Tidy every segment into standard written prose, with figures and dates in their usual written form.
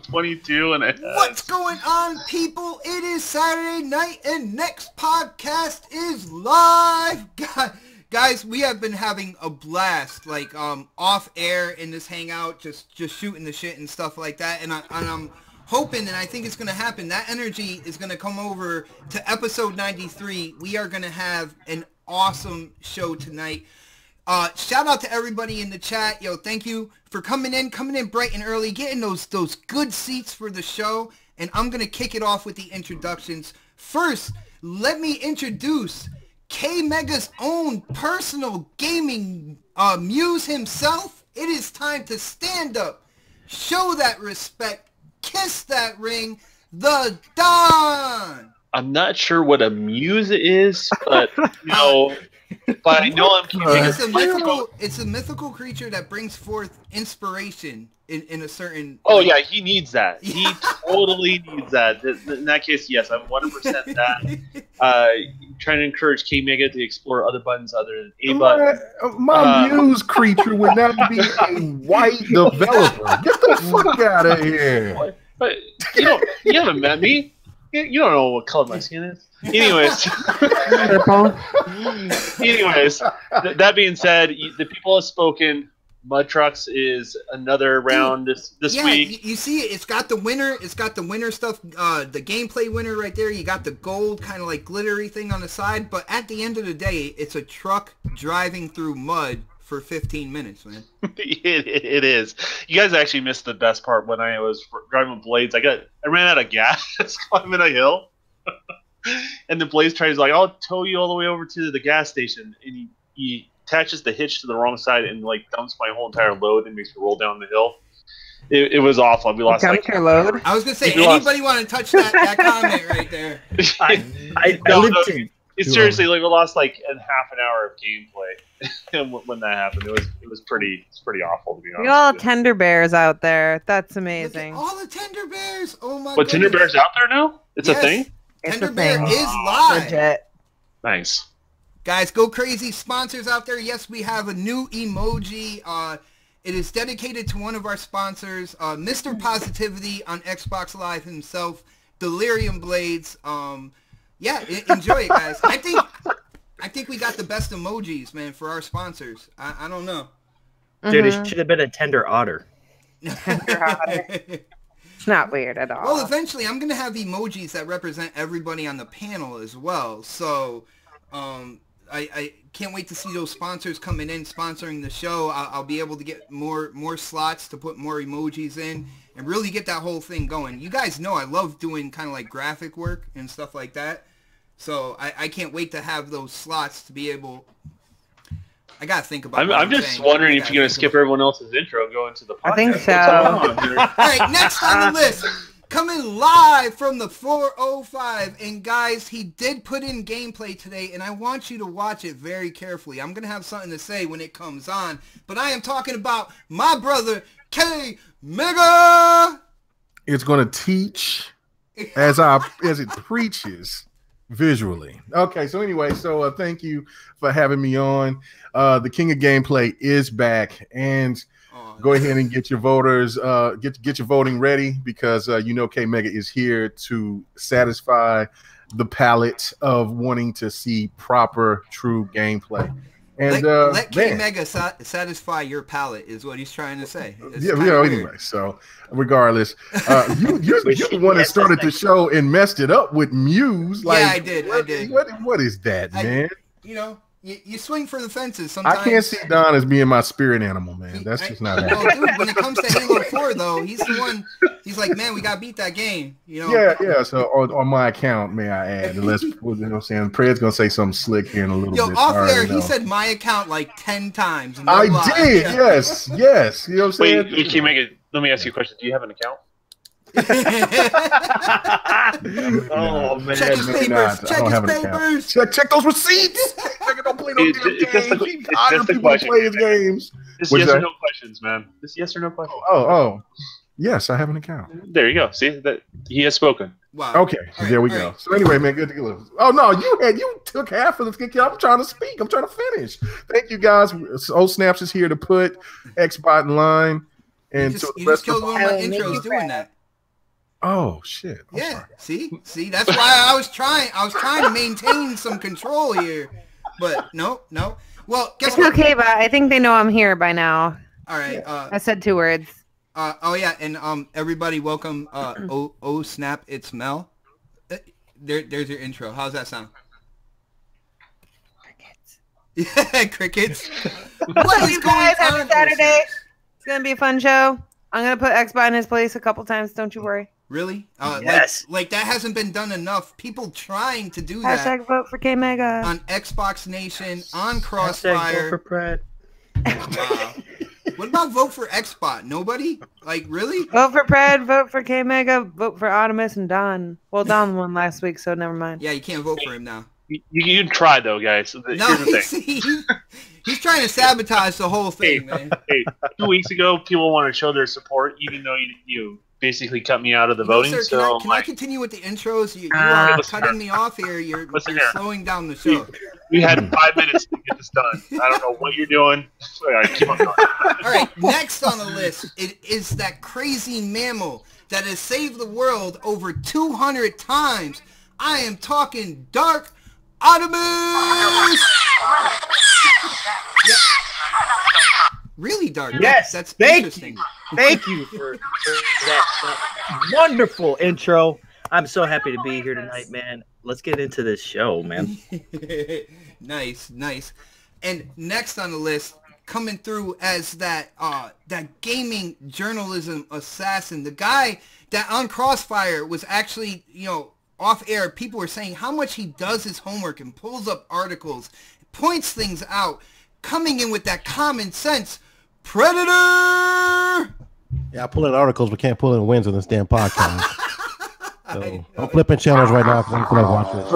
22 and a half. What's going on, people? It is Saturday night, and next podcast is live. Guys, we have been having a blast, like off air in this hangout, just shooting the shit and stuff like that. And I'm hoping, and I think it's gonna happen. That energy is gonna come over to episode 93. We are gonna have an awesome show tonight. Shout out to everybody in the chat. Yo, thank you for coming in bright and early, getting those good seats for the show. And I'm going to kick it off with the introductions. First, let me introduce K-Mega's own personal gaming muse himself. It is time to stand up, show that respect, kiss that ring, the Don. I'm not sure what a muse is, but but I know I'm keeping it's a mythical creature that brings forth inspiration in a certain... Oh, yeah, he needs that. He totally needs that. In that case, yes, I'm 100% that. Trying to encourage K-Mega to explore other buttons other than A button. My muse creature would not be a white developer. Get the fuck out of here. But you haven't met me. You don't know what color my skin is. Anyways, that being said, the people have spoken. Mud Trucks is another round this week. You see it. It's got the winner. It's got the winner stuff. The gameplay winner right there. You got the gold kind of like glittery thing on the side. But at the end of the day, it's a truck driving through mud for 15 minutes, man. It is. You guys actually missed the best part when I was driving with Blades. I ran out of gas climbing a hill. And the Blaze tries like, I'll tow you all the way over to the gas station, and he attaches the hitch to the wrong side and like dumps my whole entire load and makes me roll down the hill. It was awful. We lost like your load. I was gonna say, anybody want to touch that comment right there? It's seriously like we lost like a half an hour of gameplay when that happened. It was pretty awful, to be honest. You all tender bears out there. That's amazing. All the tender bears. Oh my god. But tender bears out there now? It's a thing? Tender Bear is live. Legit. Nice. Guys, go crazy. Sponsors out there. Yes, we have a new emoji. It is dedicated to one of our sponsors, Mr. Positivity on Xbox Live himself, Delirium Blades. Yeah, enjoy it, guys. I think we got the best emojis, man, for our sponsors. I don't know. Dude, it should have been a tender otter. Tender otter. It's not weird at all. Well, eventually, I'm going to have emojis that represent everybody on the panel as well. So, I can't wait to see those sponsors coming in, sponsoring the show. I'll be able to get more slots to put more emojis in and really get that whole thing going. You guys know I love doing kind of like graphic work and stuff like that. So, I can't wait to have those slots to be able... I gotta think about it. I'm just wondering if you're gonna skip everyone else's intro and go into the podcast. I think so. All right, next on the list, coming live from the 405, and guys, he did put in gameplay today, and I want you to watch it very carefully. I'm gonna have something to say when it comes on, but I am talking about my brother K-Mega. It's gonna teach as it preaches. Visually. Okay, so anyway, thank you for having me on. The King of Gameplay is back, and go ahead and get your voters, get your voting ready, because K-Mega is here to satisfy the palate of wanting to see proper, true gameplay. And let K-Mega satisfy your palate is what he's trying to say. Anyway, so regardless, you're the one that started the show and messed it up with Muse. Like, yeah, I did. What is that, man? You swing for the fences sometimes. I can't see Don as being my spirit animal, man. That's just not happening. Dude, when it comes to Halo 4, though, he's the one. He's like, man, we got to beat that game. Yeah. So on my account, may I add, unless what I'm saying, Pred's gonna say something slick here in a little bit. Off there, he said my account like 10 times. I did. Yes. You know what I'm saying? Wait, can you make it? Let me ask you a question. Do you have an account? Oh man, check his papers. Check those receipts. Don't play no damn games. Just the question. Play his games. Just yes or no questions, man. Just yes or no questions. Oh. Yes, I have an account. There you go. See that he has spoken. Wow. Okay, there we go. So anyway, man, good to go. Oh no, you took half of the skit. I'm trying to speak. I'm trying to finish. Thank you guys. Old Snaps is here to put Xbot in line. And so you the just rest of killed one of my I will make intros you doing proud. that. oh shit! I'm Yeah, sorry. see, that's why I was trying to maintain some control here, but no. Well, guess It's what? okay, but I think they know I'm here by now. All right. I said 2 words. Oh yeah, and everybody, welcome. Oh snap, it's Mel. There's your intro. How's that sound? Crickets. Yeah, crickets. So What you is going guys, on? happy Saturday. It's gonna be a fun show. I'm gonna put Xbot in his place a couple times. Don't you worry. Really? Yes. Like that hasn't been done enough. People trying to do that Hashtag vote for K Mega. on Xbox Nation, on Hashtag vote Crossfire. for Brett. Wow. What about vote for Xbot? Nobody? Like, really? Vote for Pred, vote for K Mega, vote for Optimus and Don. Well, Don won last week, so never mind. Yeah, you can't vote for him now. You can try though, guys. No, Here's the thing. he's trying to sabotage the whole thing, man. Hey, 2 weeks ago, people want to show their support, even though you basically cut me out of the voting. Sir, so can I continue with the intros? You are listen cutting here. me off here. You're Listen here. slowing down the show. we had 5 minutes to get this done. I don't know what you're doing. All right, keep on going. All right, next on the list, it is that crazy mammal that has saved the world over 200 times. I am talking Dark Optimus! Yeah. Really dark. Yes, That's thank interesting. Thank you for that wonderful intro. I'm so happy to be here tonight, man. Let's get into this show, man. Nice. And next on the list, coming through as that gaming journalism assassin, the guy that on Crossfire was actually, off air, people were saying how much he does his homework and pulls up articles, points things out, coming in with that common sense. Predator! Yeah, I pull in articles, but can't pull in wins on this damn podcast. So I'm flipping channels right now because I'm going to watch this.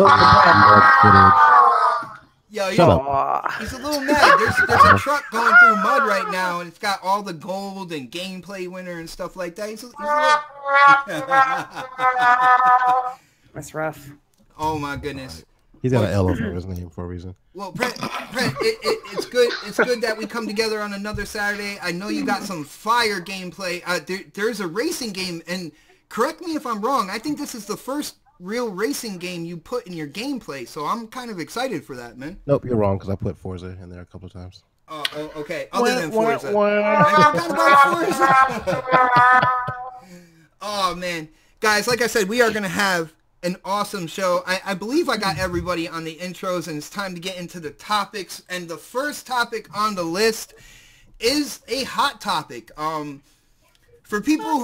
Yo, Shut up. Aw. he's a little mad. There's a truck going through mud right now, and it's got all the gold and gameplay winner and stuff like that. He's a little... That's rough. Oh my goodness. He's got an L over his name for a reason. Well, Brent, it's good. It's good that we come together on another Saturday. I know you got some fire gameplay. There's a racing game, and correct me if I'm wrong. I think this is the first real racing game you put in your gameplay, so I'm kind of excited for that, man. Nope, you're wrong because I put Forza in there a couple of times. Oh, okay. Other than Forza. I forgot about Forza. Oh, man. Guys, like I said, we are going to have an awesome show. I believe I got everybody on the intros, and it's time to get into the topics. And the first topic on the list is a hot topic. For people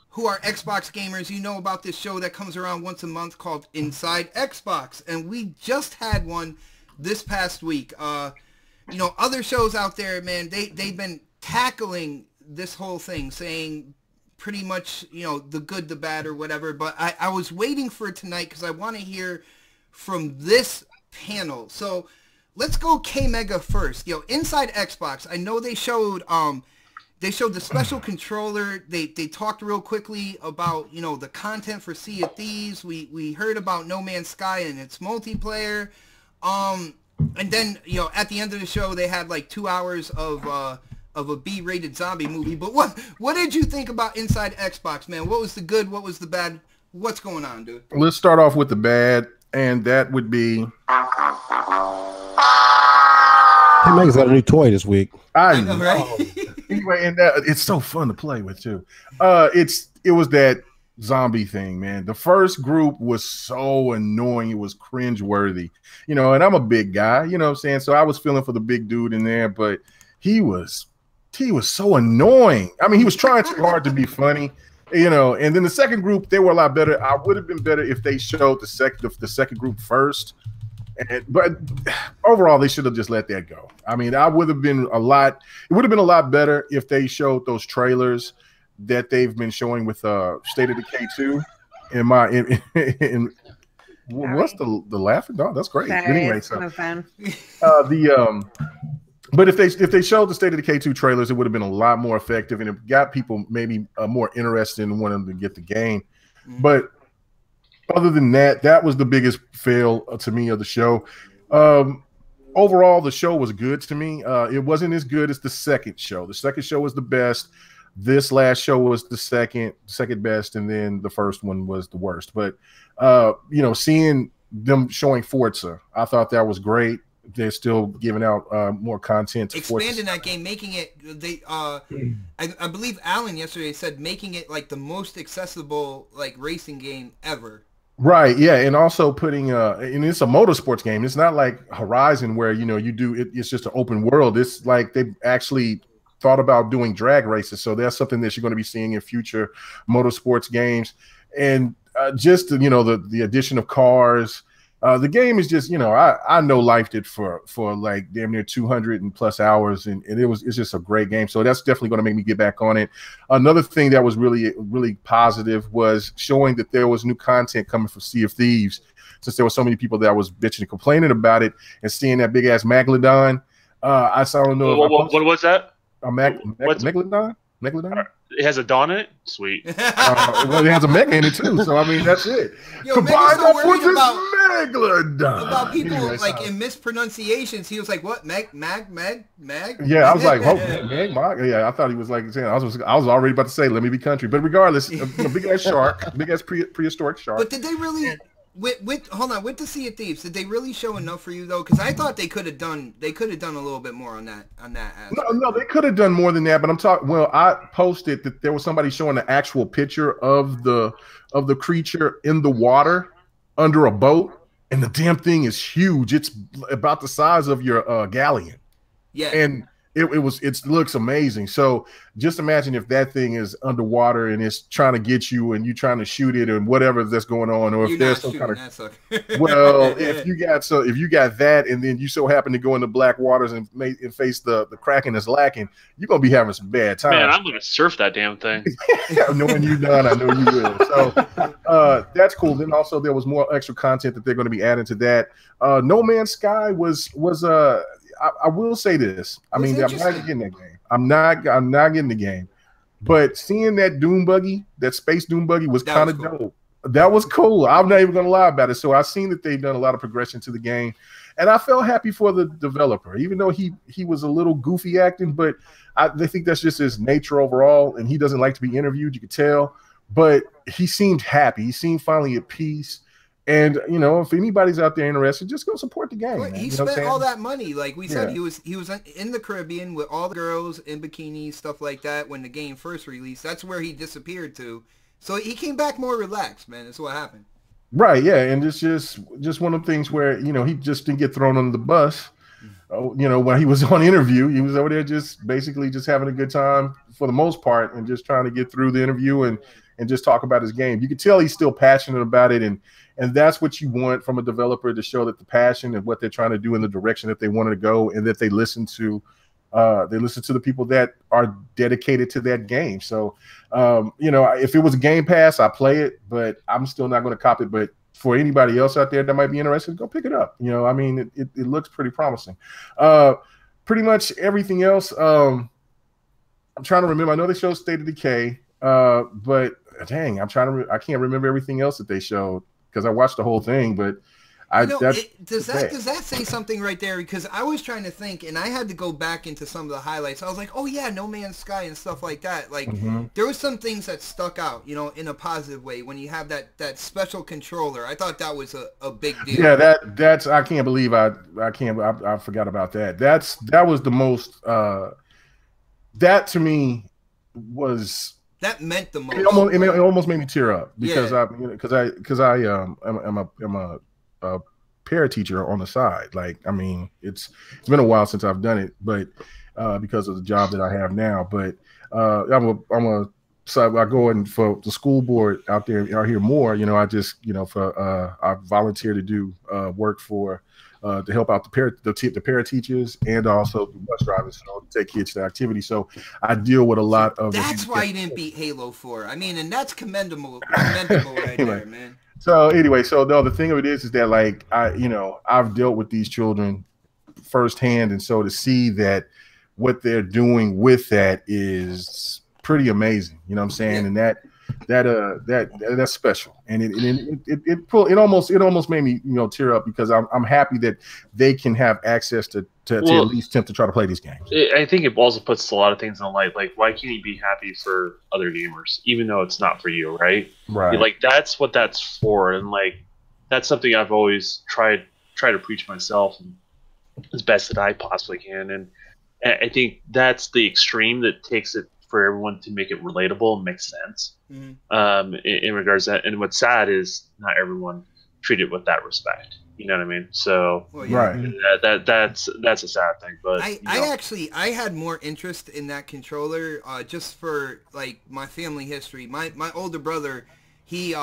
who are Xbox gamers, you know about this show that comes around once a month called Inside Xbox. And we just had one this past week. Other shows out there, man, they've been tackling this whole thing, saying pretty much, the good, the bad, or whatever. But I was waiting for tonight because I want to hear from this panel. So let's go K-Mega first. Inside Xbox, I know they showed the special controller. They talked real quickly about, the content for Sea of Thieves. We heard about No Man's Sky and its multiplayer. And then, at the end of the show, they had like 2 hours of a B-rated zombie movie. But what did you think about Inside Xbox, man? What was the good? What was the bad? What's going on, dude? Let's start off with the bad, and that would be K-Mega's got a new toy this week. I know, know. right? Anyway, and it's so fun to play with too. It was that zombie thing, man. The first group was so annoying; it was cringeworthy, And I'm a big guy, you know what I'm saying. So I was feeling for the big dude in there, but he was so annoying. I mean, he was trying too hard to be funny, And then the second group, they were a lot better. I would have been better if they showed the second group first. But overall, they should have just let that go. I mean, it would have been a lot better if they showed those trailers that they've been showing with State of Decay 2. What's the laughing dog? That's great. Sorry, Anyway, it's no fun. But if they showed the State of Decay 2 trailers, it would have been a lot more effective, and it got people maybe more interested in wanting to get the game. Mm-hmm. But other than that, that was the biggest fail to me of the show. Overall, the show was good to me. It wasn't as good as the second show. The second show was the best. This last show was the second best, and then the first one was the worst. But seeing them showing Forza, I thought that was great. They're still giving out more content, expanding that game, making it. I believe Alan yesterday said making it like the most accessible like racing game ever. Right, yeah, and also putting and it's a motorsports game. It's not like Horizon where you do it. It's just an open world. It's like they actually thought about doing drag races. So that's something that you're going to be seeing in future motorsports games, and just the addition of cars. The game is just, I know Life did for like damn near 200 and plus hours, and it's just a great game. So that's definitely going to make me get back on it. Another thing that was really, really positive was showing that there was new content coming from Sea of Thieves, since there were so many people that was bitching and complaining about it, and seeing that big ass Megalodon. I don't know. What was that? Megalodon? Megalodon? It has a Dawn in it? Sweet. Well, it has a mega in it too, so I mean that's it. Yo, combine that with this Megalodon. About people in mispronunciations. He was like, "What? Mag?" Yeah, I was like, "Oh, Meg." Yeah, I thought he was like saying I was already about to say, "Let me be country," but regardless, big ass shark, big ass prehistoric shark. But did they really? With the Sea of Thieves, did they really show enough for you though? Because I thought they could have done a little bit more on that aspect. No, they could have done more than that. But I'm talking. Well, I posted that there was somebody showing the actual picture of the creature in the water under a boat, and the damn thing is huge. It's about the size of your galleon. Yeah, and it looks amazing. So just imagine if that thing is underwater and it's trying to get you and you trying to shoot it and whatever that's going on, or if there's some kind of if you got that and then you so happen to go into black waters and face the Kraken that's lacking, you're gonna be having some bad time. Man, I'm gonna surf that damn thing. Knowing you done, I know you will. So that's cool. Then also there was more extra content that they're going to be adding to that. No Man's Sky was I will say this. I mean, I'm not getting that game. I'm not getting the game. But seeing that Doom buggy, that space Doom buggy, was kind of cool. Dope. That was cool. I'm not even gonna lie about it. So I've seen that they've done a lot of progression to the game, and I felt happy for the developer, even though he was a little goofy acting. But I think that's just his nature overall, and he doesn't like to be interviewed. You could tell, but he seemed happy. He seemed finally at peace. And if anybody's out there interested, just go support the game. Well, he spent all that money, like we said. He was in the Caribbean with all the girls in bikinis, stuff like that. When the game first released, that's where he disappeared to. So he came back more relaxed, man. That's what happened. Right, yeah, and it's just one of the things where he just didn't get thrown under the bus. When he was on interview, he was over there just basically just having a good time for the most part, and just trying to get through the interview and just talk about his game. You could tell he's still passionate about it, and that's what you want from a developer, to show that the passion and what they're trying to do in the direction that they wanted to go, and that they listen to the people that are dedicated to that game. So, if it was a Game Pass, I play it, but I'm still not going to cop it. But for anybody else out there that might be interested, go pick it up. I mean, it looks pretty promising. Pretty much everything else. I'm trying to remember. I know they showed State of Decay, but dang, I can't remember everything else that they showed, because I watched the whole thing, but does that say something right there? Because I was trying to think, and I had to go back into some of the highlights. I was like, oh yeah, No Man's Sky and stuff like that. Like there were some things that stuck out, in a positive way. When you have that special controller, I thought that was a big deal. Yeah, that's I can't believe I forgot about that. That was the most. That to me was. That meant the most. It almost made me tear up, because I'm a para teacher on the side. Like, I mean, it's been a while since I've done it, but because of the job that I have now. But so I go in for the school board out here more. I just I volunteer to do work for. To help out the para teachers and also the bus drivers, to take kids to activity. So I deal with a lot of. That's why you didn't beat Halo 4. I mean, and that's commendable right there, man. So anyway, the thing of it is that like I've dealt with these children firsthand, and so to see that what they're doing with that is pretty amazing. You know what I'm saying? Yeah. And that's special, and it almost made me tear up because I'm happy that they can have access to at least attempt to try to play these games. I think it also puts a lot of things in the light. Like, why can't you be happy for other gamers, even though it's not for you, right? Right. Like, that's what that's for, and like that's something I've always tried to preach myself as best that I possibly can, and I think that's the extreme that takes it for everyone to make it relatable and make sense. In regards to that. And what's sad is not everyone treated with that respect. You know what I mean? So right. That's a sad thing. But I had more interest in that controller just for like my family history. My older brother, he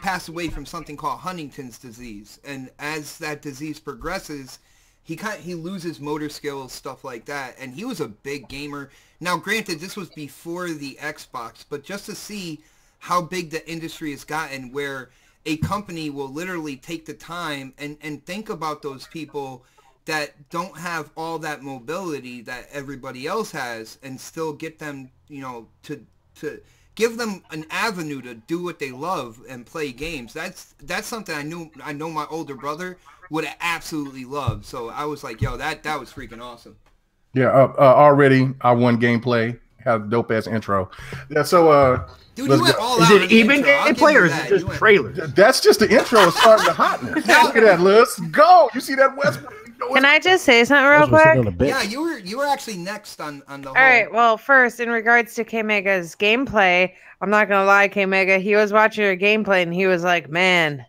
passed away from something called Huntington's disease, and as that disease progresses, he loses motor skills, stuff like that, and he was a big gamer. Now, granted, this was before the Xbox, but just to see how big the industry has gotten, where a company will literally take the time and think about those people that don't have all that mobility that everybody else has, and still get them, to give them an avenue to do what they love and play games. That's something I know my older brother would have absolutely loved. So I was like, yo, that was freaking awesome. Yeah, already I won gameplay. Had a dope ass intro. Yeah, so dude, you went all is out. it even gameplay or is it just trailers? That's just the intro. It's starting the hotness. Look at that, let's go. You see that, West? Can I just say something real quick? Yeah, you were actually next on the whole. All right. Well, first, in regards to K Mega's gameplay, I'm not gonna lie, K Mega. He was watching your gameplay and he was like, "Man,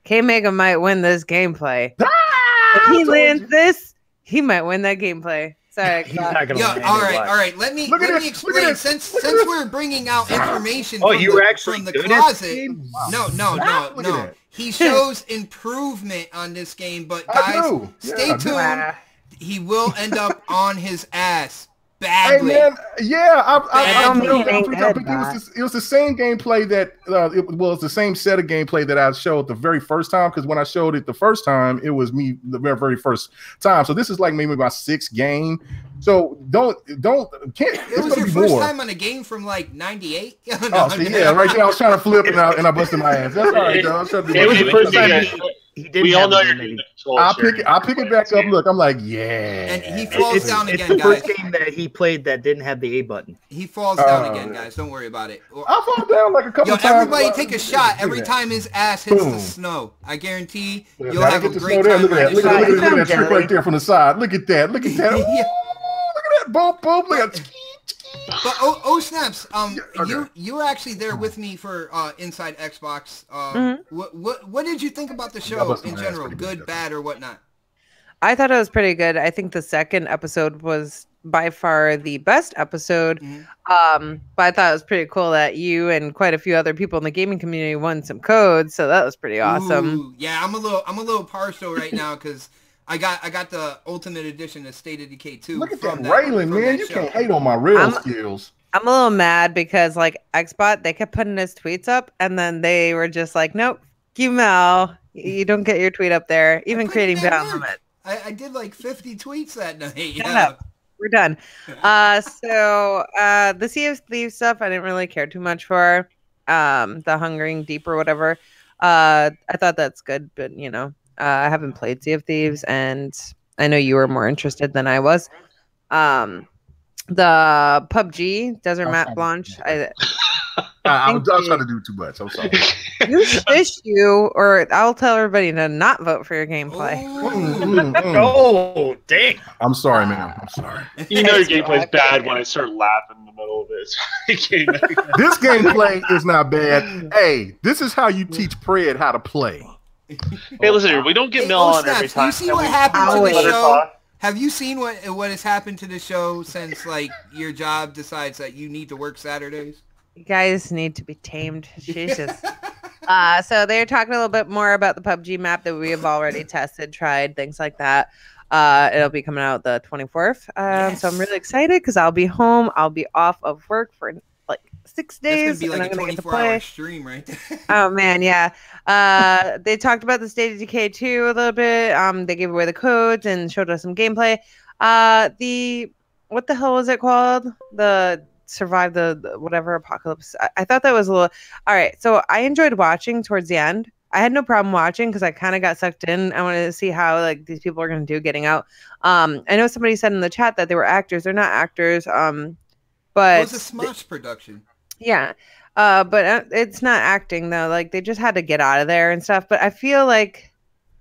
K Mega might win this gameplay. If he lands this, he might win that gameplay." Sorry, all right. Let me explain. Since we're bringing out information from the closet. No. He shows improvement on this game, but guys, stay tuned. He will end up on his ass badly. Hey man, yeah, it was the same gameplay that it was the same set of gameplay that I showed the very first time, because when I showed it the first time, it was me the very first time. So this is like maybe my sixth game. So it was your first time on a game from like '98. Yeah, right there I was trying to flip and I busted my ass. That's all right, though. It was the first time we all know you're I'll pick it back up. Look, I'm like, yeah. And he falls down again, guys. It's the first game that he played that didn't have the A button. He falls down again, guys. Don't worry about it. I fall down like a couple times. Everybody take a shot every time his ass hits the snow. I guarantee you'll have a great time. Look at that trick right there from the side. Look at that. Look at that. Look at that. Boom, boom. Look at that. But oh snaps! You were actually there with me for Inside Xbox. What did you think about the show in general? Good, bad, or whatnot? I thought it was pretty good. I think the second episode was by far the best episode. But I thought it was pretty cool that you and quite a few other people in the gaming community won some codes, so that was pretty awesome. Ooh, yeah, I'm a little partial right now because I got the Ultimate Edition of State of Decay 2. Look at that Raylan, man. You can't hate on my real skills. I'm a little mad because like Xbot, they kept putting his tweets up and then they were just like, nope, Mel, you don't get your tweet up there, even creating Bound Limit. I did like 50 tweets that night. Yeah. We're done. So the Sea of Thieves stuff, I didn't really care too much for. The Hungering Deep or whatever. I thought that's good, but I haven't played Sea of Thieves, and I know you were more interested than I was. The PUBG Desert Map launch. I was trying to do too much. I'm sorry. Or I'll tell everybody to not vote for your gameplay. Oh, dang. I'm sorry, man. I'm sorry. You know your gameplay's bad when I start laughing in the middle of it. This gameplay is not bad. Hey, this is how you teach Pred how to play. Hey, listen here. We don't get Mel on every time. You see what happened to the show? Have you seen what has happened to the show since like your job decides that you need to work Saturdays? You guys need to be tamed. Jesus. So they're talking a little bit more about the PUBG map that we have already tested, tried, things like that. It'll be coming out the 24th. Yes. So I'm really excited because I'll be home. I'll be off of work for like 6 days. That's gonna be like a 24-hour stream, right? Oh man, yeah. They talked about the State of Decay 2 a little bit. They gave away the codes and showed us some gameplay. What the hell was it called? The survive the whatever apocalypse. I thought that was a little all right. So I enjoyed watching towards the end. I had no problem watching because I kind of got sucked in. I wanted to see how like these people are going to do getting out. I know somebody said in the chat that they were actors. They're not actors. But it was a Smosh production. Yeah. But it's not acting though. Like they just had to get out of there and stuff. But I feel like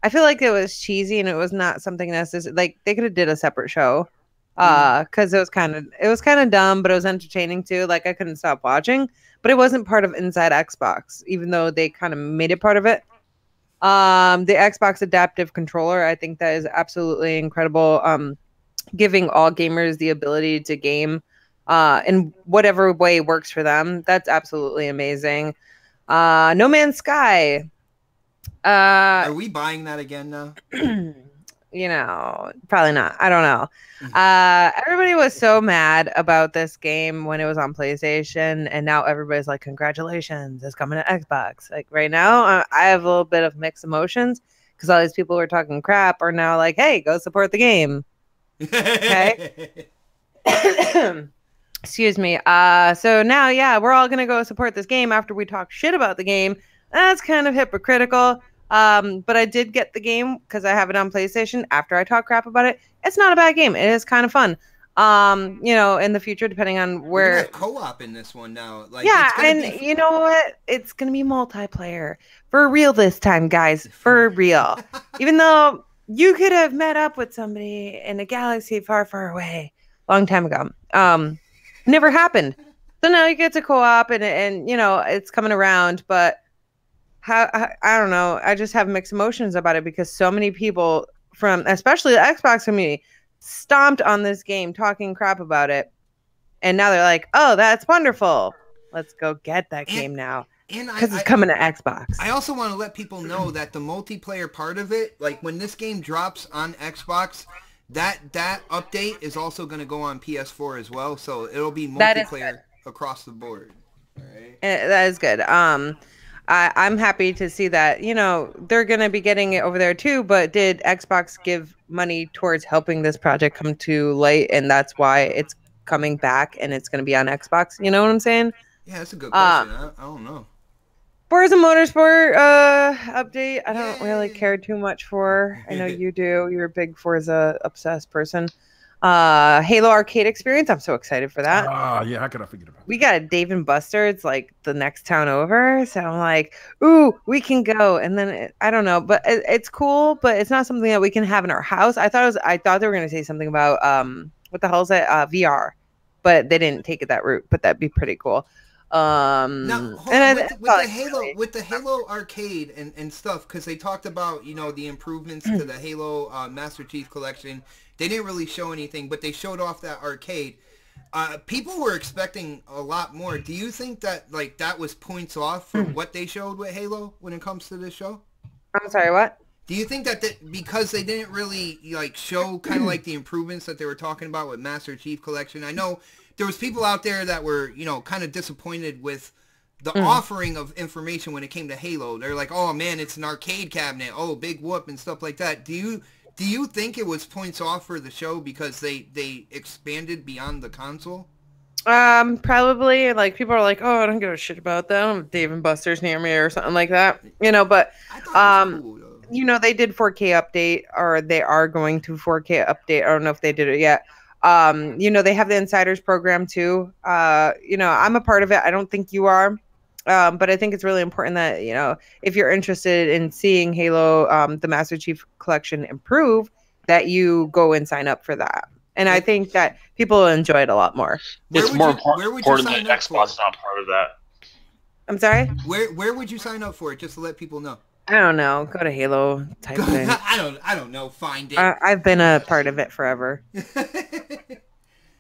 it was cheesy and it was not something necessary. Like they could have did a separate show. Because it was kind of dumb, but it was entertaining too. Like I couldn't stop watching, but it wasn't part of Inside Xbox, even though they kind of made it part of it. The Xbox Adaptive Controller, I think that is absolutely incredible. Giving all gamers the ability to game in whatever way works for them. That's absolutely amazing. No Man's Sky. Are we buying that again now? You know, probably not. I don't know. Everybody was so mad about this game when it was on PlayStation, and now everybody's like, congratulations, it's coming to Xbox. Like right now, I have a little bit of mixed emotions because all these people who are talking crap are now like, hey, go support the game. Okay. Excuse me. So now, yeah, we're all going to go support this game after we talk shit about the game. That's kind of hypocritical. But I did get the game because I have it on PlayStation after I talk crap about it. It's not a bad game. It is kind of fun. You know, in the future, depending on where. We're gonna have co-op in this one now. Like, yeah, and you know what? It's going to be multiplayer. For real this time, guys. For real. Even though you could have met up with somebody in a galaxy far, far away a long time ago. Never happened. So now you get to co-op and you know, it's coming around, but I don't know. I just have mixed emotions about it because so many people from, especially the Xbox community, stomped on this game talking crap about it. And now they're like, oh, that's wonderful. Let's go get that game now. Because it's coming to Xbox. I also want to let people know that the multiplayer part of it, like when this game drops on Xbox, that update is also going to go on PS4 as well. So it'll be multiplayer across the board. All right. That is good. I'm happy to see that, you know, they're going to be getting it over there too, but did Xbox give money towards helping this project come to light, and that's why it's coming back and it's going to be on Xbox? You know what I'm saying? Yeah, that's a good question. I don't know. Forza Motorsport update, I don't really care too much for. I know you do. You're a big Forza obsessed person. Halo Arcade Experience, I'm so excited for that. Yeah, how could I forget about that? We got a Dave and Buster's like the next town over, so I'm like, ooh, we can go. And then I don't know, but it's cool, but it's not something that we can have in our house. I thought they were going to say something about what the hell is that, VR, but they didn't take it that route. But that'd be pretty cool. Now, with the Halo Arcade and stuff, because they talked about, you know, the improvements to the Halo Master Chief Collection. They didn't really show anything, but they showed off that arcade. People were expecting a lot more. Do you think that like that was points off for what they showed with Halo when it comes to this show? I'm sorry, what? Do you think that because they didn't really like show kind of like the improvements that they were talking about with Master Chief Collection? I know there was people out there that were, you know, kind of disappointed with the offering of information when it came to Halo. They're like, oh man, it's an arcade cabinet. Oh, big whoop and stuff like that. Do you think it was points off for the show because they expanded beyond the console? Probably. Like people are like, oh, I don't give a shit about them. Dave and Buster's near me or something like that. You know, but cool, you know, they did 4K update, or they are going to 4K update. I don't know if they did it yet. You know, they have the Insiders program too. You know, I'm a part of it. I don't think you are. But I think it's really important that, you know, if you're interested in seeing Halo, the Master Chief Collection improve, that you go and sign up for that. And I think that people will enjoy it a lot more. It's more important that Xbox is not part of that. I'm sorry? Where would you sign up for it, just to let people know? I don't know. Go to Halo type thing. I don't know. Find it. I've been a part of it forever.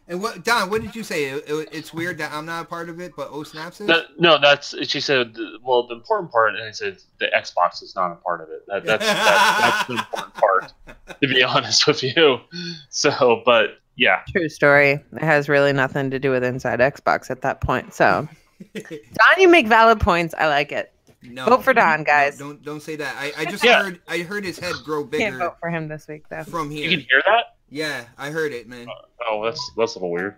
And Don, what did you say? It's weird that I'm not a part of it, but Snaps is? No, she said, well, the important part, and I said the Xbox is not a part of it. That's the important part, to be honest with you. So, but yeah. True story. It has really nothing to do with Inside Xbox at that point. So, Don, you make valid points. I like it. No, vote for Don, guys. No, don't say that. I heard his head grow bigger. Can't vote for him this week, though. From here. You can hear that? Yeah, I heard it, man. Oh, that's a little weird.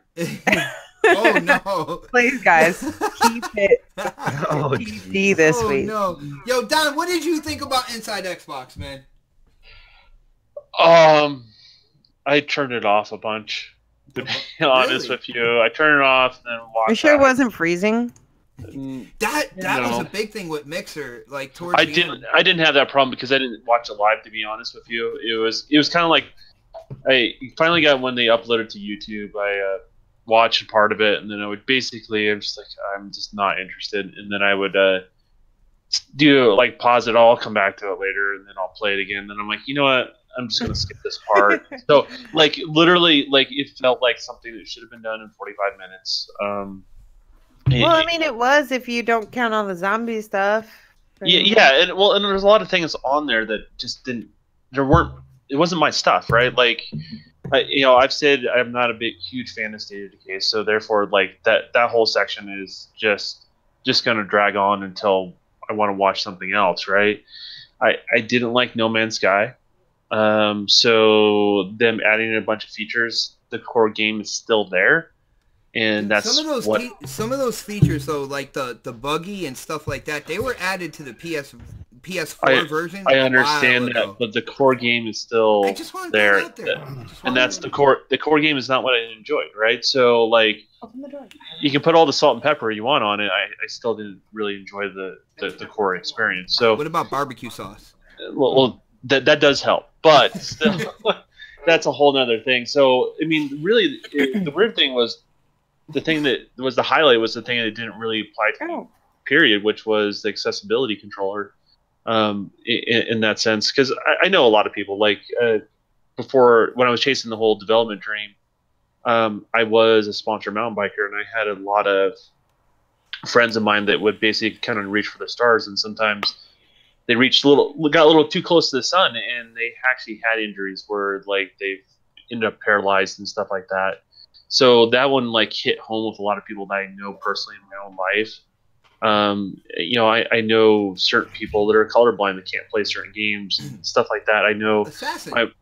Oh no! Please, guys, keep it Oh, PG this Oh week. no! Yo, Don, what did you think about Inside Xbox, man? I turned it off a bunch. To be Really? honest with you, I turned it off and then walked. Are you sure it back. wasn't freezing? That was No. a big thing with Mixer. Like towards I the didn't. end. I didn't have that problem because I didn't watch it live. To be honest with you, it was kind of like I finally got when they uploaded to YouTube. I watched part of it, and then I would basically I'm just like I'm just not interested, and then I would do like pause it all, come back to it later, and then I'll play it again. Then I'm like, you know what? I'm just gonna skip this part. So like literally, like it felt like something that should have been done in 45 minutes. Well, I mean, it was if you don't count all the zombie stuff. Yeah, and there's a lot of things on there that just didn't. It wasn't my stuff, right? Like, I've said I'm not a huge fan of State of Decay, so therefore, like that whole section is just gonna drag on until I want to watch something else, right? I didn't like No Man's Sky, so them adding a bunch of features, the core game is still there. And that's some of those features though, like the buggy and stuff like that, they were added to the PS4 version. I understand that, but the core game is still I just want there, out there. and that's the core. The core game is not what I enjoyed, right? So like, you can put all the salt and pepper you want on it. I still didn't really enjoy the core experience. So what about barbecue sauce? Well, that does help, but still, that's a whole nother thing. So I mean, really, the weird thing was. The thing that was the highlight was the thing that didn't really apply to me, period, which was the accessibility controller in that sense. Because I know a lot of people, like before when I was chasing the whole development dream, I was a sponsored mountain biker, and I had a lot of friends of mine that would basically kind of reach for the stars, and sometimes they got a little too close to the sun, and they actually had injuries where like they ended up paralyzed and stuff like that. So that one like hit home with a lot of people that I know personally in my own life. I know certain people that are colorblind that can't play certain games and stuff like that. I know. Assassin.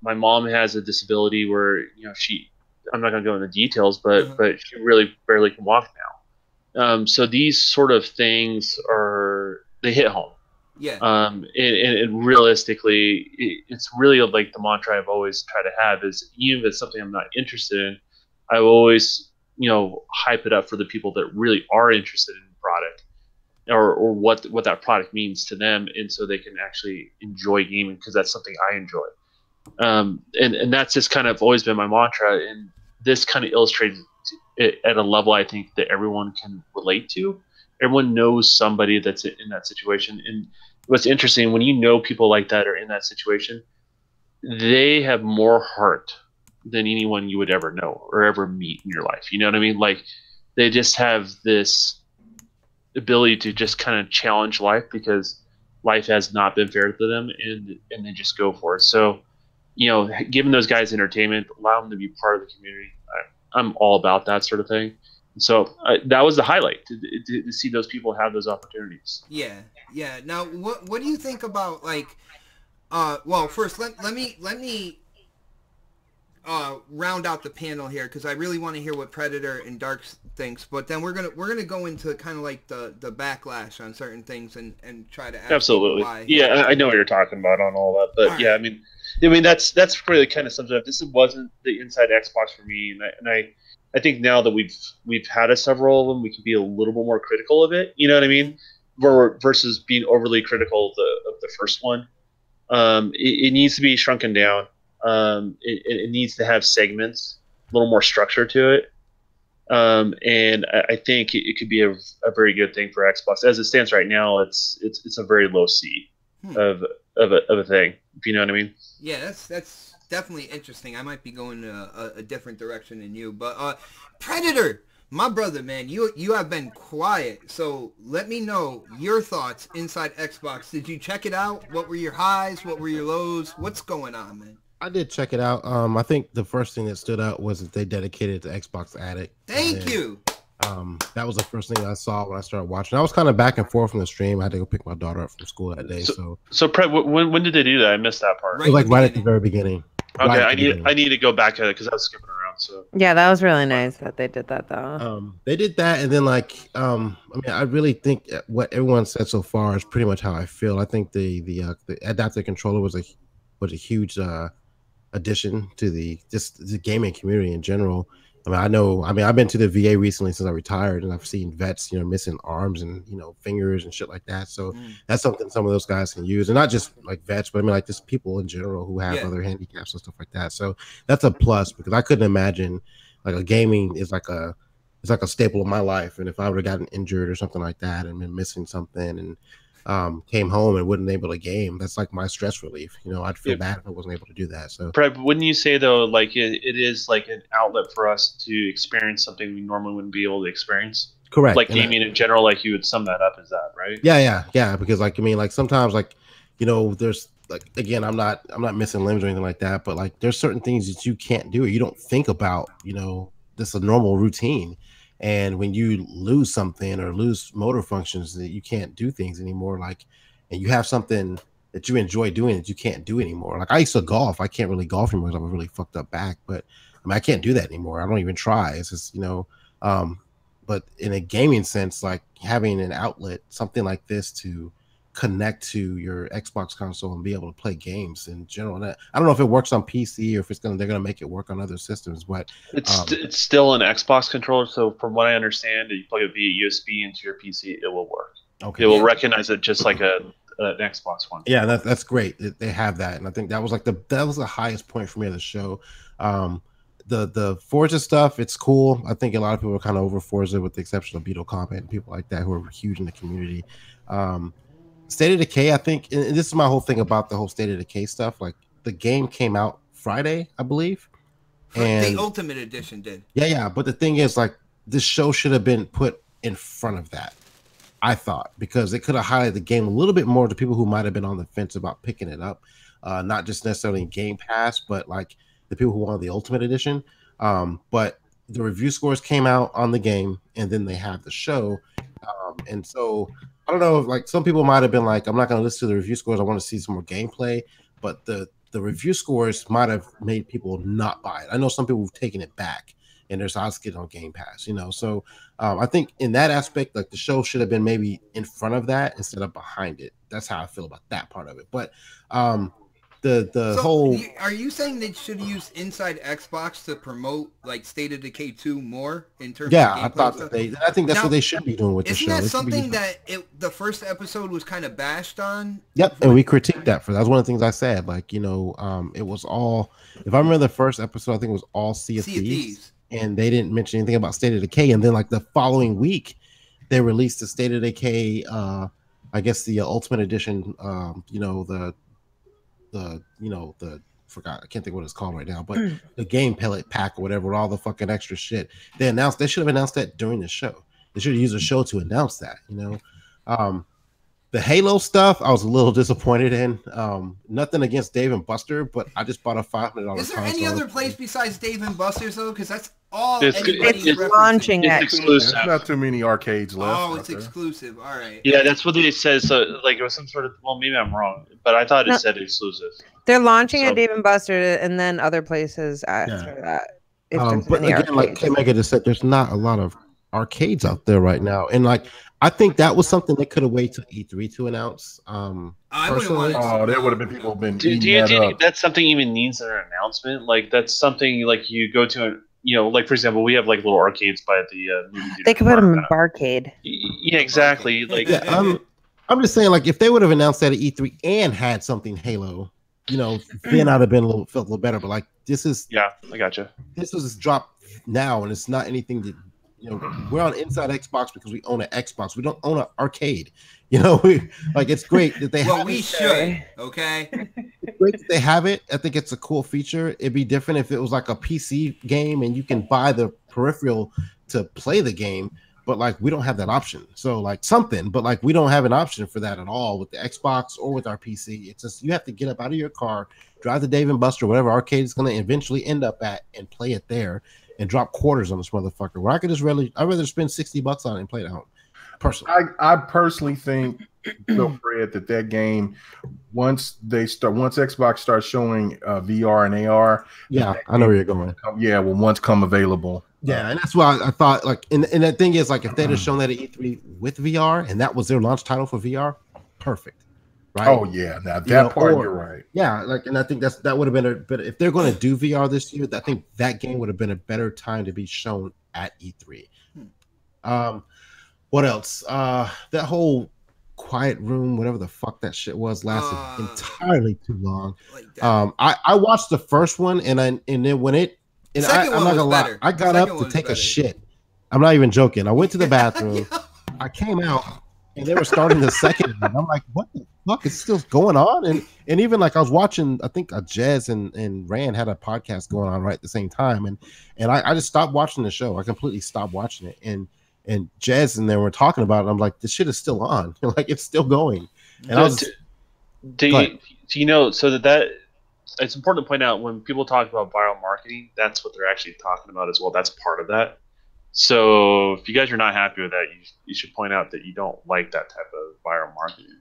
My mom has a disability where I'm not gonna go into details, but she really barely can walk now. So these sort of things they hit home. Yeah. And realistically, it's really like the mantra I've always tried to have is even if it's something I'm not interested in, I always, hype it up for the people that really are interested in the product or what that product means to them. And so they can actually enjoy gaming because that's something I enjoy. And that's just kind of always been my mantra. And this kind of illustrates it at a level I think that everyone can relate to. Everyone knows somebody that's in that situation. And what's interesting, when you know people like that are in that situation, they have more heart than anyone you would ever know or ever meet in your life. You know what I mean? Like they just have this ability to just kind of challenge life because life has not been fair to them, and they just go for it. So, giving those guys entertainment, allow them to be part of the community. I'm all about that sort of thing. So that was the highlight to see those people have those opportunities. Yeah. Now, what do you think about like? Well, first let me round out the panel here because I really want to hear what Predator and Dark thinks. But then we're gonna go into kind of like the backlash on certain things and try to ask absolutely why. Yeah, I know what you're talking about on all that, but all yeah, right. I mean that's really kind of sums it up. This wasn't the inside Xbox for me, and I think now that we've had several of them, we can be a little bit more critical of it. You know what I mean? Versus being overly critical of the first one. It needs to be shrunken down. It needs to have segments, a little more structure to it. And I think it could be a very good thing for Xbox. As it stands right now, it's a very low C of a thing. If you know what I mean? Yeah, that's definitely interesting. I might be going a different direction than you, but Predator, my brother, man, you have been quiet. So let me know your thoughts inside Xbox. Did you check it out? What were your highs? What were your lows? What's going on, man? I did check it out. I think the first thing that stood out was that they dedicated to Xbox Addict. Thank you. That was the first thing I saw when I started watching. I was kind of back and forth from the stream. I had to go pick my daughter up from school that day. So Pred, when did they do that? I missed that part. Right, it was like right at the very beginning. Okay, I need to go back at it because I was skipping around. So Yeah, that was really nice that they did that though. They did that, and then like, I mean, I really think what everyone said so far is pretty much how I feel. I think the adaptive controller was a huge addition to the gaming community in general. I've been to the VA recently since I retired, and I've seen vets, missing arms and fingers and shit like that. So that's something some of those guys can use, and not just like vets, but I mean like just people in general who have other handicaps and stuff like that. So that's a plus, because I couldn't imagine like a gaming is like a staple of my life, and if I would have gotten injured or something like that and been missing something and came home and wasn't able to game, that's like my stress relief. I'd feel bad if I wasn't able to do that. So Brett, wouldn't you say though, like it is like an outlet for us to experience something we normally wouldn't be able to experience? correct, Like and gaming in general, like you would sum that up as that, right? yeah, because like, I mean, like sometimes like, there's like, again, I'm not missing limbs or anything like that, but like there's certain things that you can't do, you don't think about, this is a normal routine. And when you lose something or lose motor functions, that you can't do things anymore, like, and you have something that you enjoy doing that you can't do anymore. Like I used to golf, I can't really golf anymore because I have a really fucked up back, but I mean I can't do that anymore. I don't even try. It's just but in a gaming sense, like having an outlet, something like this to connect to your Xbox console and be able to play games in general. And I don't know if it works on PC or if they're gonna make it work on other systems, but It's still an Xbox controller. So from what I understand, if you plug it via USB into your PC, it will work. okay, It will recognize it just like an Xbox One. yeah, that's great. They have that, and I think that was like that was the highest point for me of the show. The Forza stuff, it's cool. I think a lot of people are kind of over Forza, with the exception of Beetle Combat and people like that who are huge in the community. State of Decay, I think, and this is my whole thing about the whole State of Decay stuff. Like the game came out Friday, I believe, and the Ultimate Edition did. Yeah. But the thing is, like, this show should have been put in front of that, I thought, because it could have highlighted the game a little bit more to people who might have been on the fence about picking it up, not just necessarily in Game Pass, but like the people who wanted the Ultimate Edition. But the review scores came out on the game, and then they have the show, and so I don't know, like some people might have been like, I'm not going to listen to the review scores, I want to see some more gameplay, but the review scores might have made people not buy it. I know some people have taken it back, and there's odds get on Game Pass, so I think in that aspect, like the show should have been maybe in front of that instead of behind it. That's how I feel about that part of it. But are you saying they should use Inside Xbox to promote like State of Decay 2 more in terms of gameplay I thought stuff? I think that's what they should be doing with the show. Isn't that something that the first episode was kind of bashed on? Yep, and we critiqued that for that. Was one of the things I said. Like, it was all, if I remember the first episode, I think it was all Sea of Thieves, and they didn't mention anything about State of Decay. And then like the following week, they released the State of Decay, I guess the Ultimate Edition, I can't think what it's called right now, but the game pellet pack or whatever with all the fucking extra shit. They should have announced that during the show. They should have used a show to announce that, The Halo stuff, I was a little disappointed in. Nothing against Dave and Buster, but I just bought a $500 Is there any other place besides Dave and Buster's though? Because that's all It's launching It's it. exclusive. There's not too many arcades left. Oh, out it's there. exclusive. All right. Yeah, that's what they said. So, like, it was some sort of. Well, maybe I'm wrong, but I thought it said exclusive. They're launching So- at Dave and Buster and then other places after that. If there's But any again, like arcades. K-Mega just said, there's not a lot of arcades out there right now, and like I think that was something they could have waited till E3 to announce. I wouldn't Personally, want Oh, there would have been people been Do eating you that think up. that's something even needs an announcement? Like, that's something like you go to, like for example, we have like little arcades by the movie theater. They could put them in Barcade. Yeah, exactly. Like, yeah, I'm just saying, like if they would have announced that at E3 and had something Halo, then I'd have been felt a little better. But like this is, yeah, I gotcha. this was dropped now, and it's not anything that we're on Inside Xbox because we own an Xbox. We don't own an arcade. It's great that they Well, have we it. should. Okay. It's great that they have it. I think it's a cool feature. It'd be different if it was like a PC game and you can buy the peripheral to play the game, but like we don't have that option. So like something, but like we don't have an option for that at all with the Xbox or with our PC. It's just you have to get up out of your car, drive to Dave and Buster, whatever arcade it's going to eventually end up at, and play it there and drop quarters on this motherfucker. Where I could just I'd rather spend $60 on it and play it at home. personally. I personally think, so Fred, that game, once Xbox starts showing VR and AR, yeah, I know where you're going. Will once come available. Yeah, and that's why I thought, like, and the thing is, like, if they'd have shown that at E3 with VR and that was their launch title for VR, perfect, right? Oh yeah, now that part you're right. Yeah, like, and I think that would have been a better, if they're going to do VR this year. I think that game would have been a better time to be shown at E3. What else? That whole quiet room, whatever the fuck that shit was, lasted entirely too long. I watched the first one, and then when it. And I'm not gonna lie, I got up to take a shit. I'm not even joking. I went to the bathroom. I came out, and they were starting the second one. I'm like, what the fuck is still going on? And even like I was watching, I think Jez and Rand had a podcast going on right at the same time, and I just stopped watching the show. I completely stopped watching it, and Jez and they were talking about it. I'm like, this shit is still on. Like, it's still going. And I was. Do you know? So that. It's important to point out when people talk about viral marketing, that's what they're actually talking about as well. That's part of that. So if you guys are not happy with that, you should point out that you don't like that type of viral marketing.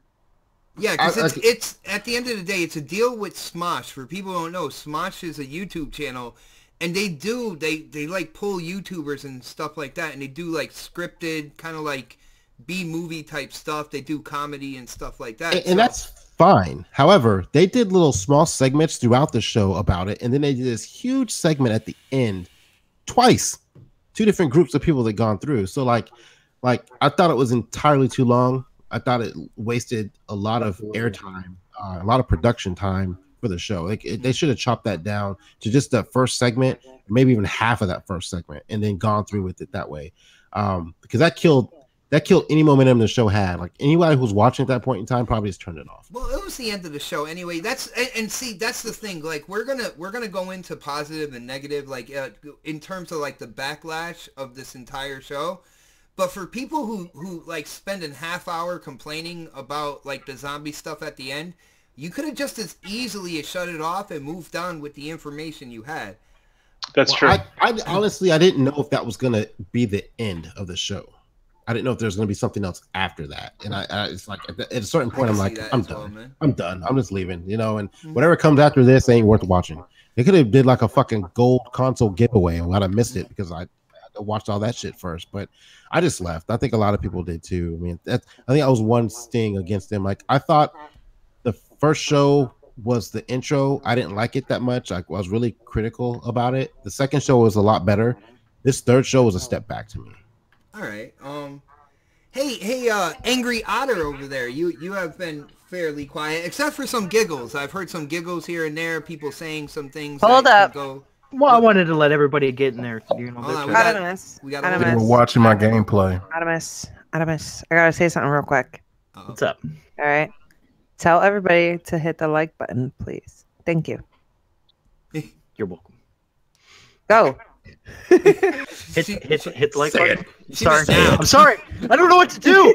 Yeah, because it's at the end of the day, it's a deal with Smosh. For people who don't know, Smosh is a YouTube channel, and they like pull YouTubers and stuff like that, and they do like scripted, kind of like B-movie type stuff. They do comedy and stuff like that. And that's fine. However, they did little small segments throughout the show about it, and then they did this huge segment at the end twice. Two different groups of people that gone through. So like I thought it was entirely too long. I thought it wasted a lot of airtime, a lot of production time for the show. Like they should have chopped that down to just that first segment, maybe even half of that first segment, and then gone through with it that way. Because that killed any momentum the show had. Like anybody who's watching at that point in time probably just turned it off. Well, it was the end of the show anyway. That's the thing. Like we're gonna go into positive and negative, like in terms of like the backlash of this entire show. But for people who like spend a half hour complaining about like the zombie stuff at the end, you could have just as easily shut it off and moved on with the information you had. That's true. I honestly, I didn't know if that was gonna be the end of the show. I didn't know if there's going to be something else after that. And it's like at a certain point, I'm like, I'm done. Well, I'm done. I'm just leaving, and whatever comes after this ain't worth watching. They could have did like a fucking gold console giveaway and I'd have missed it because I watched all that shit first. But I just left. I think a lot of people did too. I mean, I think I was one sting against them. Like I thought the first show was the intro. I didn't like it that much. I was really critical about it. The second show was a lot better. This third show was a step back to me. All right. Hey, Angry Otter over there. You have been fairly quiet, except for some giggles. I've heard some giggles here and there. People saying some things. Hold up. Well, I wanted to let everybody get in there. We got They were watching my gameplay. Adamus, I gotta say something real quick. What's up? All right. Tell everybody to hit the like button, please. Thank you. You're welcome. Go. Hit the like button. I'm sorry. I don't know what to do.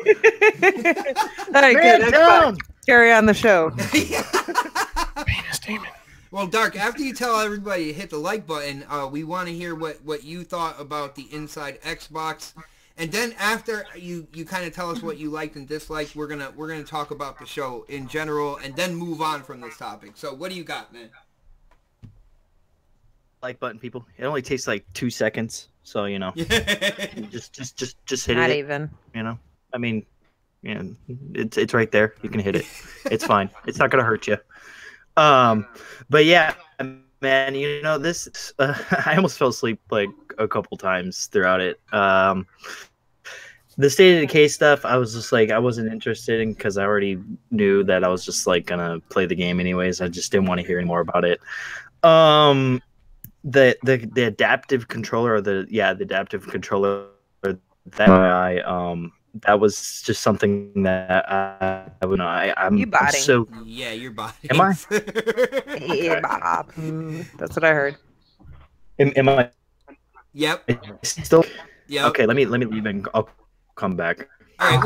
All right, good. Down. Carry on the show. Penis demon. Well, Dark, after you tell everybody to hit the like button, we want to hear what you thought about the Inside Xbox. And then after you kind of tell us what you liked and disliked, we're gonna talk about the show in general and then move on from this topic. So what do you got, man? Like button, people. It only takes like 2 seconds, so just hit it. Not even. I mean, it's right there. You can hit it. It's fine. It's not gonna hurt you. But yeah, man, this. I almost fell asleep like a couple times throughout it. The State of Decay stuff, I was just like, I wasn't interested in because I already knew that I was just like gonna play the game anyways. I just didn't want to hear any more about it. The adaptive controller, the adaptive controller, that was just something that I'm you botting. So yeah, you're botting. Am I? That's what I heard. Am I? Yep. Still. Yeah. Okay. Let me leave and I'll come back. All right,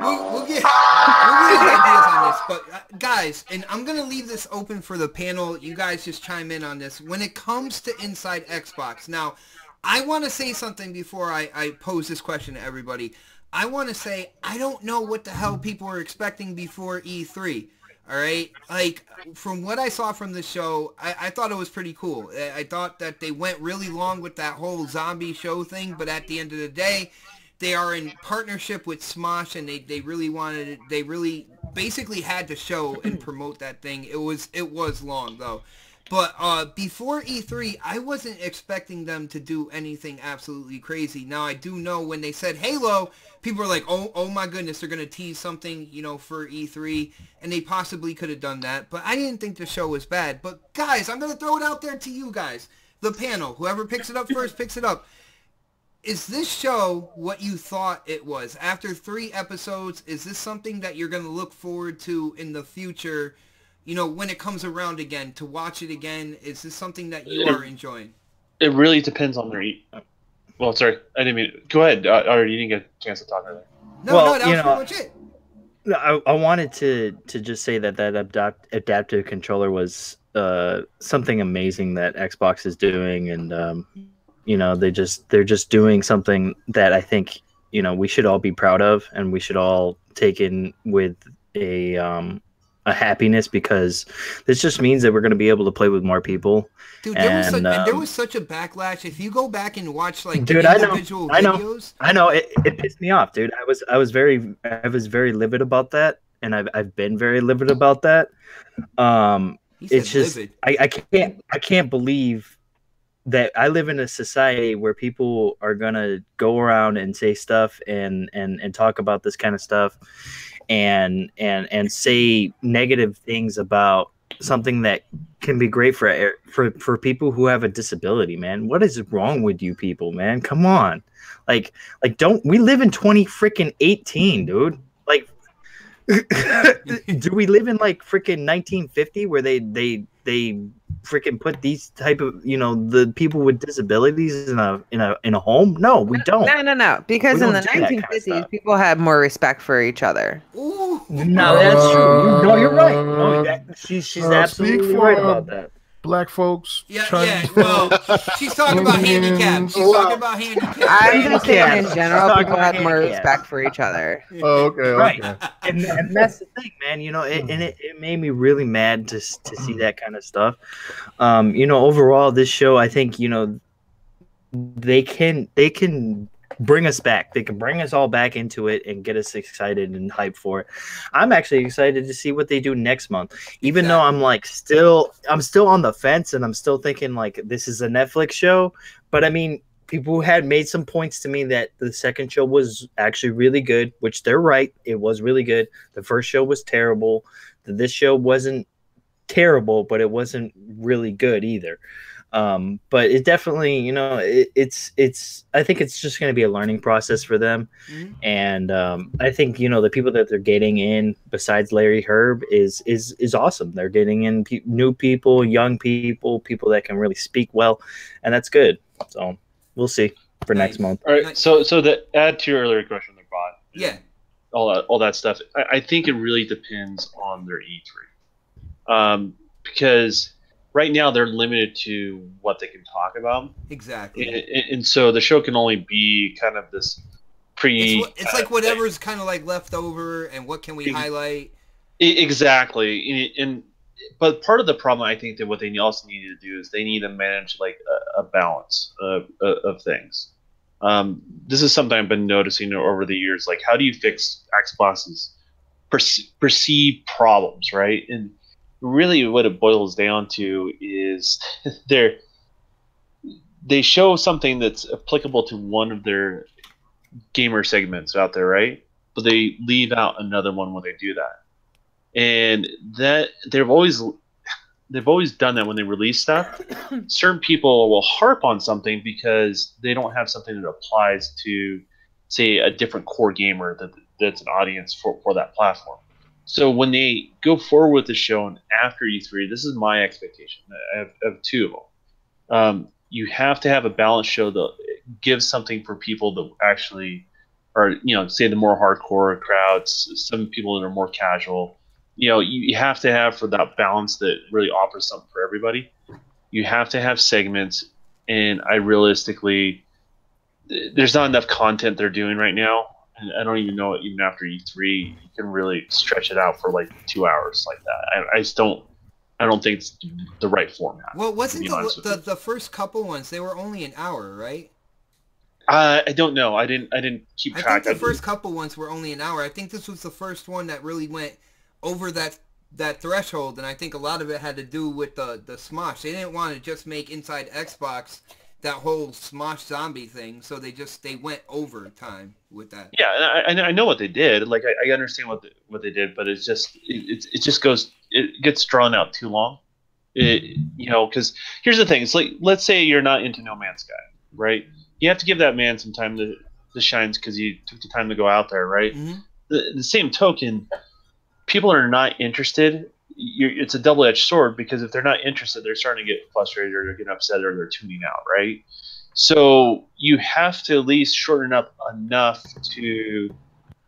we'll get ideas on this, but guys, and I'm gonna leave this open for the panel. You guys just chime in on this. When it comes to Inside Xbox, now, I want to say something before I pose this question to everybody. I want to say I don't know what the hell people were expecting before E3. All right, like from what I saw from the show, I thought it was pretty cool. I thought that they went really long with that whole zombie show thing, but at the end of the day, they are in partnership with Smosh, and they really wanted it. They really basically had to show and promote that thing. It was long though. But before E3, I wasn't expecting them to do anything absolutely crazy. Now, I do know when they said Halo, people were like, oh my goodness, they're going to tease something, for E3, and they possibly could have done that. But I didn't think the show was bad. But guys, I'm going to throw it out there to you guys. The panel, whoever picks it up first, picks it up. Is this show what you thought it was? After 3 episodes, is this something that you're going to look forward to in the future? When it comes around again, to watch it again, is this something that you are enjoying? It really depends on their Well, sorry, I didn't mean. Go ahead. Or you didn't get a chance to talk earlier. No, that was pretty much it. I wanted to just say that adaptive controller was something amazing that Xbox is doing, and they're just doing something that I think we should all be proud of, and we should all take in with a happiness, because this just means that we're going to be able to play with more people. Dude, there was such a backlash. If you go back and watch dude, individual videos, I know it pissed me off, dude. I was very livid about that, and I've been very livid about that. It's just livid. I can't believe that I live in a society where people are gonna go around and say stuff and talk about this kind of stuff, and say negative things about something that can be great for people who have a disability, man. What is wrong with you people, man? Come on. Like don't we live in 2018, dude? Like do we live in like freaking 1950 where they freaking put these type of the people with disabilities in a home? No, we don't. No, because in the 1950s people had more respect for each other. Ooh. No, that's true. No, you're right. No, she's absolutely right about that. Black folks. Yeah. Well, she's talking about handicap. She's talking about handicap. I'm just saying in general, people had more respect for each other. Oh, okay. Right. And that's the thing, man. It made me really mad to see that kind of stuff. Overall, this show, I think, they can bring us back. They can bring us all back into it and get us excited and hyped for it. I'm actually excited to see what they do next month. Even though I'm still on the fence, and I'm still thinking like this is a Netflix show. But I mean, people had made some points to me that the second show was actually really good, which they're right. It was really good. The first show was terrible. This show wasn't terrible, but it wasn't really good either. But it definitely, it's I think it's just going to be a learning process for them. Mm-hmm. And I think, the people that they're getting in besides Larry Herb is awesome. They're getting in new people, young people that can really speak well, and that's good. So we'll see for next month. All right. So to add to your earlier question, Bot, yeah, all that stuff. I think it really depends on their E3, because right now they're limited to what they can talk about. Exactly. And so the show can only be kind of this it's like whatever's kind of like left over, and what can we highlight. Exactly. But part of the problem, I think, that what they also need to do is they need to manage like a balance of things. This is something I've been noticing over the years. Like, how do you fix Xbox's perceived problems, right? And really what it boils down to is they show something that's applicable to one of their gamer segments out there, right? But they leave out another one when they do that. And that they've always done that when they release stuff. Certain people will harp on something because they don't have something that applies to, say, a different core gamer that's an audience for that platform. So when they go forward with the show and after E3, this is my expectation. I have two of them. You have to have a balanced show that gives something for people that actually are, say the more hardcore crowds, some people that are more casual. You have to have for that balance that really offers something for everybody. You have to have segments, and there's not enough content they're doing right now. and I don't even know it. Even after E3, you can really stretch it out for like 2 hours like that. I just don't. I don't think it's the right format. Well, wasn't the first couple ones? They were only an hour, right? I don't know. I didn't keep track. I think the first couple ones were only an hour. I think this was the first one that really went over that threshold, and I think a lot of it had to do with the Smosh. They didn't want to just make Inside Xbox that whole Smosh zombie thing, so they went over time with that. Yeah, and I know what they did. Like I understand what they did, but it gets drawn out too long. Because here's the thing. It's like, let's say you're not into No Man's Sky, right? You have to give that man some time to shine because you took the time to go out there, right? Mm-hmm. The same token, people are not interested. It's a double-edged sword because if they're not interested, they're starting to get frustrated or they're getting upset or they're tuning out, right? So you have to at least shorten up enough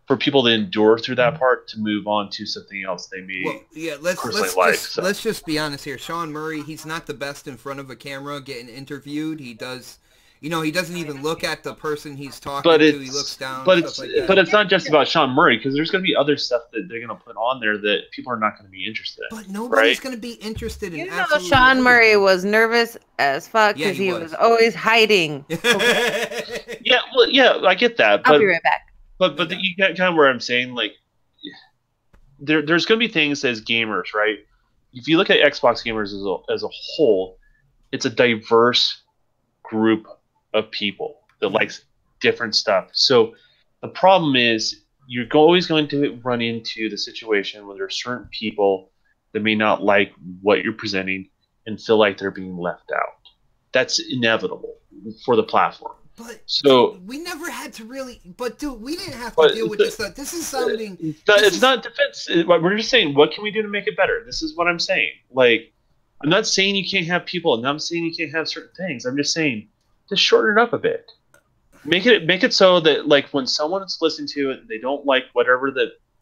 for people to endure through that part to move on to something else they may let's just be honest here. Sean Murray, he's not the best in front of a camera getting interviewed. He does. He doesn't even look at the person he's talking to. He looks down. But it's not just about Sean Murray because there's going to be other stuff that they're going to put on there that people are not going to be interested in. But nobody's going to be interested in. Sean Murray was nervous as fuck because he was always hiding. Yeah, I get that. I'll be right back. But you get kind of where I'm saying, like, there's going to be things as gamers, right? If you look at Xbox gamers as a whole, it's a diverse group of people that likes different stuff. So the problem is you're always going to run into the situation where there are certain people that may not like what you're presenting and feel like they're being left out. That's inevitable for the platform. But so we never had to really. But dude, we didn't have to deal with this stuff. This is sounding. It's not defense. We're just saying, what can we do to make it better? This is what I'm saying. Like, I'm not saying you can't have people, and I'm saying you can't have certain things. I'm just saying, just shorten it up a bit. Make it so that, like, when someone's listening to it, they don't like whatever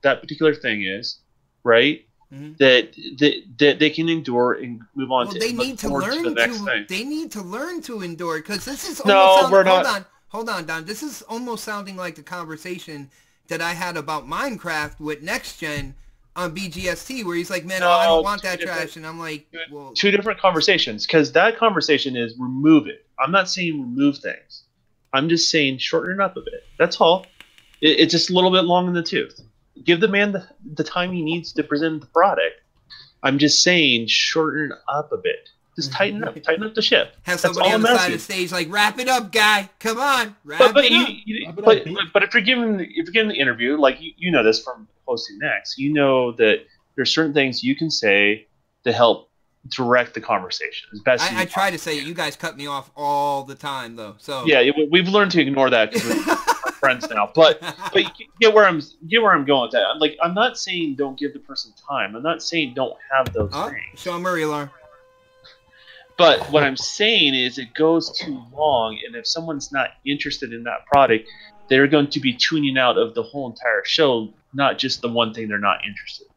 that particular thing is, right? Mm-hmm. That they can endure and move on to the next thing. They need to learn to endure because this is hold on, Don. This is almost sounding like the conversation that I had about Minecraft with Next Gen on BGST, where he's like, "Man, I don't want that trash," and I'm like, "Well, two different conversations." Because that conversation is remove it. I'm not saying remove things. I'm just saying shorten it up a bit. That's all. It's just a little bit long in the tooth. Give the man the time he needs to present the product. I'm just saying shorten up a bit. Just tighten up the ship. Have somebody on the side of the stage like, wrap it up, guy. Come on, wrap it up. But if you're giving the interview, like you know this from hosting Next, you know that there's certain things you can say to help direct the conversation as best. I try to say it. You guys cut me off all the time though. So yeah, we've learned to ignore that because we're friends now. But you get where I'm going with that. I'm not saying don't give the person time. I'm not saying don't have those things. Sean Murray alarm. But what I'm saying is it goes too long, and if someone's not interested in that product, they're going to be tuning out of the whole entire show, not just the one thing they're not interested in.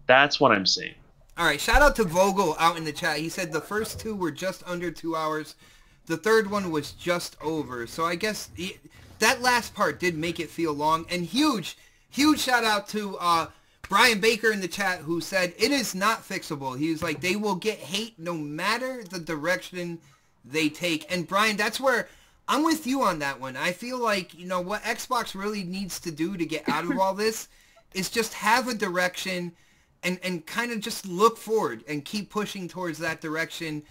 That's what I'm saying. All right, shout out to Vogel out in the chat. He said the first two were just under 2 hours. The third one was just over. So I guess that last part did make it feel long. And huge shout out to Brian Baker in the chat who said it is not fixable. He was like, they will get hate no matter the direction they take. And Brian, that's where I'm with you on that one. I feel like, what Xbox really needs to do to get out of all this is just have a direction and kind of just look forward and keep pushing towards that direction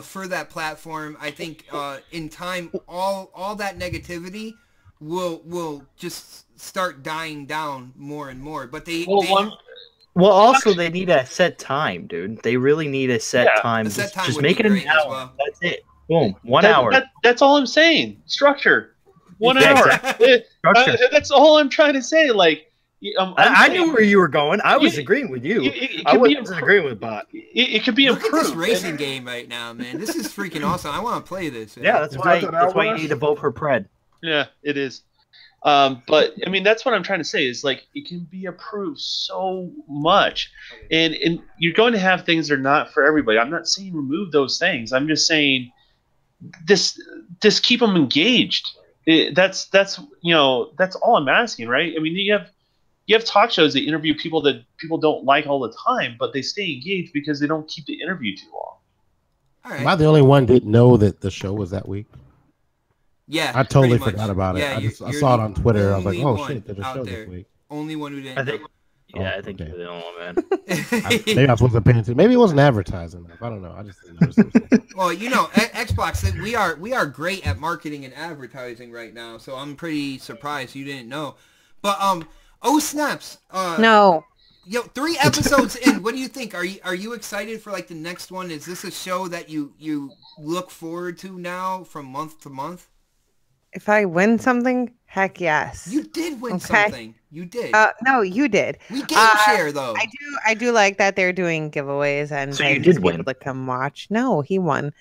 for that platform. I think in time, all that negativity will just start dying down more and more. But also they need a set time, dude. They really need a set time. A set time just make it an hour. Well. That's it. Boom. 1 hour. That's all I'm saying. Structure. 1 hour. Exactly. That's all I'm trying to say. Like, I knew where you were going. I was agreeing with you. I wasn't agreeing with Bot. It could be improved. Look at this racing game right now, man. This is freaking awesome. I want to play this. Yeah, that's why you need to vote for Pred. Yeah, it is. But I mean, that's what I'm trying to say is like it can be improved so much, and you're going to have things that are not for everybody. I'm not saying remove those things. I'm just saying just keep them engaged. That's that's all I'm asking, right? I mean, you have talk shows that interview people that people don't like all the time, but they stay engaged because they don't keep the interview too long. All right. Am I the only one didn't know that the show was that week? Yeah, I totally pretty much. forgot about it. Yeah, I you're saw it the on Twitter. I was like, only oh one shit, there's a out show there. this week. Only one who didn't I think. know. Yeah, Oh, I think okay. you're the only one, man. Maybe I wasn't paying attention. Maybe it wasn't advertised enough. I don't know. I just didn't notice. Well, Xbox, we are great at marketing and advertising right now, so I'm pretty surprised you didn't know. But oh snaps! No. 3 episodes in. What do you think? Are you excited for like the next one? Is this a show that you look forward to now from month to month? If I win something, heck yes. You did win Okay. something. You did. No, you did. We game share though. I do like that they're doing giveaways and So you for did win. people to come watch. No, he won.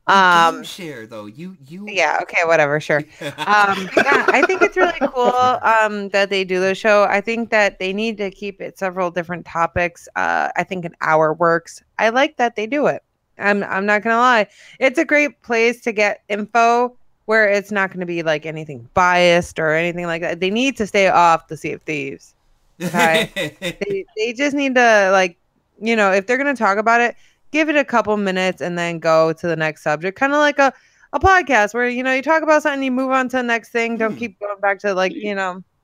We game share though. You. Yeah. Okay. Whatever. Sure. Yeah, I think it's really cool that they do the show. I think that they need to keep it several different topics. I think an hour works. I like that they do it. I'm not gonna lie. It's a great place to get info where it's not going to be like anything biased or anything like that. They need to stay off the Sea of Thieves. Okay? they just need to, like, if they're going to talk about it, give it a couple minutes and then go to the next subject. Kind of like a podcast where, you talk about something, you move on to the next thing. Don't keep going back to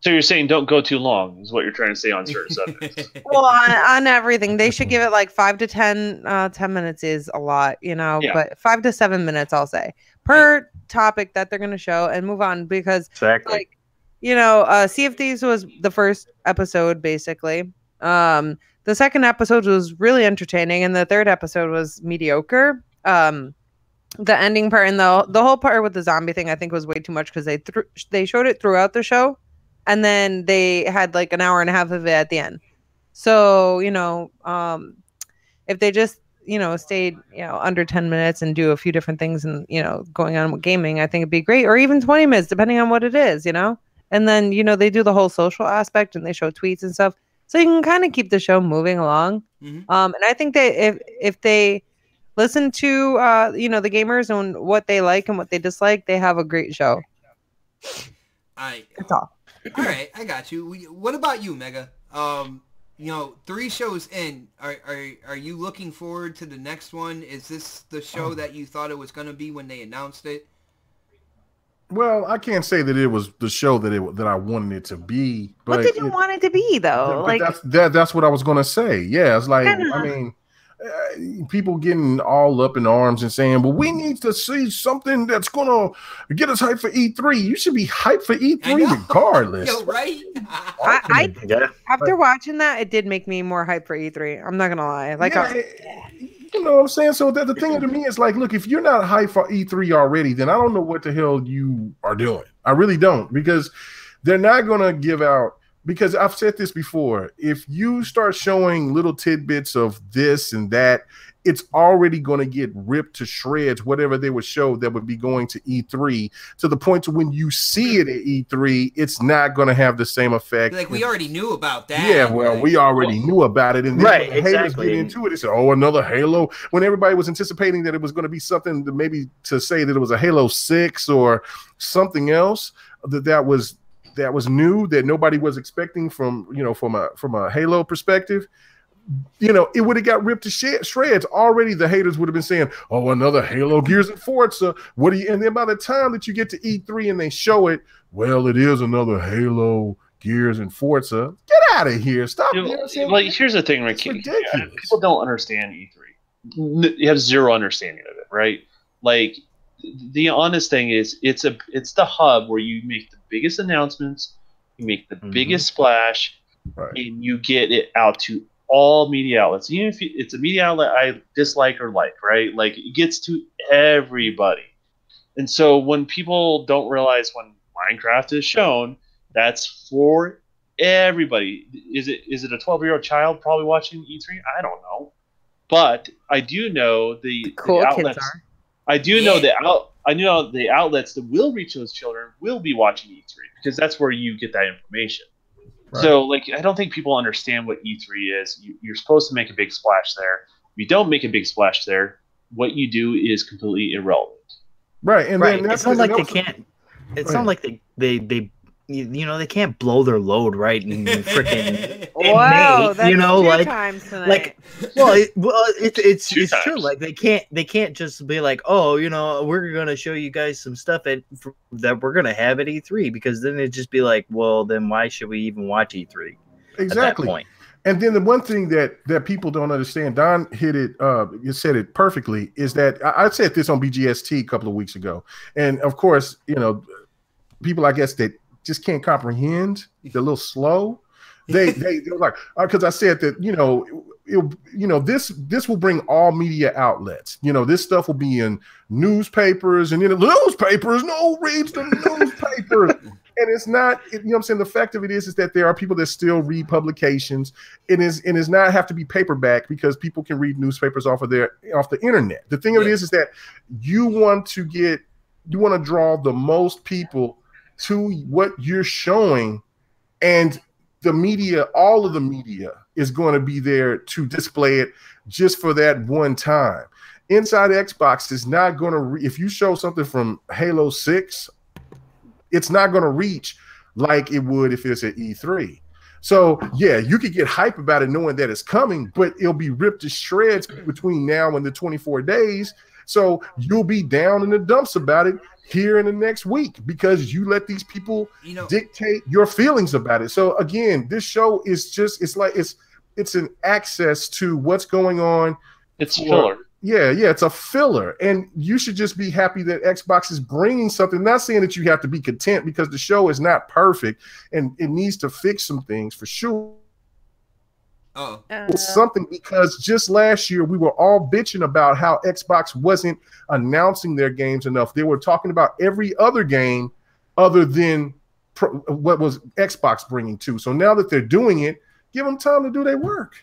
So you're saying don't go too long is what you're trying to say on certain subjects. Well, on everything. They should give it like 5 to 10. 10 minutes is a lot, but 5 to 7 minutes, I'll say, per topic that they're going to show and move on because Exactly. Sea of Thieves was the first episode basically. The second episode was really entertaining and the third episode was mediocre. The ending part and the whole part with the zombie thing I think was way too much because they showed it throughout the show and then they had like an hour and a half of it at the end. So if they just stayed, under 10 minutes and do a few different things and, going on with gaming, I think it'd be great. Or even 20 minutes, depending on what it is, And then, they do the whole social aspect and they show tweets and stuff. So you can kind of keep the show moving along. Mm-hmm. And I think that if they listen to, the gamers and what they like and what they dislike, they have a great show. That's all. All right, I got you. What about you, Mega? 3 shows in, are you looking forward to the next one? Is this the show that you thought it was going to be when they announced it? Well, I can't say that it was the show that I wanted it to be. But what did you want it to be, though? That's what I was going to say. Yeah, it's like, I mean, people getting all up in arms and saying, well, we need to see something that's going to get us hyped for E3. You should be hyped for E3 regardless. Yo, right? After watching that, it did make me more hyped for E3. I'm not going to lie. You know what I'm saying? So the thing to me is like, look, if you're not hyped for E3 already, then I don't know what the hell you are doing. I really don't, because they're not going to give out. Because I've said this before, if you start showing little tidbits of this and that, it's already going to get ripped to shreds, whatever they would show that would be going to E3, to the point to when you see it at E3, it's not going to have the same effect. Like, we already knew about that. Yeah, well, we already knew about it. And then right, when haters get into it, they say, oh, another Halo. When everybody was anticipating that it was going to be something to maybe to say that it was a Halo 6 or something else that was new, that nobody was expecting from a Halo perspective, it would have got ripped to shreds. Already the haters would have been saying, oh, another Halo, Gears, and Forza. And then by the time that you get to E3 and they show it, well, it is another Halo, Gears, and Forza. Get out of here. Stop. Here's the thing, Rick. Yeah, people don't understand E3. You have zero understanding of it, right? Like, the honest thing is, it's the hub where you make the biggest announcements, you make the biggest splash, right, and you get it out to all media outlets. Even if it's a media outlet I dislike or like, right? Like, it gets to everybody. And so when people don't realize when Minecraft is shown, that's for everybody. Is it a 12-year-old child probably watching E3? I don't know. But I do know the outlets. Kids are. I do know the outlets that will reach those children will be watching E3 because that's where you get that information. Right. So, like, I don't think people understand what E3 is. You're supposed to make a big splash there. If you don't make a big splash there, what you do is completely irrelevant. Right, and right. then it's not like they can't. it's not like they you know, they can't blow their load right and freaking Wow, that's you know, two like times tonight. like it's Two true. times. Like they can't just be like, oh, you know, we're gonna show you guys some stuff that we're gonna have at E3, because then it'd just be like, well, then why should we even watch E3 Exactly. at that point? And then the one thing that people don't understand, Don hit it, you said it perfectly, is that I said this on BGST a couple of weeks ago. And of course, you know, people, I guess, that just can't comprehend, they're a little slow. They're like, because I said that, this will bring all media outlets. You know, this stuff will be in newspapers, and then newspapers, no reads the newspapers. And it's not, you know what I'm saying? The fact of it is that there are people that still read publications. It is not have to be paperback, because people can read newspapers off the internet. The thing of it is that you want to draw the most people to what you're showing, and the media, all of the media is going to be there to display it just for that one time. Inside Xbox is not going to, if you show something from Halo 6, it's not going to reach like it would if it's at E3. So yeah, you could get hype about it knowing that it's coming, but it'll be ripped to shreds between now and the 24 days. So you'll be down in the dumps about it here in the next week, because you let these people dictate your feelings about it. So again, this show is just, it's an access to what's going on. It's filler. Yeah, it's a filler. And you should just be happy that Xbox is bringing something. Not saying that you have to be content, because the show is not perfect and it needs to fix some things for sure. It's something, because just last year we were all bitching about how Xbox wasn't announcing their games enough. They were talking about every other game other than what was Xbox bringing to. So now that they're doing it, give them time to do their work.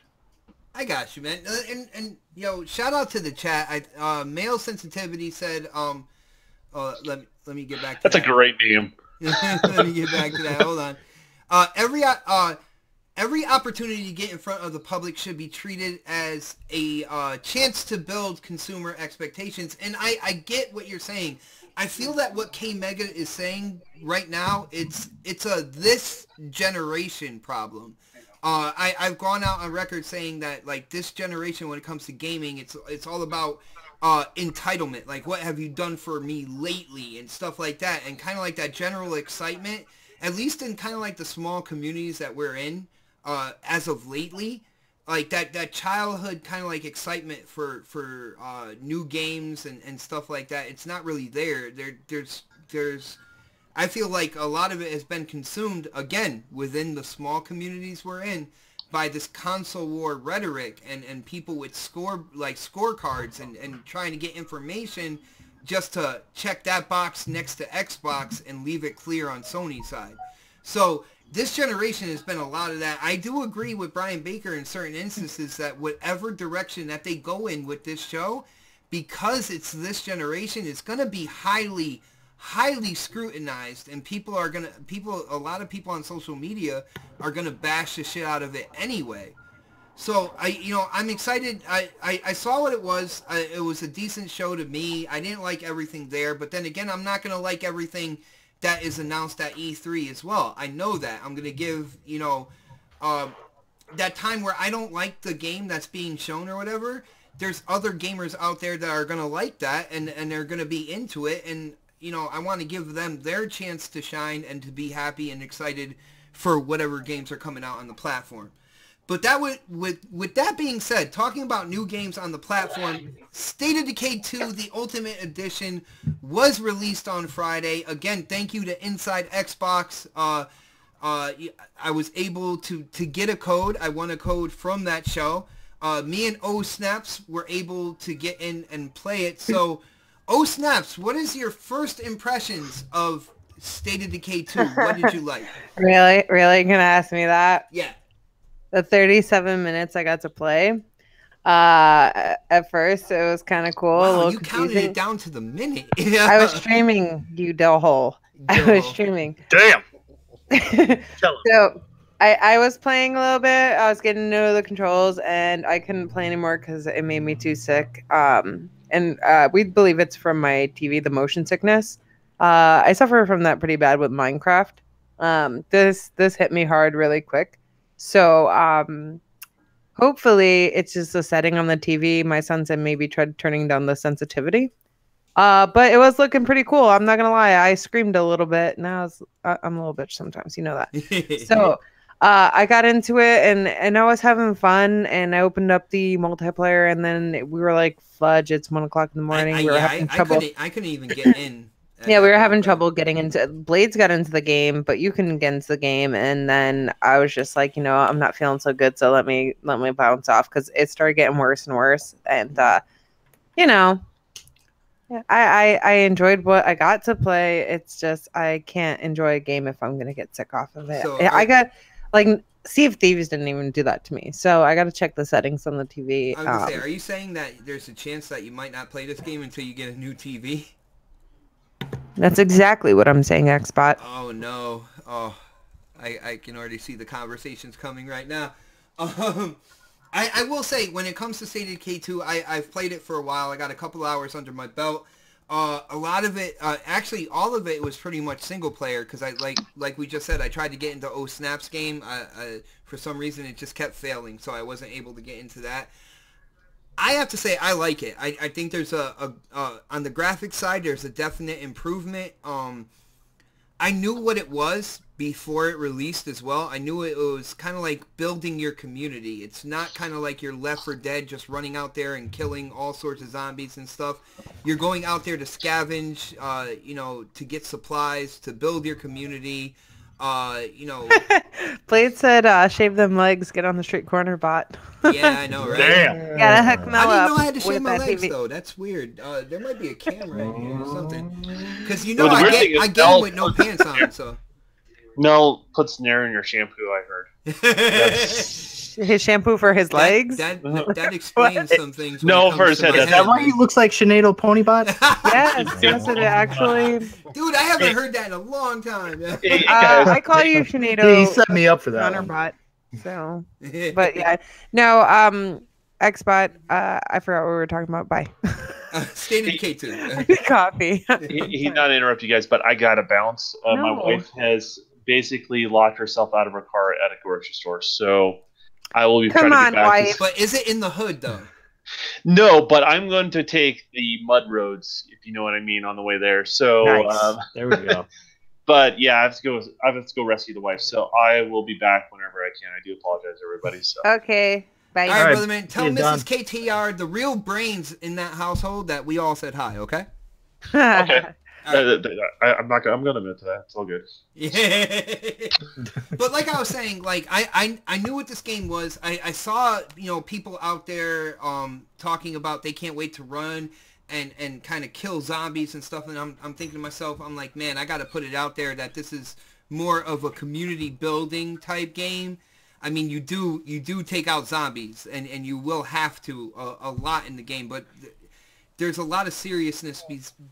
I got you, man. And shout out to the chat. Male Sensitivity said, let me get back to That's a great name. Let me get back to that. Hold on. Every opportunity to get in front of the public should be treated as a chance to build consumer expectations. And I get what you're saying. I feel that what K Mega is saying right now, it's a this generation problem. I've gone out on record saying that, like, this generation, when it comes to gaming, it's all about entitlement. Like, what have you done for me lately and stuff like that, and kind of like that general excitement, at least in kind of like the small communities that we're in as of lately, like that childhood kind of like excitement for new games and stuff like that. It's not really there. There's I feel like a lot of it has been consumed, again, within the small communities we're in, by this console war rhetoric and people with scorecards and trying to get information just to check that box next to Xbox and leave it clear on Sony's side. So this generation has been a lot of that. I do agree with Brian Baker in certain instances that whatever direction that they go in with this show, because it's this generation, it's going to be highly scrutinized, and a lot of people on social media are gonna bash the shit out of it anyway. So I'm excited. I saw what it was. It was a decent show to me. I didn't like everything there, but then again, I'm not gonna like everything that is announced at E3 as well. I know that. I'm gonna give that time where I don't like the game that's being shown or whatever. There's other gamers out there that are gonna like that and they're gonna be into it, and I want to give them their chance to shine and to be happy and excited for whatever games are coming out on the platform. But that with that being said, talking about new games on the platform, State of Decay 2, the Ultimate Edition, was released on Friday. Again, thank you to Inside Xbox. I was able to get a code. I won a code from that show. Me and O Snaps were able to get in and play it. So, O Snaps, what is your first impressions of State of Decay 2? What did you like? Really? You're gonna ask me that? Yeah. The 37 minutes I got to play. At first, it was kind of cool. Wow, you counted it down to the minute. I was streaming, you Del Hole. I was streaming. Damn. So I was playing a little bit. I was getting to know the controls, and I couldn't play anymore because it made me too sick. And we believe it's from my TV, the motion sickness. I suffer from that pretty bad with Minecraft. This hit me hard really quick. So hopefully it's just a setting on the TV. My son said maybe tried turning down the sensitivity. But it was looking pretty cool. I'm not gonna lie. I screamed a little bit. Now I'm a little bitch sometimes. You know that. So I got into it and I was having fun. And I opened up the multiplayer, and then we were like, "Fudge! It's 1 o'clock in the morning." We were having trouble. I couldn't even get in. Yeah, we were having trouble getting into. Blades got into the game, but you couldn't get into the game. And then I was just like, I'm not feeling so good, so let me bounce off, because it started getting worse and worse. And yeah, I enjoyed what I got to play. It's just I can't enjoy a game if I'm gonna get sick off of it. So I got Sea of Thieves didn't even do that to me, so I got to check the settings on the TV. I was gonna say, are you saying that there's a chance that you might not play this game until you get a new TV? That's exactly what I'm saying, Xbot. Oh no! Oh, I can already see the conversations coming right now. I will say, when it comes to State of Decay 2, I've played it for a while. I got a couple hours under my belt. A lot of it, actually, all of it was pretty much single player, because I like we just said, I tried to get into Oh Snap's game. For some reason, it just kept failing, so I wasn't able to get into that. I have to say, I like it. I think there's on the graphics side, there's a definite improvement. I knew what it was before it released as well. I knew it was kind of like building your community. It's not kind of like you're Left 4 Dead just running out there and killing all sorts of zombies and stuff. You're going out there to scavenge, to get supplies, to build your community. Blade said, shave them legs, get on the street corner bot. Yeah, I know, right? Damn. Gotta hook Mel I didn't up know I had to shave with my that legs, TV. though. That's weird. There might be a camera in here or something. Because, Well, the I weird thing get is him Mel- with no pants on, so. Mel puts Nair in your shampoo, I heard. His shampoo for his legs? That explains some things. No, for his head. Is that why he looks like Sinead Ponybot? Yes, it actually. Dude, I haven't heard that in a long time. Hey, guys. I call you Sinead. He set me up for that one. Counterbot. So, but yeah, no, Xbot. I forgot what we were talking about. Bye. State of Decay 2. Coffee. He's not interrupt you guys, but I gotta bounce. My No. wife has basically locked herself out of her car at a grocery store, so I will be Come trying to get on, back. wife. But is it in the hood, though? No, but I'm going to take the mud roads, if you know what I mean, on the way there. So, Nice. There we go. but yeah, I have to go rescue the wife. So I will be back whenever I can. I do apologize, everybody. So Okay. Bye. All right, right, brother man. Tell you're Mrs. done. KTR, the real brains in that household, that we all said hi, okay? okay. All right. I'm not. I'm gonna admit to that. It's all good. Yeah. But like I was saying, like I knew what this game was. I saw, people out there talking about they can't wait to run and kind of kill zombies and stuff, and I'm thinking to myself, I'm like, man, I got to put it out there that this is more of a community building type game. I mean, you do take out zombies, and you will have to a lot in the game, but there's a lot of seriousness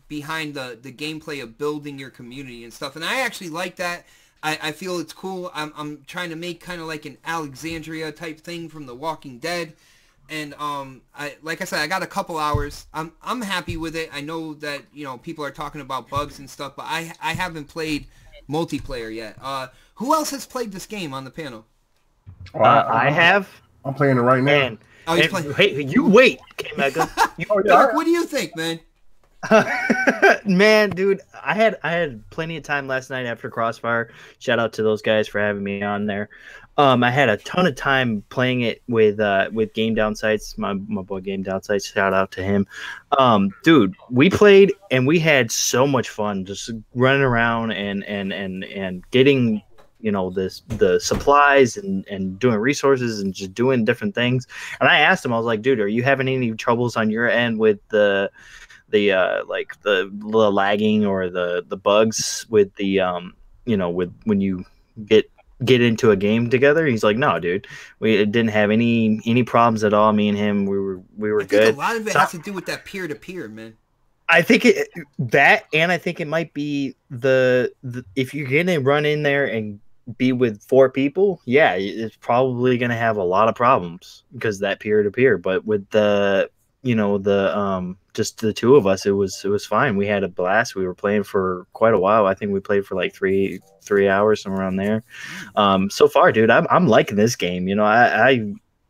behind the gameplay of building your community and stuff, and I actually like that. I feel it's cool. I'm trying to make kind of like an Alexandria type thing from The Walking Dead, and like I said, I got a couple hours. I'm happy with it. I know that people are talking about bugs and stuff, but I haven't played multiplayer yet. Who else has played this game on the panel? I have. I'm playing it right now. Man. Oh, he's And- playing. Hey, you wait, K-Mega. Dark, what do you think, man? Man, dude, I had plenty of time last night after Crossfire. Shout out to those guys for having me on there. I had a ton of time playing it with Game Downsights, my boy Game Downsights. Shout out to him. Dude, we played and we had so much fun just running around and getting the supplies and doing resources and just doing different things. And I asked him, I was like, dude, are you having any troubles on your end with the lagging or the bugs with the with when you get into a game together? He's like, no, dude, we didn't have any problems at all. Me and him, we were I think good. a lot of it has to do with that peer-to-peer, man. I think and I think it might be the if you're gonna run in there and be with 4 people, yeah, it's probably gonna have a lot of problems because that peer to peer. But with the you know, the just the two of us, it was fine. We had a blast. We were playing for quite a while. I think we played for like three hours, somewhere around there. So far, dude, I'm liking this game. You know,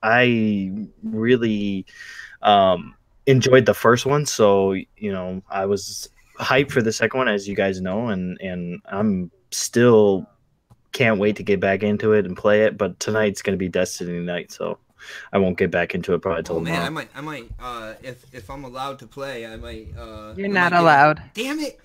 I really enjoyed the first one, so you know, I was hyped for the second one, as you guys know, and I'm still can't wait to get back into it and play it. But tonight's gonna be Destiny night, so I won't get back into it probably till Oh man, tomorrow. I might, if I'm allowed to play, I might. You're I not might allowed. Damn it!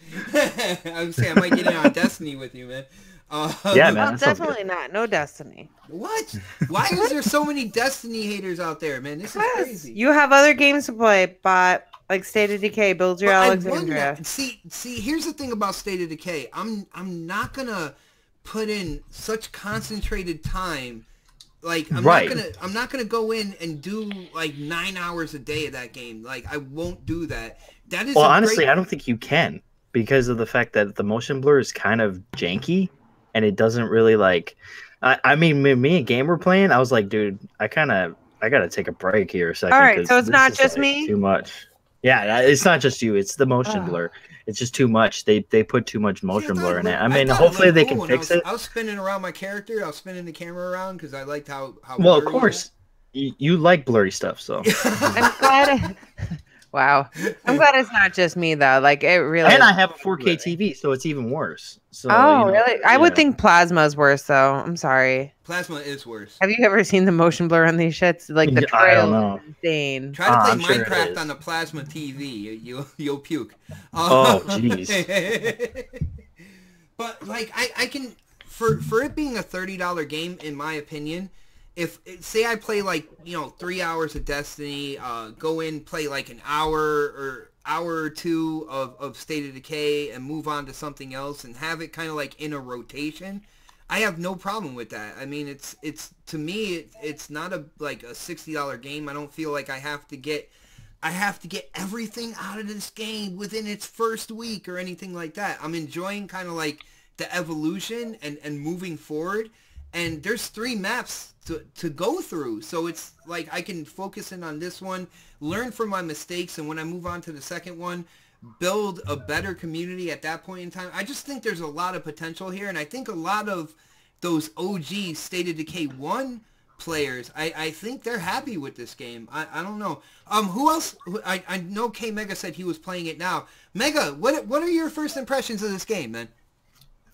I was saying I might get in on Destiny with you, man. Yeah, man. Oh, that sounds good. definitely not. No Destiny. What? Why is there so many Destiny haters out there, man? This is crazy. You have other games to play, but like State of Decay, Build Your But Alexandria. See, here's the thing about State of Decay. I'm not gonna put in such concentrated time. Like I'm not gonna go in and do like 9 hours a day of that game. Like I won't do that. That is Well, honestly, I don't think you can, because of the fact that the motion blur is kind of janky, and it doesn't really like. I mean, me and Game were playing. I was like, dude, I gotta take a break here a second. All right, so it's this not is, just like, me? Too much. Yeah, it's not just you. It's the motion Oh. blur. It's just too much. They put too much motion blur in it. I mean, thought hopefully looked they cool can when fix I it. was spinning around my character. I was spinning the camera around because I liked how. Well, of blurry it course, you like blurry stuff, so. was. I'm glad. Wow. I'm glad it's not just me though. Like it really. And I have a 4K TV, so it's even worse. So, Oh, you know, really? I would yeah. think Plasma's worse though. I'm sorry. Plasma is worse. Have you ever seen the motion blur on these shits? Like the I don't trail know. is insane. Try to play I'm sure it Minecraft is. on the Plasma TV. You'll puke. Oh, jeez. But like I can for it being a $30 game, in my opinion, if say I play like 3 hours of Destiny, go in play like an hour or two of State of Decay and move on to something else and have it kind of like in a rotation, I have no problem with that. I mean, it's to me it's not like a $60 game. I don't feel like I have to get everything out of this game within its first week or anything like that. I'm enjoying kind of like the evolution and moving forward. And there's 3 maps to go through. So it's like I can focus in on this one, learn from my mistakes, and when I move on to the second one, build a better community at that point in time. I just think there's a lot of potential here, and I think a lot of those OG State of Decay 1 players, I think they're happy with this game. I don't know. Who else? I know K Mega said he was playing it now. Mega, what are your first impressions of this game, man?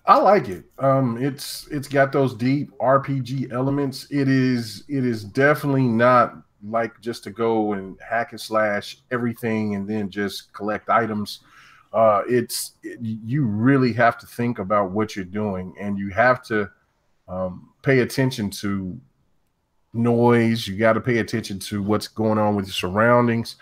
I like it. It's got those deep RPG elements. It is definitely not like just to go and hack and slash everything and then just collect items. You really have to think about what you're doing, and you have to pay attention to noise. You got to pay attention to what's going on with your surroundings.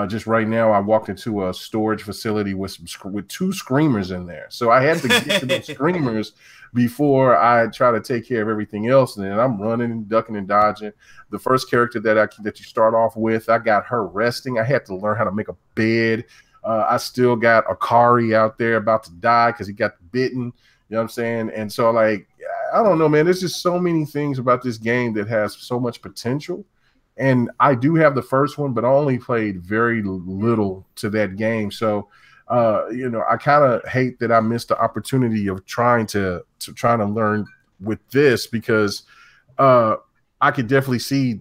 Just right now, I walked into a storage facility with 2 screamers in there. So I had to get to those screamers before I try to take care of everything else. And then I'm running and ducking and dodging. The first character that you start off with, I got her resting. I had to learn how to make a bed. I still got Akari out there about to die because he got bitten. You know what I'm saying? And so, like, I don't know, man. There's just so many things about this game that has so much potential. And I do have the first one, but I only played very little to that game. So, I kind of hate that I missed the opportunity of trying to learn with this, because I could definitely see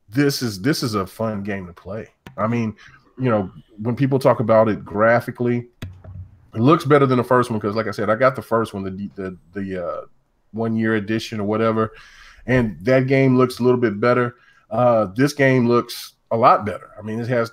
this is a fun game to play. I mean, when people talk about it graphically, it looks better than the first one because, like I said, I got the first one, the 1 year edition or whatever, and that game looks a little bit better. This game looks a lot better. I mean, it has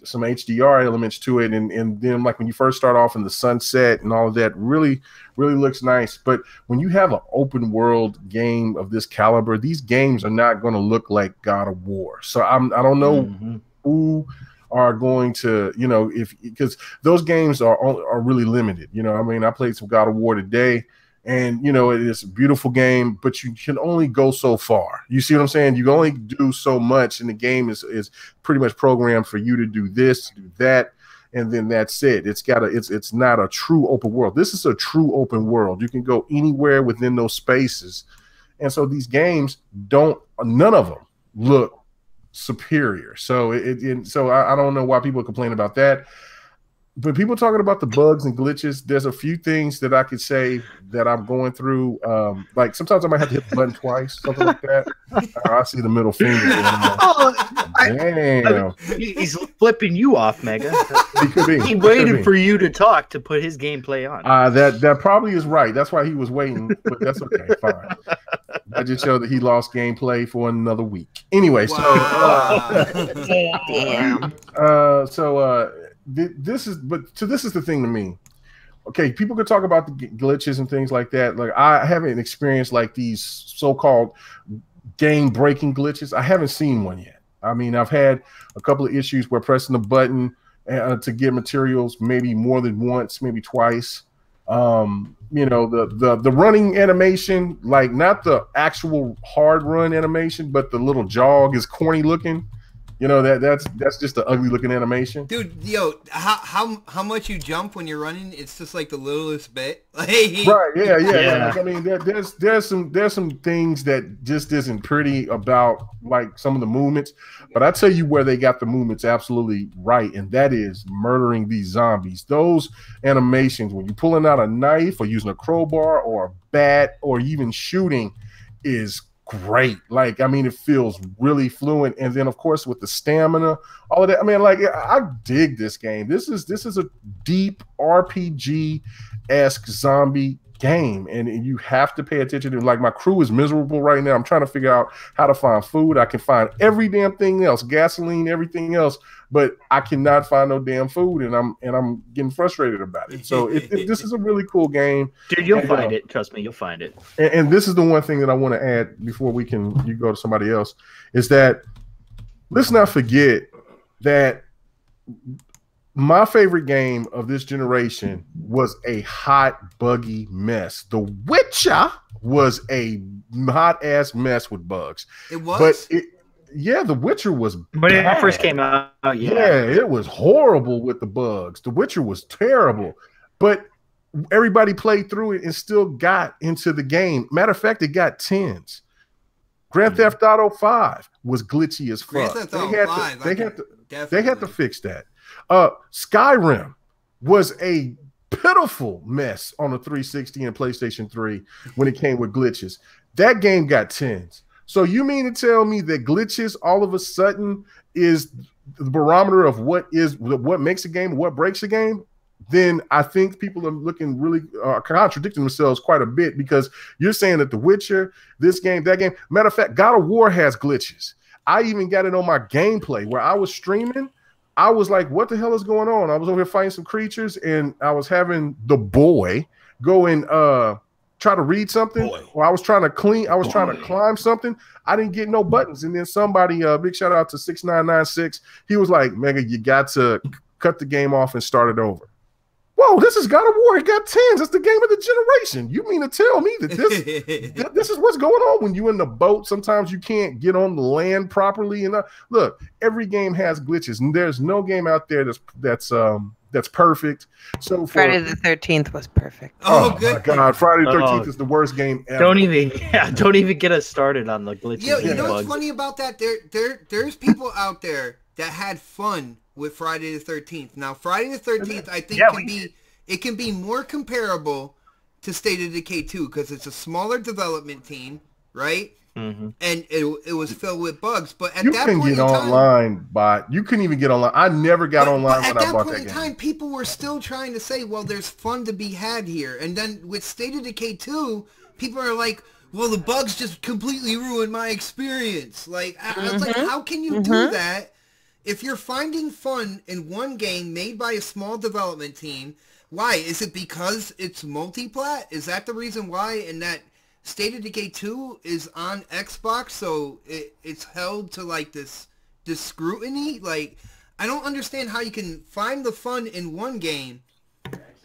some HDR elements to it, and then like when you first start off in the sunset and all of that, really looks nice. But when you have an open world game of this caliber, these games are not going to look like God of War. So I don't know who are going to, because those games are really limited. I mean, I played some God of War today. And, it is a beautiful game, but you can only go so far. You see what I'm saying? You can only do so much, and the game is pretty much programmed for you to do this, do that, and then that's it. It's not a true open world. This is a true open world. You can go anywhere within those spaces. And so these games none of them look superior. So I don't know why people complain about that. But people talking about the bugs and glitches, there's a few things that I could say that I'm going through. Like sometimes I might have to hit the button twice, something like that. I see the middle finger. Damn. He's flipping you off, Mega. He could be. He waited for you to talk to put his gameplay on. That probably is right. That's why he was waiting, but that's okay. Fine. I just showed that he lost gameplay for another week. Anyway, Wow. this is the thing to me. Okay, people could talk about the glitches and things like that. Like I haven't experienced like these so-called game-breaking glitches. I haven't seen one yet. I mean, I've had a couple of issues where pressing the button to get materials maybe more than once, maybe twice. You know, the running animation, like not the actual hard run animation, but the little jog is corny looking. You know, that's just the ugly looking animation. Dude, yo, how much you jump when you're running? It's just like the littlest bit. Like, right? Yeah. Like, I mean, there's some things that just isn't pretty about like some of the movements. But I tell you where they got the movements absolutely right, and that is murdering these zombies. Those animations when you're pulling out a knife or using a crowbar or a bat or even shooting is great. Like, I mean, it feels really fluent. And then of course with the stamina, all of that. I mean, like, I dig this game. This is a deep RPG-esque zombie game, and you have to pay attention to. Like, my crew is miserable right now. I'm trying to figure out how to find food. I can find every damn thing else, gasoline, everything else, but I cannot find no damn food, and I'm getting frustrated about it. So this is a really cool game, dude. You'll find it. Trust me, you'll find it. And this is the one thing that I want to add before you go to somebody else, is that let's not forget that my favorite game of this generation was a hot, buggy mess. The Witcher was a hot ass mess with bugs. It was, but The Witcher was when bad. it first came out. Yeah, it was horrible with the bugs. The Witcher was terrible, but everybody played through it and still got into the game. Matter of fact, it got 10s. Grand Theft Auto 5 was glitchy as fuck. They had to fix that. Skyrim was a pitiful mess on the 360 and PlayStation 3 when it came with glitches. That game got 10s. So you mean to tell me that glitches all of a sudden is the barometer of what makes a game, what breaks a game? Then I think people are looking really contradicting themselves quite a bit, because you're saying that The Witcher, this game, that game. Matter of fact, God of War has glitches. I even got it on my gameplay where I was streaming. I was like, what the hell is going on? I was over here fighting some creatures, and I was having the boy go and try to read something, or I was trying to climb something. I didn't get no buttons. And then somebody, big shout out to 6996, he was like, Mega, you got to cut the game off and start it over. Whoa, this is God of War. It got 10s. That's the game of the generation. You mean to tell me that this is what's going on when you're in the boat? Sometimes you can't get on the land properly. And look, every game has glitches, and there's no game out there that's perfect. So Friday the 13th was perfect. Oh my God, Friday the 13th is the worst game ever. Don't even get us started on the glitches. Yo, you know what's funny about that? There's people out there that had fun with Friday the 13th. Now, Friday the 13th, I think it can be more comparable to State of Decay 2, because it's a smaller development team, right? Mm-hmm. And it was filled with bugs. But at that point in time, you couldn't even get online. I never got online when I bought that game. At that point in time, people were still trying to say, well, there's fun to be had here. And then with State of Decay 2, people are like, well, the bugs just completely ruined my experience. Like, I was like, how can you do that? If you're finding fun in one game made by a small development team, why? Is it because it's multiplat? Is that the reason why? And that State of Decay 2 is on Xbox, so it's held to like this scrutiny? Like, I don't understand how you can find the fun in one game,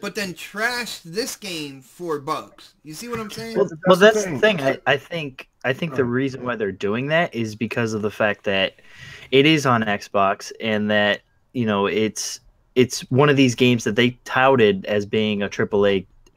but then trash this game for bugs. You see what I'm saying? Well, that's the thing. I think the reason why they're doing that is because of the fact that it is on Xbox, and that, you know, it's one of these games that they touted as being a AAA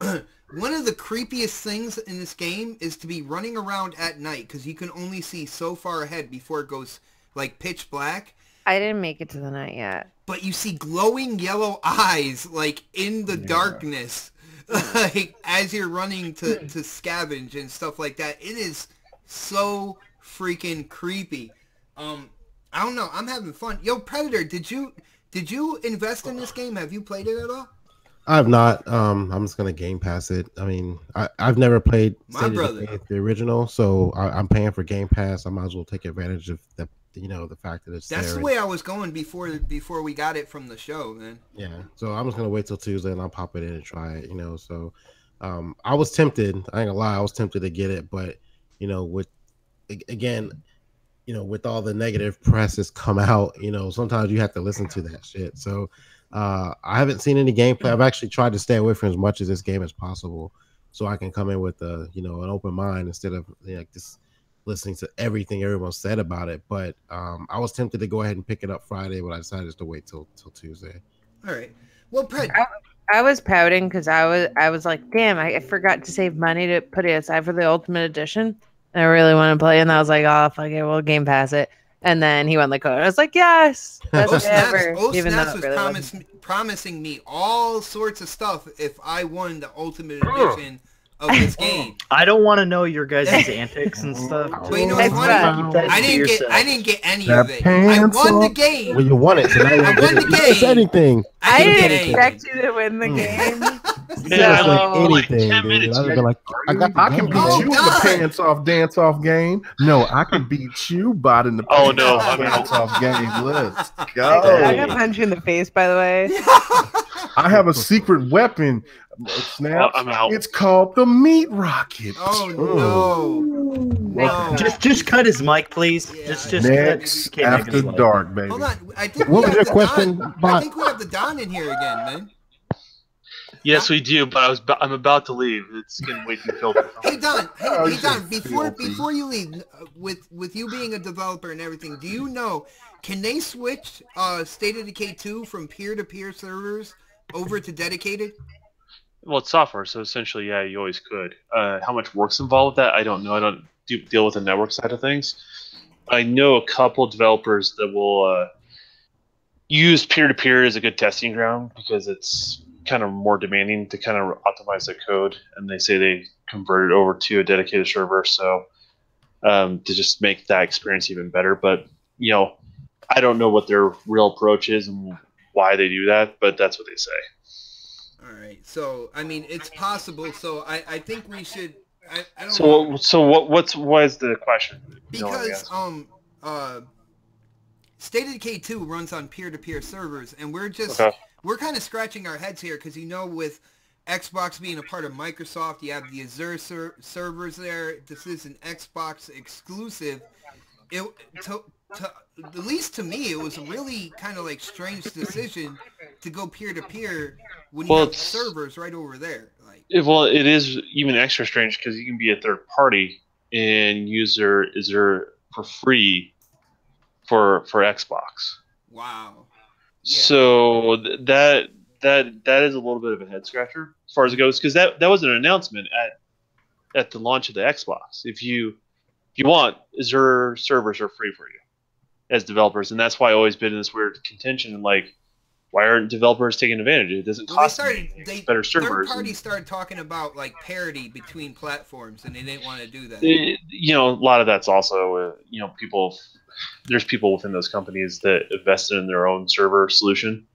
one of the creepiest things in this game is to be running around at night because you can only see so far ahead before it goes like pitch black. I didn't make it to the night yet. But you see glowing yellow eyes like in the darkness, like as you're running to scavenge and stuff like that. It is so freaking creepy. I don't know. I'm having fun. Yo, Predator, did you invest in this game? Have you played it at all? I've not. I'm just gonna Game Pass it. I mean, I've never played the original, so I'm paying for Game Pass. I might as well take advantage of the fact that it's That's there. the way I was going before we got it from the show, man. Yeah, so I'm just gonna wait till Tuesday and I'll pop it in and try it. So I was tempted. I ain't gonna lie, I was tempted to get it, but with with all the negative press that's come out, sometimes you have to listen to that shit. So I haven't seen any gameplay. I've actually tried to stay away from as much of this game as possible, so I can come in with an open mind instead of just listening to everything everyone said about it. But I was tempted to go ahead and pick it up Friday, but I decided just to wait till Tuesday. All right. Well, Pred, I was pouting because I was like, damn, I forgot to save money to put it aside for the Ultimate Edition. And I really want to play, and I was like, oh, fuck it, we'll Game Pass it. And then he went the code. I was like, yes, best ever. Even though it really was promising me all sorts of stuff if I won the Ultimate Edition of this game. I don't want to know your guys' antics and stuff. But you know what's funny? I didn't get any of it. I won the game. Well, you won it. So now you I won the game. It's anything. I didn't expect you to win the game. Anything, dude. I can beat you in the pants off dance off game. No, I can beat you bot in the pants off game. Let's go. I got punched you in the face, by the way. I have a secret weapon. Snap. I'm out. It's called the meat rocket. Oh no! Just cut his mic, please. Yeah, just next after dark, baby. Hold on. I think What was your the question, Don. Bot? I think we have the Don in here again, man. Yes, we do, but I'm about to leave. It's getting way too filthy. Hey Don, Oh, hey Don, shit, before filthy. you leave, with you being a developer and everything, do you know, can they switch State of Decay 2 from peer-to-peer servers over to dedicated? Well, it's software, so essentially, yeah, you always could. How much work's involved with that, I don't know. I don't deal with the network side of things. I know a couple developers that will use peer-to-peer as a good testing ground because it's kind of more demanding to kind of optimize the code, and they say they convert it over to a dedicated server, so to just make that experience even better. But I don't know what their real approach is and why they do that, but that's what they say. All right, so I mean it's possible. So I think we should. I don't So know. so what is the question? Because State of Decay 2 runs on peer-to-peer servers, and we're kind of scratching our heads here because with Xbox being a part of Microsoft, you have the Azure servers there. This is an Xbox exclusive. At least to me, it was a really kind of like strange decision to go peer-to-peer when you have servers right over there. It is even extra strange because you can be a third party and use their Azure for free for Xbox. Wow. Yeah. So that is a little bit of a head scratcher as far as it goes, because that was an announcement at the launch of the Xbox. If you want, Azure servers are free for you as developers, and that's why I've always been in this weird contention, like, why aren't developers taking advantage? It doesn't cost better servers. Third parties started talking about like parity between platforms, and they didn't want to do that. A lot of that's also people. There's people within those companies that invested in their own server solution,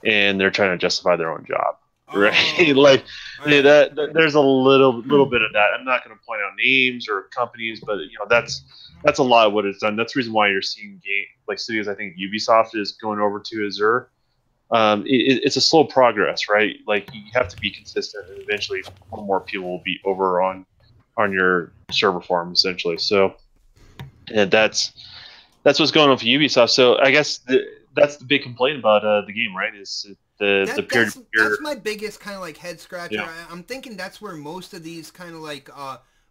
and they're trying to justify their own job, right? There's a little bit of that. I'm not going to point out names or companies, but that's a lot of what it's done. That's the reason why you're seeing studios. I think Ubisoft is going over to Azure. It's a slow progress, right? Like, you have to be consistent, and eventually more people will be over on your server farm, essentially. So, and that's what's going on for Ubisoft. So I guess that's the big complaint about the game, right? Is the peer-to-peer. That's my biggest kind of like head scratcher. Yeah. I'm thinking that's where most of these kind of like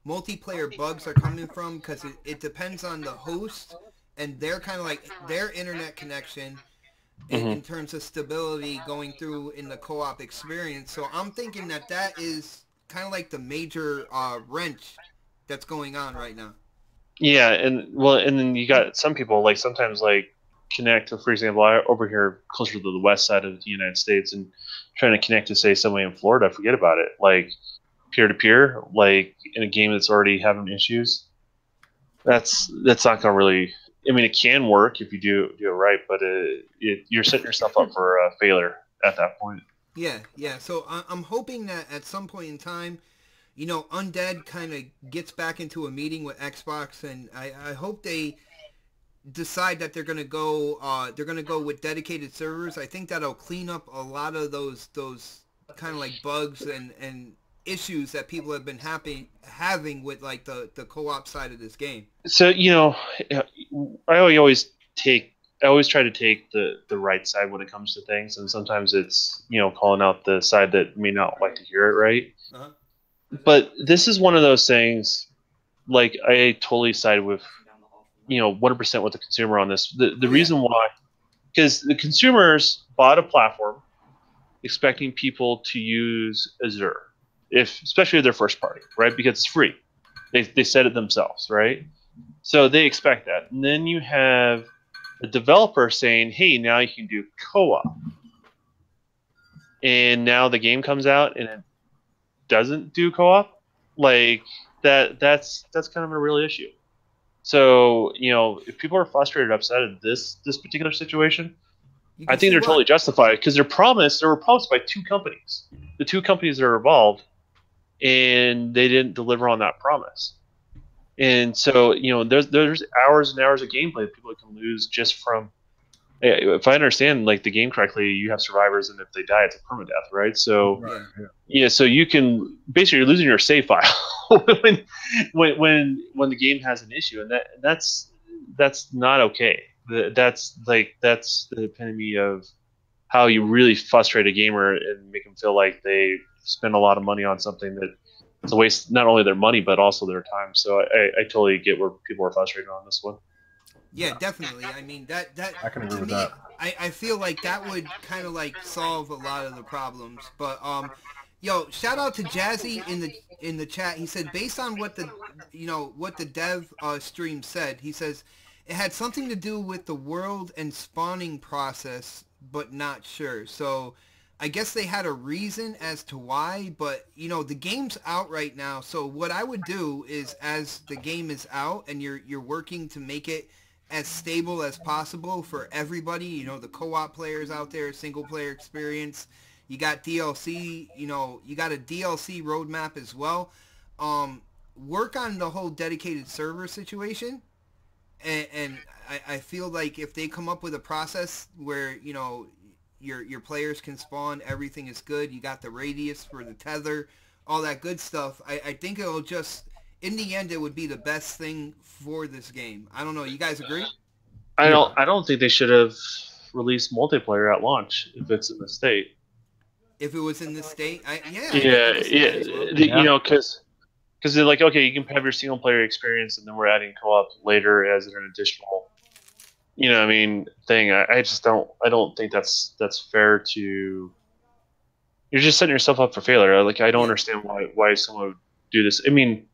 multiplayer bugs are coming from, because it depends on the host and their kind of like their internet connection. in terms of stability going through in the co-op experience. So I'm thinking that that is kind of like the major wrench that's going on right now. Yeah, and then you got some people like sometimes like connect. For example, I over here closer to the west side of the United States, and trying to connect to say somebody in Florida, forget about it. Like peer to peer, like in a game that's already having issues, that's not gonna really. I mean, it can work if you do it right, but you're setting yourself up for failure at that point. Yeah, yeah. So I'm hoping that at some point in time, you know, Undead kind of gets back into a meeting with Xbox, and I hope they decide that they're gonna go with dedicated servers. I think that'll clean up a lot of those kind of like bugs and issues that people have been having with like the co-op side of this game. So I always try to take the right side when it comes to things, and sometimes it's calling out the side that may not like to hear it, right? Uh-huh. But this is one of those things. Like I totally side with 100% with the consumer on this. The reason why, because the consumers bought a platform expecting people to use Azure, especially their first party, right? Because it's free. They said it themselves, right? So they expect that. And then you have the developer saying, hey, now you can do co-op. And now the game comes out and it doesn't do co-op. Like that's kind of a real issue. So, if people are frustrated or upset at this particular situation, I think they're totally justified because they were promised by two companies. The two companies that are involved, and they didn't deliver on that promise. And so, there's hours and hours of gameplay that people can lose just from. If I understand like the game correctly, you have survivors, and if they die, it's a permadeath, right? So, so you can basically you're losing your save file when the game has an issue, and that's not okay. That's the epitome of how you really frustrate a gamer and make them feel like they spend a lot of money on something that it's a waste, not only their money but also their time. So I totally get where people are frustrated on this one. Yeah, definitely. I mean that I can agree with me, that. I feel like that would kind of like solve a lot of the problems. But yo, shout out to Jazzy in the chat. He said based on what the dev stream said, he says it had something to do with the world and spawning process, but not sure. So I guess they had a reason as to why, but the game's out right now. So what I would do is, as the game is out and you're working to make it as stable as possible for everybody, the co-op players out there, single player experience, you got DLC, you got a DLC roadmap as well. Work on the whole dedicated server situation, and I feel like if they come up with a process where your players can spawn, everything is good, you got the radius for the tether, all that good stuff, I think it'll just, in the end, it would be the best thing for this game. I don't know. You guys agree? I don't think they should have released multiplayer at launch if it's in the state. If it was in the state, because they're like, okay, you can have your single player experience, and then we're adding co-op later as an additional, thing. I just don't think that's fair to. You're just setting yourself up for failure. Like I don't understand why someone would do this. I mean,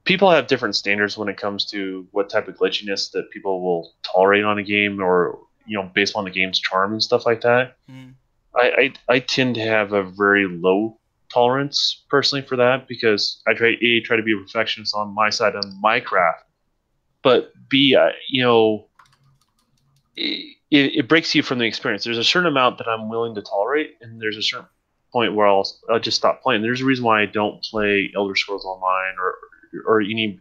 people have different standards when it comes to what type of glitchiness that people will tolerate on a game, or based on the game's charm and stuff like that. I tend to have a very low tolerance personally for that, because I try to be a perfectionist on my side on my craft, but B, it breaks you from the experience. There's a certain amount that I'm willing to tolerate, and there's a certain point where I'll just stop playing. There's a reason why I don't play Elder Scrolls Online or any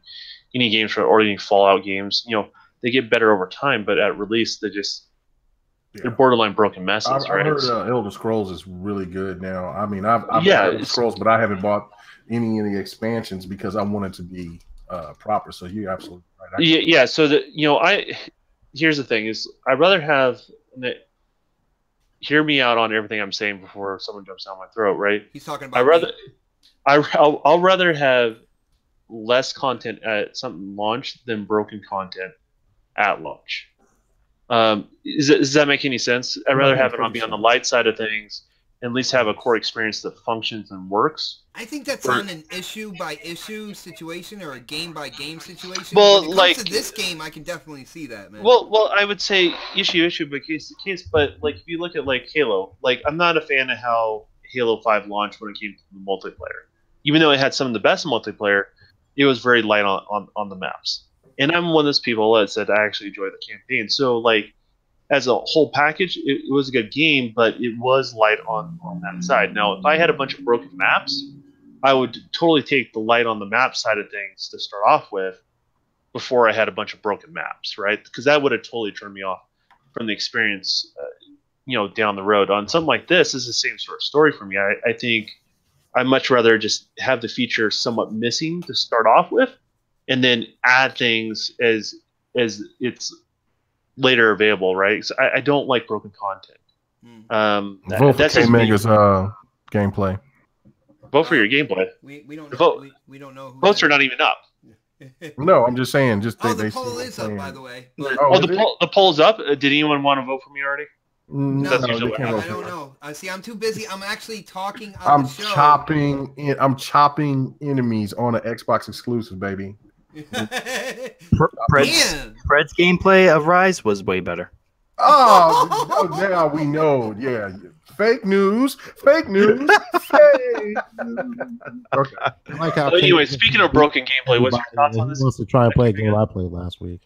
games or any Fallout games. They get better over time, but at release they're borderline broken messes. I've heard Elder Scrolls is really good now. I mean, I've bought Elder Scrolls, but I haven't bought any of the expansions because I want it to be proper. So you're absolutely right. So here's the thing: is I'd rather have. Hear me out on everything I'm saying before someone jumps down my throat. Right? He's talking about. I'll rather have less content at something launch than broken content at launch. Does that make any sense? I'd rather Yeah, have it on be on the light side of things, and at least have a core experience that functions and works. I think that's on an issue by issue situation or a game by game situation. Well, when it comes like to this game, I can definitely see that, man. Well, I would say issue by case to case, but like if you look at like Halo, like I'm not a fan of how Halo 5 launched when it came to the multiplayer. Even though it had some of the best multiplayer, it was very light on the maps. And I'm one of those people that said I actually enjoy the campaign. So like as a whole package, it was a good game, but it was light on that side. Now, if I had a bunch of broken maps, I would totally take the light on the map side of things to start off with before I had a bunch of broken maps, right? Because that would have totally turned me off from the experience, down the road. On something like this is the same sort of story for me. I think I'd much rather just have the feature somewhat missing to start off with, and then add things as it's later available, right? So I don't like broken content. Vote for That's just me. K-Mega's gameplay. Vote for your gameplay. We don't know. Vote. We don't know who Votes are not even up. No, I'm just saying. Just Oh, they the poll is up, by the way. Oh, the poll's up. Did anyone want to vote for me already? No, That's they usually what can't I vote for don't me. know. See, I'm too busy. I'm actually talking on I'm the show. I'm chopping enemies on an Xbox exclusive, baby. Fred's gameplay of Rise was way better. Oh, now we know. Yeah, fake news. Fake news. Fake news. Okay. I like how Anyway, speaking of broken gameplay, what's your thoughts on he this? wants to try and play a game I played last week.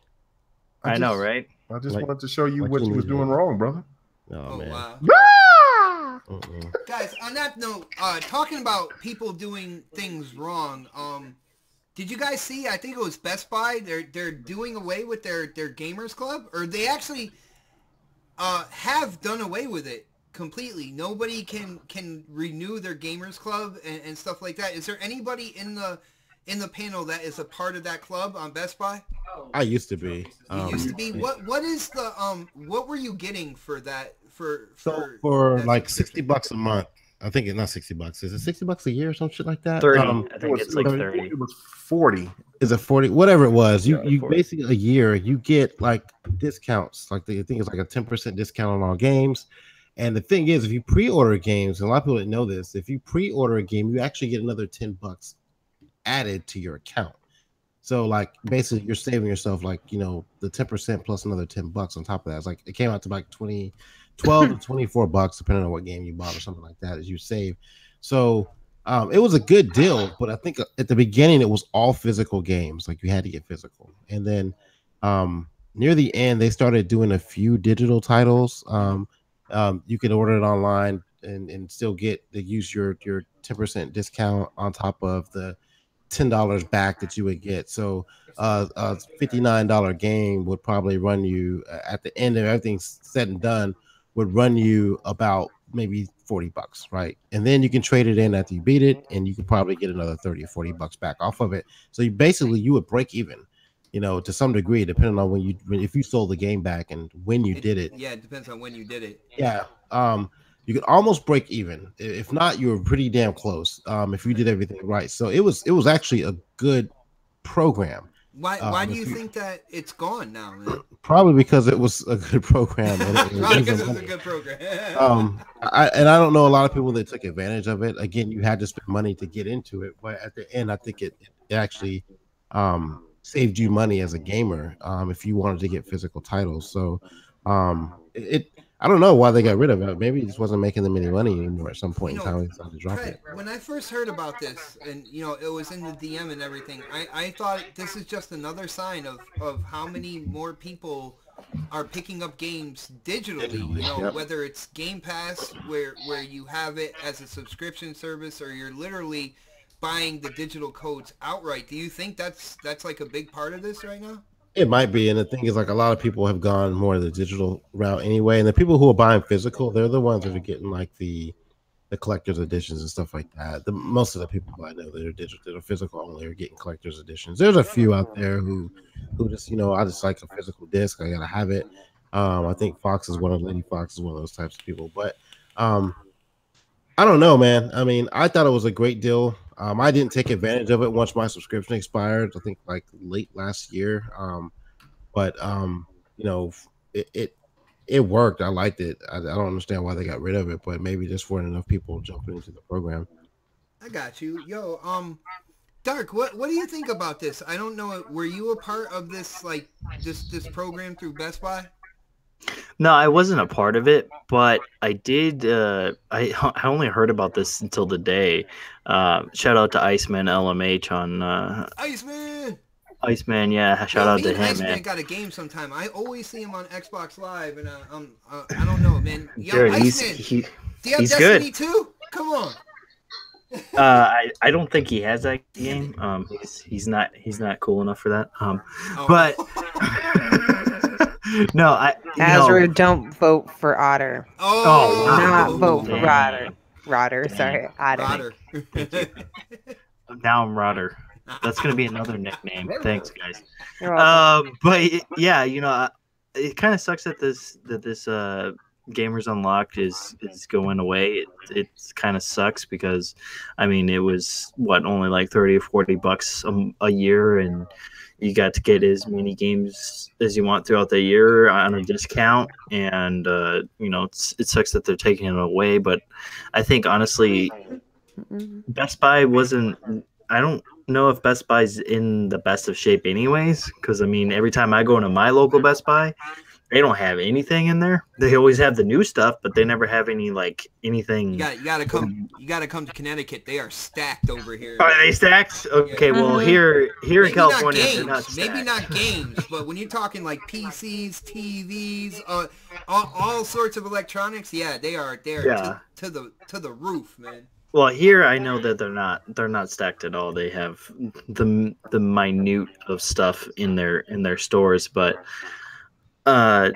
I know, right? I just Like- wanted to show you like what you you was need doing it. wrong, brother. Oh, Oh, man. wow. Mm-mm. Guys, on that note, talking about people doing things wrong, did you guys see, I think it was Best Buy, they're doing away with their gamers club? Or they actually have done away with it completely. Nobody can renew their gamers club and stuff like that. Is there anybody in the panel that is a part of that club on Best Buy? I used to be. You used to be. What is the what were you getting for that for that like subscription? $60 a month. I think it's not $60. Is it $60 a year or some shit like that? 30. I think it's like 30. It was 40. Is it 40? Whatever it was. You 40. basically a year you get like discounts. Like I think it's like a 10% discount on all games. And the thing is, if you pre-order games, and a lot of people didn't know this, if you pre-order a game, you actually get another $10 added to your account. So like basically you're saving yourself like, the 10% plus another $10 on top of that. It's like it came out to like 12 to $24 depending on what game you bought or something like that as you save. So it was a good deal, but I think at the beginning it was all physical games. Like you had to get physical. And then near the end they started doing a few digital titles. You could order it online and still use your 10% discount on top of the $10 back that you would get. So a $59 game would probably run you at the end of everything said and done would run you about maybe $40, right? And then you can trade it in after you beat it, and you could probably get another $30 or $40 back off of it. So you would break even, to some degree, depending on if you sold the game back and when you did it. Yeah, it depends on when you did it. Yeah. You could almost break even. If not, you were pretty damn close. If you did everything right. So it was actually a good program. Why do you think that it's gone now, man? Probably because it was a good program. Probably because it was a good program. I don't know a lot of people that took advantage of it. Again, you had to spend money to get into it, but at the end, I think it actually saved you money as a gamer if you wanted to get physical titles. So I don't know why they got rid of it. Maybe it just wasn't making them any money anymore at some point in time. They decided to drop it. When I first heard about this, and it was in the DM and everything, I thought this is just another sign of how many more people are picking up games digitally. Yep. Whether it's Game Pass, where you have it as a subscription service, or you're literally buying the digital codes outright. Do you think that's like a big part of this right now? It might be, and the thing is, like, a lot of people have gone more the digital route anyway, and the people who are buying physical, they're the ones that are getting like the collector's editions and stuff like that. Most of the people I know that are digital, that are physical only, are getting collector's editions. There's a few out there who just, I just like a physical disc. I gotta have it. I think Lady Fox is one of those types of people, but I don't know, man. I mean, I thought it was a great deal. I didn't take advantage of it once my subscription expired. I think like late last year. But it worked. I liked it. I don't understand why they got rid of it, but maybe just weren't enough people jumping into the program. I got you. Yo, Dark, what do you think about this? I don't know. Were you a part of this this program through Best Buy? No, I wasn't a part of it, but I did. I only heard about this until the day. Shout out to Iceman LMH on Iceman. Iceman. Yeah, shout Yo, out me to and him, Iceman man. got a game sometime. I always see him on Xbox Live, and I don't know, man. Yo, Dude, Iceman, do you have he's Destiny good. too? Come on. I don't think he has that game. He's not cool enough for that. But no, Azra, don't vote for Otter. Oh, Not vote for dang. Rotter. Rotter, Dang. sorry, Otter. Rotter. Thank you. Now I'm Rotter. That's gonna be another nickname. Thanks, guys. You're welcome. But yeah, it kind of sucks that this Gamers Unlocked is going away. It kind of sucks because, I mean, it was only like $30 or $40 a year, and you got to get as many games as you want throughout the year on a discount. And it sucks that they're taking it away. But I think honestly, Best Buy wasn't. I don't know if Best Buy's in the best of shape, anyways. Because I mean, every time I go into my local Best Buy, they don't have anything in there. They always have the new stuff, but they never have anything. You gotta come to Connecticut. They are stacked over here. Are they stacked? Okay, well here in California, not they're not games, maybe stacked. not games, but when you're talking like PCs, TVs, all sorts of electronics, yeah, they are Yeah. to the roof, man. Well, here I know that they're not stacked at all. They have the minute of stuff in their stores, but to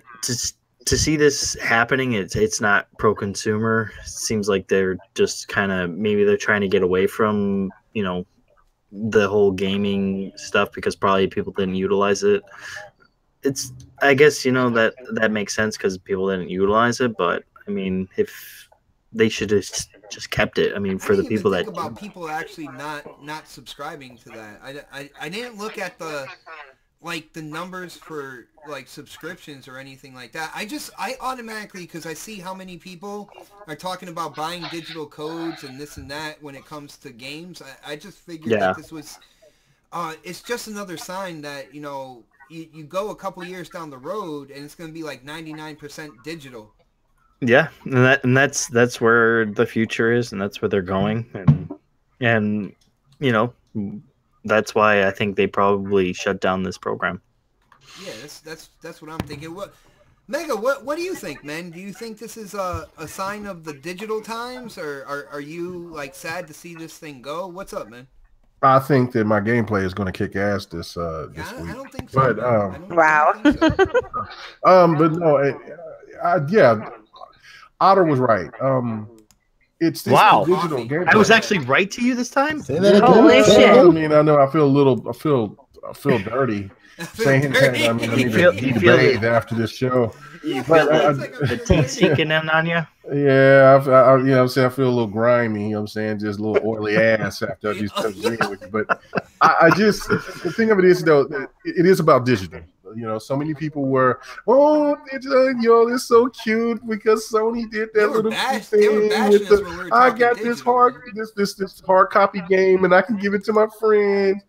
see this happening, it's not pro consumer. It seems like they're just kind of, maybe they're trying to get away from the whole gaming stuff because probably people didn't utilize it. It's, I guess, that makes sense because people didn't utilize it, but I mean, if they should have just kept it. I mean, for the people that think about people actually not subscribing to that. I didn't look at the numbers for subscriptions or anything like that. I automatically, because I see how many people are talking about buying digital codes and this and that when it comes to games. I just figured that this was it's just another sign that you go a couple years down the road and it's going to be like 99% digital. Yeah, and that's where the future is, and that's where they're going, and that's why I think they probably shut down this program. Yeah, that's what I'm thinking. Mega, what do you think, man? Do you think this is a sign of the digital times, or are you sad to see this thing go? What's up, man? I think that my gameplay is going to kick ass this week. I don't think so. But wow. But no, yeah, Otter was right. It's this digital game. I was actually right to you this time. Say that again. Holy shit. I mean, I know I feel dirty saying that. I mean, I need to bathe after this show. You feel the tea sinking in on you? Yeah, I'm saying I feel a little grimy. I'm saying just a little oily ass after I just agreeing with you. But I just, the thing of it is though, it is about digital. So many people were, digital, it's so cute because Sony did that little thing with the, I got this hard copy game and I can give it to my friends.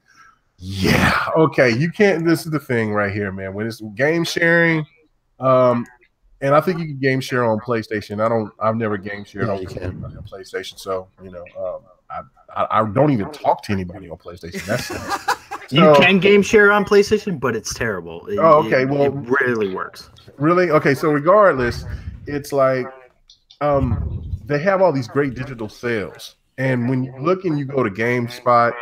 Yeah, okay, you can't. This is the thing right here, man. When it's game sharing, and I think you can game share on PlayStation. I've never game shared on PlayStation, so I don't even talk to anybody on PlayStation. That's you can game share on PlayStation, but it's terrible. It rarely works. Really? Okay, so regardless, it's like they have all these great digital sales, and when you look and you go to GameStop,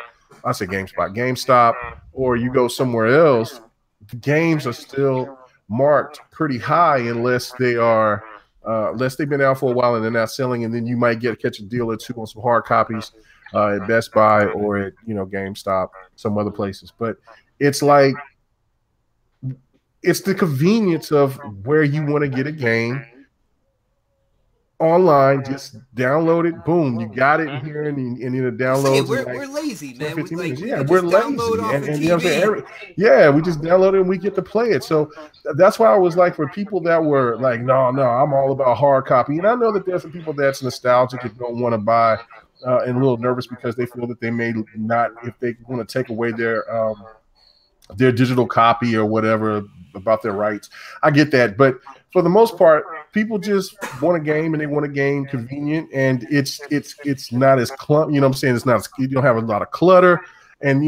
or you go somewhere else, the games are still marked pretty high unless they've been out for a while and they're not selling, and then you might catch a deal or two on some hard copies at Best Buy or at GameStop, some other places. But it's like it's the convenience of where you want to get a game online. Just download it. Boom, you got it in here, and it Say, downloads in we're like lazy, 10, man. 15 minutes. We Yeah, could we're just download lazy, off and of you know what I'm saying. TV. Yeah, we just download it and we get to play it. So that's why I was like, for people that were like, no, I'm all about hard copy, and I know that there's some people that's nostalgic and don't want to buy, and a little nervous because they feel that they may not, if they want to take away their digital copy or whatever about their rights. I get that, but for the most part, people just want a game and they want a game convenient, and it's not as clump. You know what I'm saying? It's not. You don't have a lot of clutter, and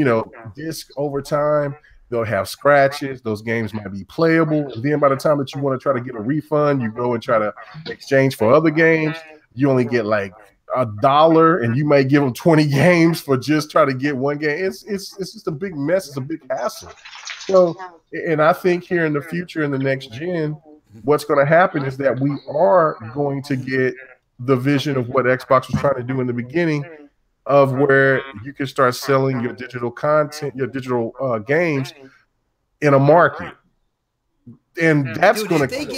disc over time they'll have scratches. Those games might be playable, and then by the time that you want to try to get a refund, you go and try to exchange for other games. You only get like $1, and you may give them 20 games for just try to get one game. It's just a big mess. It's a big hassle. So, and I think here in the future, in the next gen, what's going to happen is that we are going to get the vision of what Xbox was trying to do in the beginning, of where you can start selling your digital content, your digital games in a market. And that's going to if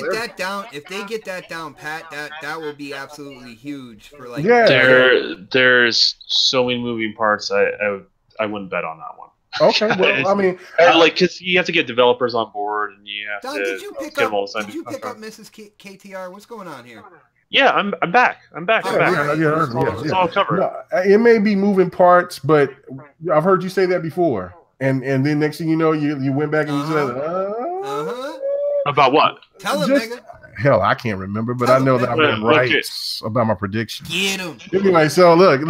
they get that down pat, that will be absolutely huge for like. Yeah. There's so many moving parts. I wouldn't bet on that one. Okay, well, I mean, because you have to get developers on board, and you have Don, to did you pick up Mrs. KTR? What's going on here? Yeah, I'm back. I'm back. It's all covered. No, it may be moving parts, but I've heard you say that before, and then next thing you know, you went back and you said, about what? Tell him, nigga. Hell, I can't remember, but I know that I've been right about my prediction. Get him. Anyway, so look. Are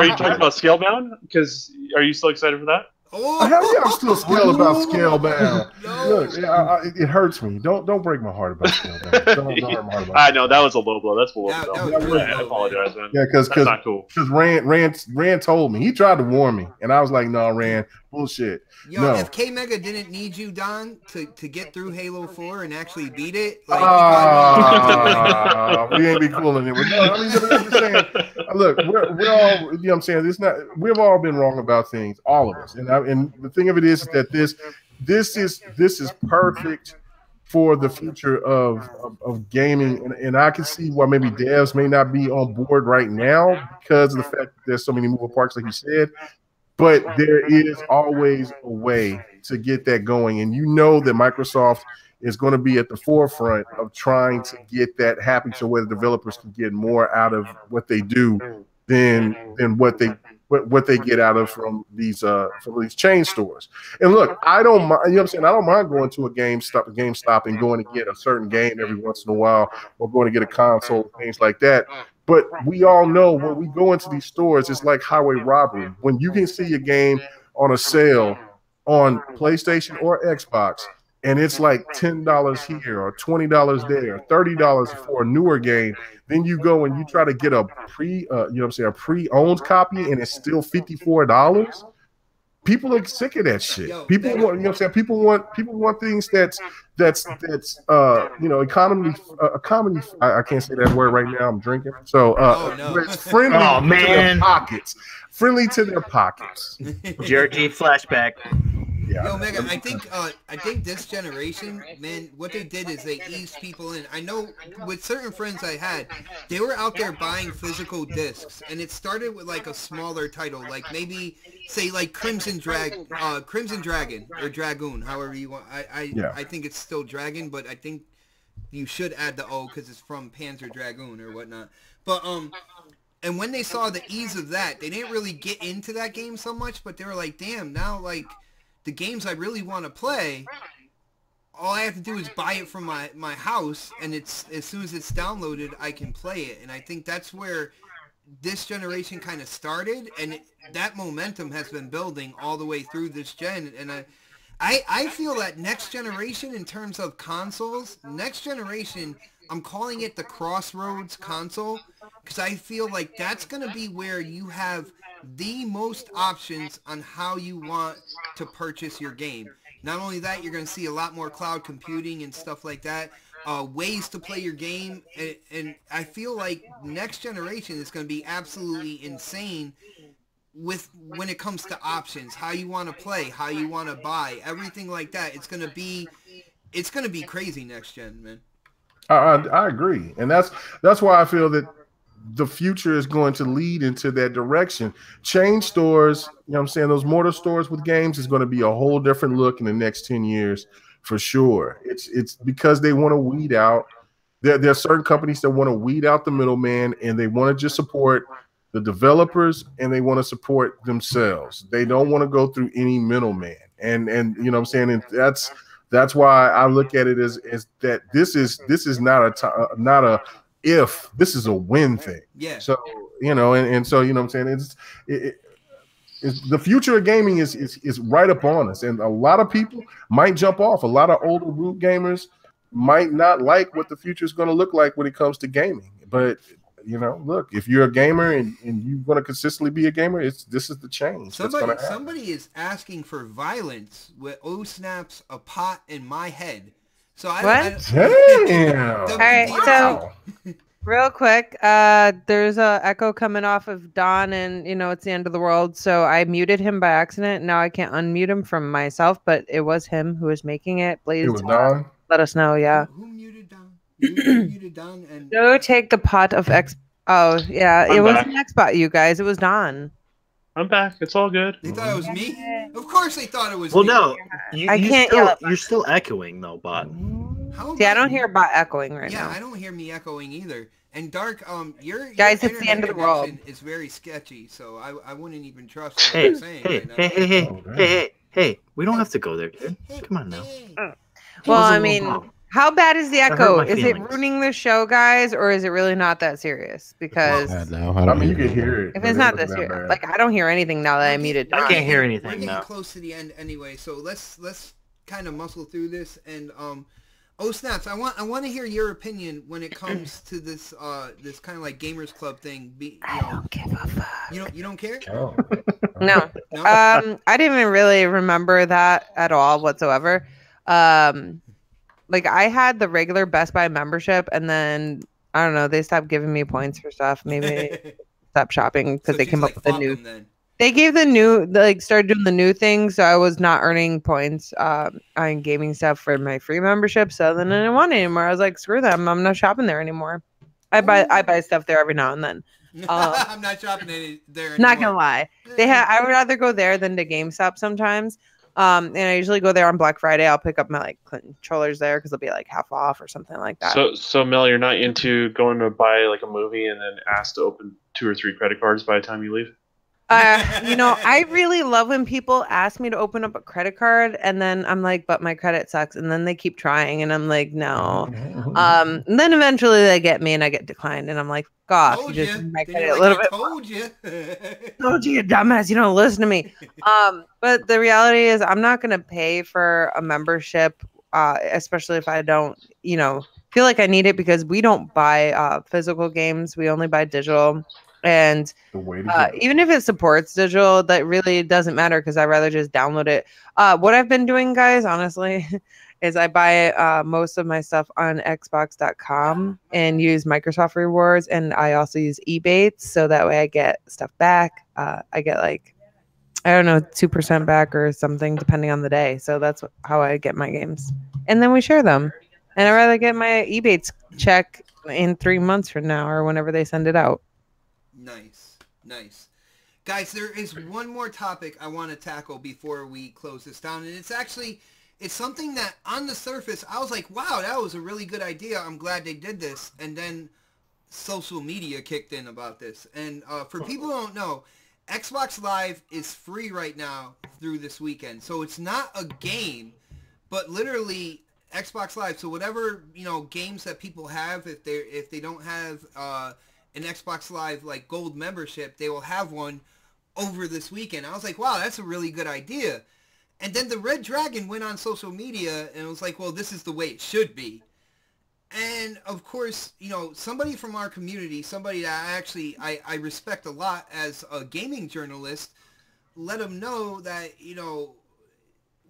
you talking about Scalebound? Because are you still excited for that? Oh, hell yeah, I'm still scared about Scalebound. Look, it hurts me. Don't break my heart about Scalebound. Don't hurt my heart about I know, that was a low blow. That's below. I apologize, man. Yeah, because Rand told me. He tried to warn me, and I was like, no, Rand, bullshit. Yo, if K Mega didn't need you, Don, to get through Halo 4 and actually beat it, like we ain't be cool in it. No, I mean, I'm just saying. Look, we're all, you know what I'm saying. It's not. We've all been wrong about things, all of us. And the thing of it is that this is perfect for the future of gaming, and I can see why maybe devs may not be on board right now because of the fact that there's so many moving parts, like you said. But there is always a way to get that going. And you know that Microsoft is going to be at the forefront of trying to get that happening so where the developers can get more out of what they do than what they get out of from these chain stores. And look, I don't mind, you know what I'm saying? I don't mind going to a GameStop and going to get a certain game every once in a while, or going to get a console, things like that. But we all know when we go into these stores, it's like highway robbery. When you can see a game on a sale on PlayStation or Xbox, and it's like $10 here or $20 there, $30 for a newer game, then you go and you try to get a pre-owned copy, and it's still $54. People are sick of that shit. People want, you know what I'm saying? People want things that's economy. I can't say that word right now. I'm drinking. So it's friendly to their pockets. Friendly to their pockets. Jerky flashback. Yeah. Yo, Mega, I think this generation, man, what they did is they eased people in. I know with certain friends I had, they were out there buying physical discs, and it started with like a smaller title, like maybe say like Crimson Dragon or Dragoon, however you want. I think it's still Dragon, but I think you should add the O because it's from Panzer Dragoon or whatnot. But and when they saw the ease of that, they didn't really get into that game so much, but they were like, damn, now like the games I really want to play, all I have to do is buy it from my house, and it's as soon as it's downloaded, I can play it. And I think that's where this generation kind of started, and that momentum has been building all the way through this gen. And I feel that next generation, in terms of consoles, next generation, I'm calling it the Crossroads console, because I feel like that's going to be where you have the most options on how you want to purchase your game. Not only that, you're going to see a lot more cloud computing and stuff like that, ways to play your game, and I feel like next generation is going to be absolutely insane with when it comes to options, how you want to play, how you want to buy, everything like that. It's going to be crazy next gen, man. I agree, and that's why I feel that the future is going to lead into that direction. Chain stores, you know what I'm saying, those mortar stores with games is going to be a whole different look in the next 10 years for sure. It's because they want to weed out. There are certain companies that want to weed out the middleman, and they want to just support the developers, and they want to support themselves. They don't want to go through any middleman. And you know what I'm saying? And that's why I look at it as that this is not a if, this is a win thing. Yeah. So, you know, and so, you know what I'm saying? It's the future of gaming is right upon us. And a lot of people might jump off. A lot of older root gamers might not like what the future is going to look like when it comes to gaming. But, you know, look, if you're a gamer and you're going to consistently be a gamer, this is the change. Somebody is asking for violence with snaps, a pot in my head. So Damn. All right, so real quick, there's a echo coming off of Don, and you know it's the end of the world. So I muted him by accident. Now I can't unmute him from myself, but it was him who was making it. Please, it was Don. Let us know. Yeah. Who muted Don? You muted Don and Go take the pot of X. Oh yeah, it wasn't Xbot, you guys. It was Don. I'm back. It's all good. They thought it was me? Of course they thought it was Well, me. no. I can't yell at You're still echoing, though, Bot. See, I don't hear bot echoing right now. Yeah, I don't hear me echoing either. And Dark, your guys, it's the end of the world. Is very sketchy, so I wouldn't even trust what you're saying. Hey, we don't have to go there, dude. Come on now. Well, I mean, how bad is the echo? my Is it feelings. ruining the show, guys, or is it really not that serious? Because I mean, you can hear it. if it's not that serious, like I don't hear anything now that I muted. I can't hear We're anything getting now. close to the end anyway, so let's kind of muscle through this. And snaps, I want to hear your opinion when it comes to this this kind of like gamers club thing. I don't give a fuck. You don't care? Oh. No. I didn't even really remember that at all whatsoever. Like I had the regular Best Buy membership, and then I don't know, they stopped giving me points for stuff. Maybe stopped shopping because they came up with a new. They gave the new, like, started doing the new thing, so I was not earning points on gaming stuff for my free membership. So then I didn't want it anymore. I was like, screw them, I'm not shopping there anymore. I buy stuff there every now and then. I'm not shopping there anymore. Not gonna lie, I would rather go there than to GameStop sometimes. And I usually go there on Black Friday. I'll pick up my like controllers there because they'll be like half off or something like that. So Mel, you're not into going to buy like a movie and then asked to open 2 or 3 credit cards by the time you leave? You know, I really love when people ask me to open up a credit card and then I'm like, but my credit sucks. And then they keep trying and I'm like, no. And then eventually they get me and I get declined and I'm like, gosh, you just made my credit a little bit. Told you. Told you, dumbass. You don't listen to me. But the reality is I'm not going to pay for a membership, especially if I don't, you know, feel like I need it because we don't buy physical games. We only buy digital. And even if it supports digital, that really doesn't matter because I'd rather just download it. What I've been doing, guys, honestly, is I buy most of my stuff on Xbox.com and use Microsoft Rewards. And I also use Ebates, so that way I get stuff back. I get like, I don't know, 2% back or something, depending on the day. So that's how I get my games. And then we share them. And I'd rather get my Ebates check in 3 months from now or whenever they send it out. Nice. Guys, there is one more topic I want to tackle before we close this down. And it's something that on the surface, I was like, wow, that was a really good idea. I'm glad they did this. And then social media kicked in about this. And for people who don't know, Xbox Live is free right now through this weekend. So it's not a game, but literally Xbox Live. So whatever, you know, games that people have, if they don't have an Xbox Live like gold membership, they will have one over this weekend. I was like, wow, that's a really good idea. And then the Red Dragon went on social media and was like, well, this is the way it should be. And of course, you know, somebody from our community, somebody that I respect a lot as a gaming journalist, let them know that, you know,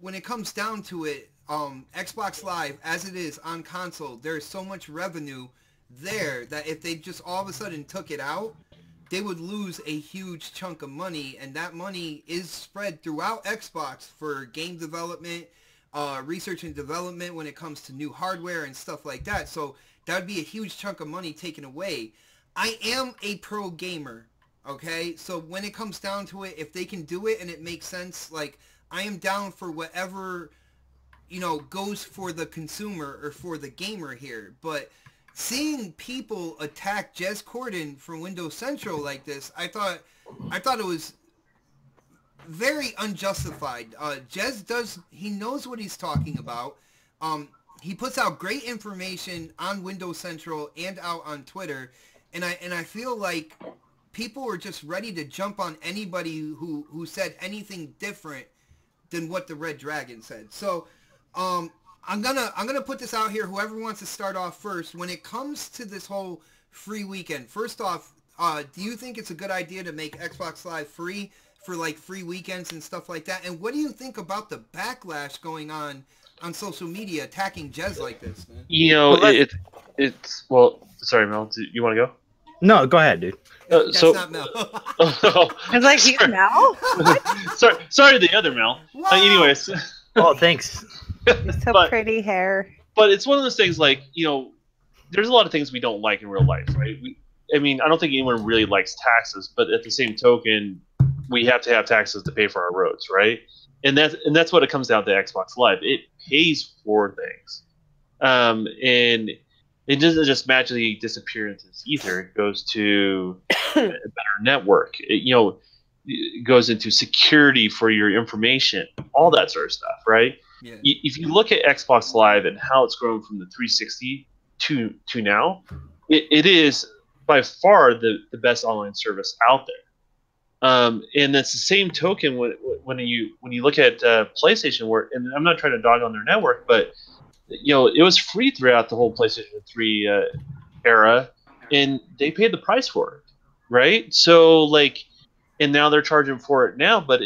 when it comes down to it, Xbox Live as it is on console, there's so much revenue there that if they just all of a sudden took it out, they would lose a huge chunk of money, and that money is spread throughout Xbox for game development, research and development when it comes to new hardware and stuff like that. So that would be a huge chunk of money taken away. I am a pro gamer, okay? So when it comes down to it, if they can do it and it makes sense, like, I am down for whatever, you know, goes for the consumer or for the gamer here. But seeing people attack Jez Corden from Windows Central like this, I thought it was very unjustified. Jez he knows what he's talking about. He puts out great information on Windows Central and out on Twitter, and I feel like people were just ready to jump on anybody who said anything different than what the Red Dragon said. So I'm gonna put this out here. Whoever wants to start off first, when it comes to this whole free weekend, first off, do you think it's a good idea to make Xbox Live free for like free weekends and stuff like that? And what do you think about the backlash going on social media attacking Jez like this, man? You know, it's well. Sorry, Mel. Do you want to go? No, go ahead, dude. That's not Mel. It's like he's Mel? sorry, the other Mel. Anyways. Oh, thanks. So pretty hair. But it's one of those things, like, you know, there's a lot of things we don't like in real life, right? I mean, I don't think anyone really likes taxes, but at the same token, we have to have taxes to pay for our roads, right? And that's what it comes down to Xbox Live. It pays for things. And it doesn't just magically disappear into this ether. It goes to a better network. It goes into security for your information, all that sort of stuff, right? Yeah. If you look at Xbox Live and how it's grown from the 360 to now, it is by far the best online service out there. And that's the same token when you look at PlayStation, and I'm not trying to dog on their network, but you know, it was free throughout the whole PlayStation 3 era, and they paid the price for it, right? So like, and now they're charging for it now, but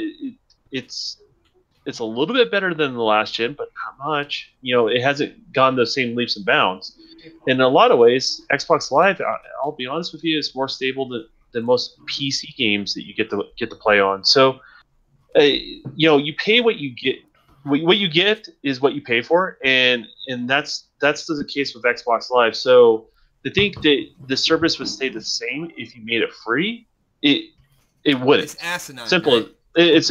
it's a little bit better than the last gen, but not much. You know, it hasn't gone the same leaps and bounds. In a lot of ways, Xbox Live, I'll be honest with you, is more stable than most PC games that you get to play on. So, you know, you pay what you get. What you get is what you pay for, and that's the case with Xbox Live. So to think that the service would stay the same if you made it free, it wouldn't. It's asinine. Simple. Right? It's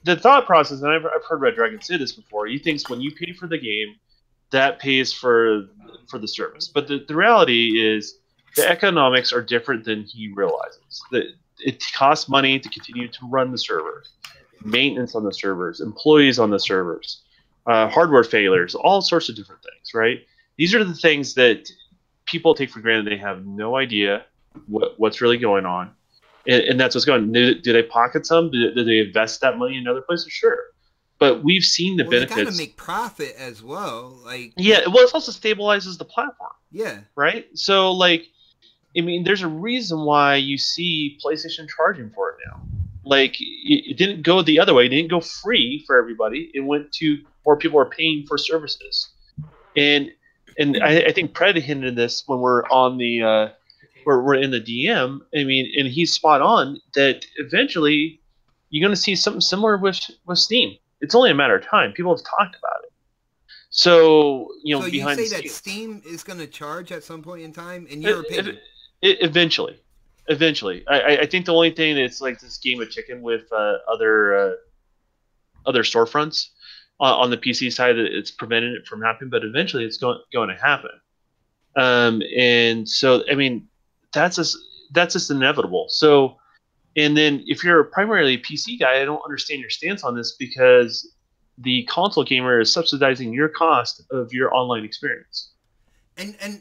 the thought process, and I've heard Red Dragon say this before. He thinks when you pay for the game, that pays for the service. But the reality is the economics are different than he realizes. That it costs money to continue to run the server, maintenance on the servers, employees on the servers, hardware failures, all sorts of different things, right? These are the things that people take for granted. They have no idea what's really going on. And that's what's going on. Do they pocket some? Do they invest that money in other places? Sure. But we've seen the benefits. They gotta make profit as well. Like, yeah, well, it also stabilizes the platform. Yeah. Right? So, like, I mean, there's a reason why you see PlayStation charging for it now. Like, it didn't go the other way. It didn't go free for everybody. It went to more people are paying for services. And I think Pred hinted this when we're on the we're in the DM. I mean, and he's spot on that eventually you're going to see something similar with Steam. It's only a matter of time. People have talked about it. So, you know, so behind you say the that scenes, Steam is going to charge at some point in time, in your opinion? Eventually. I think the only thing that's like this game of chicken with other storefronts on the PC side, it's prevented it from happening, but eventually it's going to happen. And so, I mean, that's just inevitable. So, and then if you're primarily a PC guy, I don't understand your stance on this, because the console gamer is subsidizing your cost of your online experience. And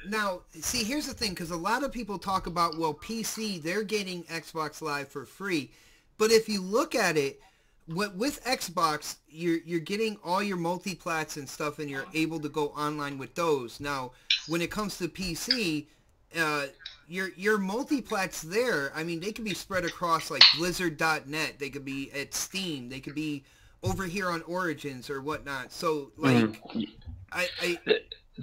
now, see, here's the thing, because a lot of people talk about, well, PC, they're getting Xbox Live for free. But if you look at it, with Xbox, you're getting all your multiplats and stuff, and you're able to go online with those. Now, when it comes to PC, your multiplats there, I mean, they could be spread across like Blizzard.net. They could be at Steam. They could be over here on Origins or whatnot. So, like,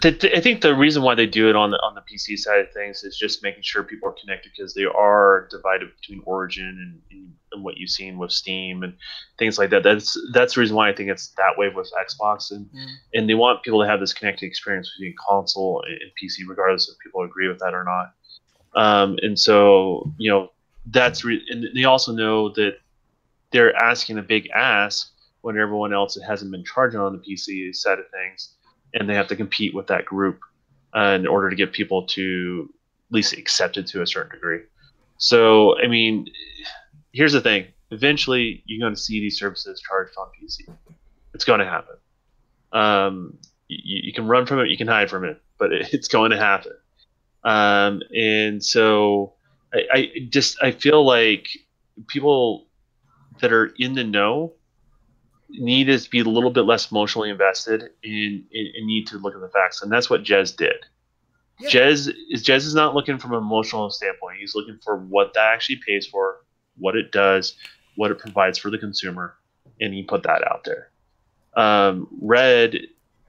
I think the reason why they do it on the PC side of things is just making sure people are connected because they are divided between Origin and what you've seen with Steam and things like that. That's the reason why I think it's that way with Xbox and they want people to have this connected experience between console and PC, regardless if people agree with that or not. And so and they also know that they're asking a big ask when everyone else hasn't been charging on the PC side of things. And they have to compete with that group in order to get people to at least accept it to a certain degree. So, I mean, here's the thing. Eventually, you're going to see these services charged on PC. It's going to happen. You can run from it, you can hide from it, but it's going to happen. And so I feel like people that are in the know need to be a little bit less emotionally invested and need to look at the facts, and that's what Jez did. Yeah. Jez is not looking from an emotional standpoint. He's looking for what that actually pays for, what it does, what it provides for the consumer, and he put that out there. Red.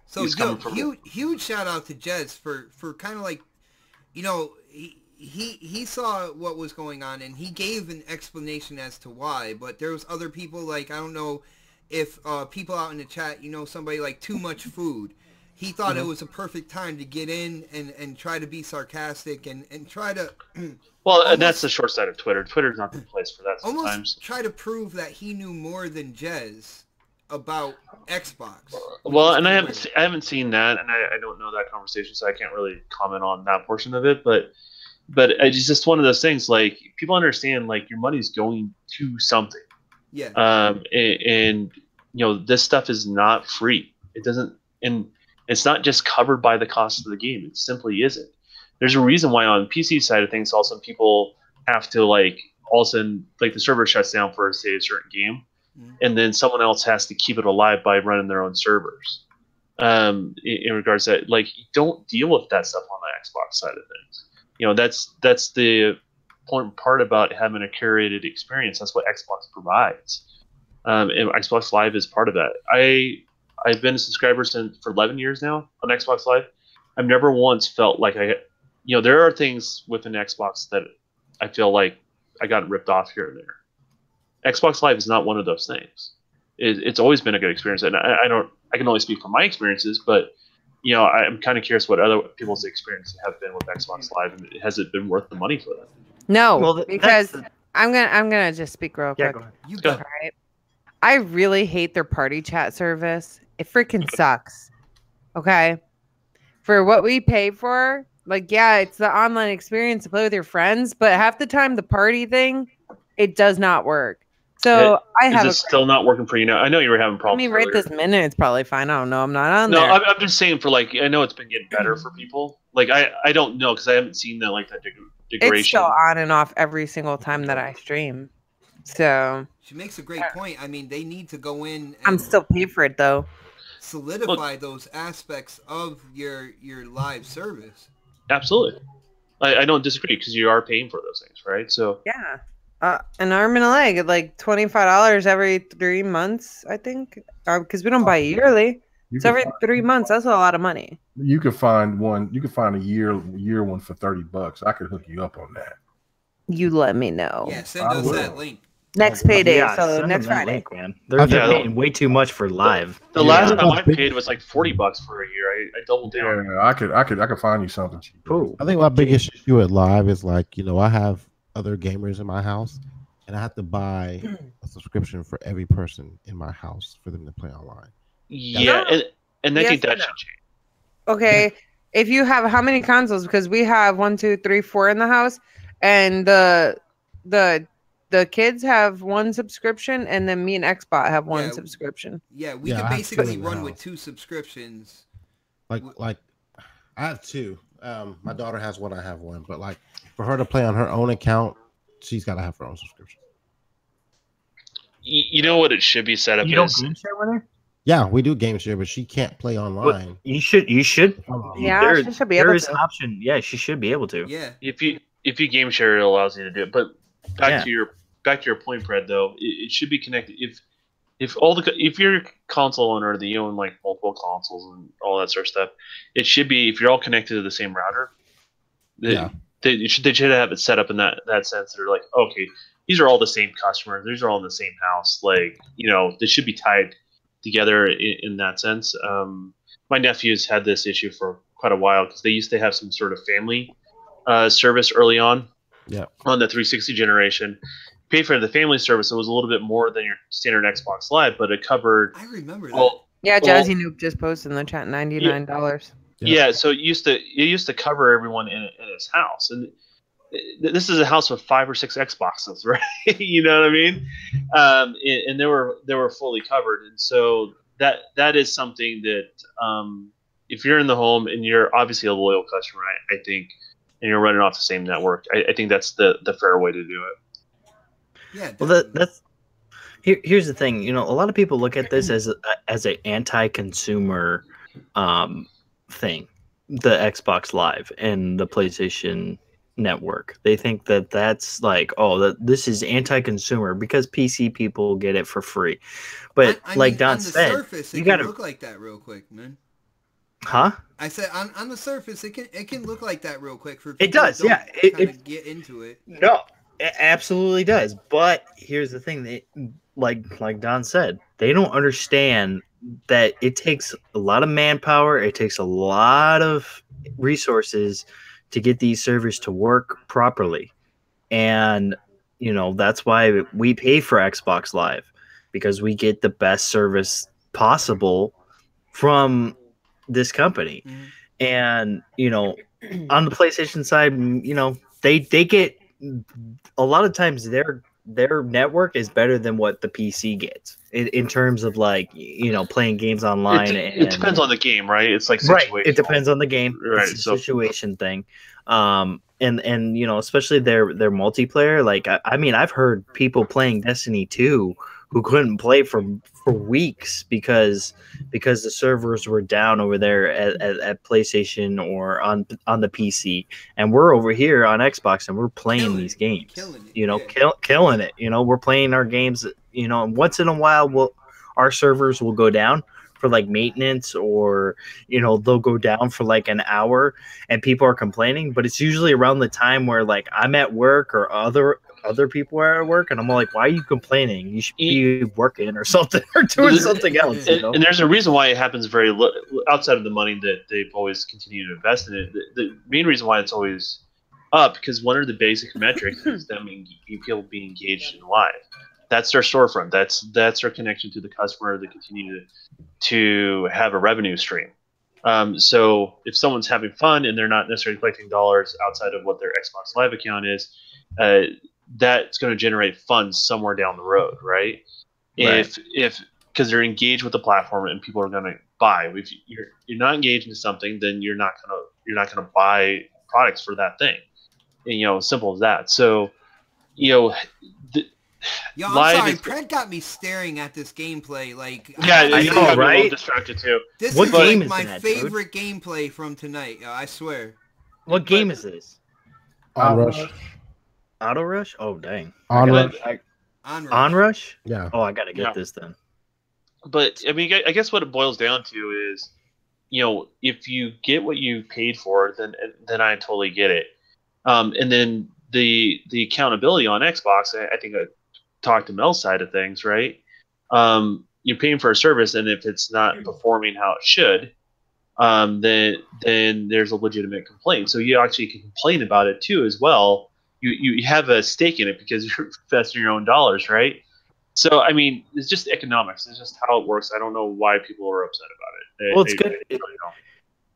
So huge shout out to Jez for kind of like, he saw what was going on and he gave an explanation as to why, but there was other people like, I don't know if people out in the chat, somebody like Too Much Food, he thought it was a perfect time to get in and try to be sarcastic and try to... Well, and that's the short side of Twitter. Twitter's not the place for that sometimes. Almost try to prove that he knew more than Jez about Xbox. Well, and I haven't seen that, and I don't know that conversation, so I can't really comment on that portion of it, but it's just one of those things, like, people understand, like, your money's going to something. Yeah. And this stuff is not free. It doesn't, and it's not just covered by the cost of the game. It simply isn't. There's a reason why on the PC side of things, also people have to like all of a sudden like the server shuts down for say a certain game, and then someone else has to keep it alive by running their own servers. In regards to that, like, you don't deal with that stuff on the Xbox side of things. That's the important part about having a curated experience. That's what Xbox provides, and Xbox Live is part of that. I've been a subscriber for 11 years now on Xbox Live. I've never once felt like there are things within Xbox that I feel like I got ripped off here and there. Xbox Live is not one of those things. It's always been a good experience, and I can only speak from my experiences, but I'm kind of curious what other people's experiences have been with Xbox Live, and has it been worth the money for them? No, because I'm gonna just speak real quick. Go ahead. You go. All right. I really hate their party chat service. It freaking sucks. Okay. For what we pay for, like, yeah, it's the online experience to play with your friends, but half the time the party thing, it does not work. So Is it still not working for you now? I know you were having problems. I mean, right this minute, it's probably fine. I don't know. I'm not on there. No, I'm just saying for like, I know it's been getting better for people. Like, I don't know because I haven't seen that degradation. It's still on and off every single time that I stream. So she makes a great point. I mean, they need to go in. And I'm still paying for it though. Solidify those aspects of your live service. Absolutely, I don't disagree because you are paying for those things, right? So yeah. An arm and a leg at like $25 every 3 months, I think, because we don't buy yearly. So every 3 months, that's a lot of money. You could find one. You could find a year one for $30. I could hook you up on that. You let me know. Yeah, send us that link. Next payday, so next Friday. Link, man. They're paying way too much for live. The last time I paid was like $40 for a year. I doubled down. Yeah, I could find you something cheap. Cool. I think my biggest issue with live is like, I have other gamers in my house, and I have to buy a subscription for every person in my house for them to play online. Yeah, and I think that should change. Okay, if you have how many consoles? Because we have 1, 2, 3, 4 in the house, and the kids have one subscription, and then me and Xbot have one subscription. Yeah, we can basically run with 2 subscriptions. Like I have 2. My daughter has one, I have one, but like for her to play on her own account, she's got to have her own subscription. You know what it should be set up you is? Don't game share with her? Yeah, we do game share, but she can't play online. Well, you should. Yeah, she should be able to. There is an option. Yeah, she should be able to. Yeah. If you game share, it allows you to do it. But back to your point, Fred. Though it should be connected. if you're a console owner that you own like multiple consoles and all that sort of stuff, it should be if you're all connected to the same router. Yeah. They should have it set up in that sense. They're like, okay, these are all the same customers. These are all in the same house. Like, they should be tied together in that sense. My nephews had this issue for quite a while because they used to have some sort of family service early on. Yeah. On the 360 generation. Paid for the family service. It was a little bit more than your standard Xbox Live, but it covered. I remember that. Yeah, Jazzy Noob just posted in the chat $99. Yeah, so it used to cover everyone in his house, and this is a house with 5 or 6 Xboxes, right? You know what I mean? And they were fully covered, and so that is something that if you're in the home and you're obviously a loyal customer, I think, and you're running off the same network, I think that's the fair way to do it. Yeah. Well, that's here's the thing. A lot of people look at this as an anti-consumer thing, the Xbox Live and the PlayStation Network. They think that that's like, this is anti-consumer because PC people get it for free. But I like mean, Don on the said, surface, you it gotta can look like that real quick, man. Huh? I said on the surface, it can look like that real quick for people It does, that yeah. don't kind of get into it. No, it absolutely does. But here's the thing: like Don said, they don't understand that it takes a lot of manpower. It takes a lot of resources to get these servers to work properly, and that's why we pay for Xbox Live, because we get the best service possible from this company. And on the PlayStation side, they get a lot of times their network is better than what the PC gets in terms of like playing games online. It depends on the game, right? It's like right. situational. It depends on the game. Right, it's a situation thing. And especially their multiplayer. Like I mean, I've heard people playing Destiny 2 who couldn't play for weeks because the servers were down over there at PlayStation or on the PC, and we're over here on Xbox and we're playing these games, killing it. We're playing our games. And once in a while, our servers will go down for like maintenance, or they'll go down for like an hour, and people are complaining. But it's usually around the time where like I'm at work or other people are at work, and I'm like, why are you complaining? You should be working or something, or doing something else. And there's a reason why it happens very outside of the money that they've always continued to invest in it. The main reason why it's always up, because one of the basic metrics is them people being engaged in live. That's their storefront. That's their connection to the customer. They continue to have a revenue stream. So if someone's having fun and they're not necessarily collecting dollars outside of what their Xbox Live account is, that's going to generate funds somewhere down the road, right? If because they're engaged with the platform and people are going to buy. If you're not engaged in something, then you're not gonna buy products for that thing. And, simple as that. So, I'm sorry. Brent got me staring at this gameplay. Like, yeah, I know, right? I'm distracted too. This what is game like is my that, favorite gameplay from tonight. I swear. What game is this? Onrush. Auto Rush? Oh, dang. Onrush. Onrush? Yeah. Oh, I gotta get this then. But I mean, I guess what it boils down to is, if you get what you paid for, then I totally get it. And then the accountability on Xbox, I think I talked to Mel's side of things, right? You're paying for a service, and if it's not performing how it should, then there's a legitimate complaint. So you actually can complain about it too, as well. You have a stake in it because you're investing your own dollars, right? So I mean, it's just economics. It's just how it works. I don't know why people are upset about it. Well, it's good.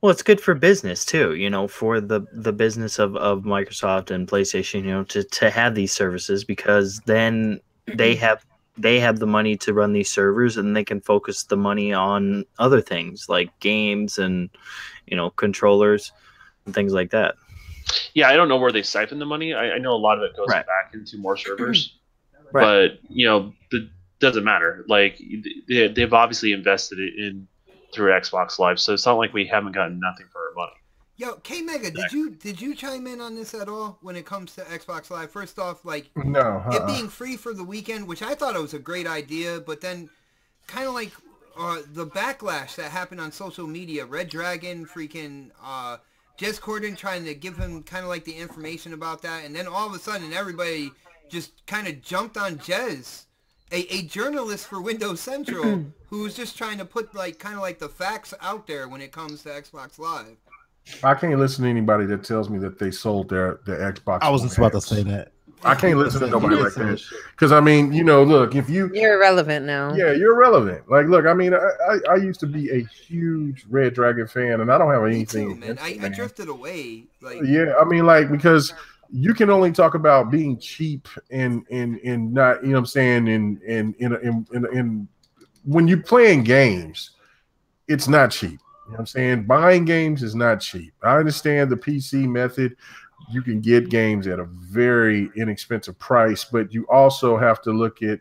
Well, it's good for business too. For the business of Microsoft and PlayStation. To have these services, because then they have the money to run these servers, and they can focus the money on other things like games and controllers and things like that. Yeah, I don't know where they siphon the money. I know a lot of it goes back into more servers, right. But it doesn't matter. Like they've obviously invested it in through Xbox Live, so it's not like we haven't gotten nothing for our money. Yo, K Mega, did you chime in on this at all when it comes to Xbox Live? First off, like no, it being free for the weekend, which I thought it was a great idea, but then kind of like the backlash that happened on social media. Red Dragon, freaking Jez Corden trying to give him kind of like the information about that, and then all of a sudden everybody just kind of jumped on Jez, a journalist for Windows Central who was just trying to put like kind of like the facts out there when it comes to Xbox Live. I can't listen to anybody that tells me that they sold their Xbox. I was just about to say that. I can't listen to nobody like that. Because, I mean, you know, look, if you're irrelevant now. Yeah, you're irrelevant. Like, look, I mean, I used to be a huge Red Dragon fan, and I don't have anything. Me too, man. I drifted away. Like, yeah, I mean, like, because you can only talk about being cheap and not, you know what I'm saying, in when you're playing games, it's not cheap. You know what I'm saying? Buying games is not cheap. I understand the PC method. You can get games at a very inexpensive price, but you also have to look at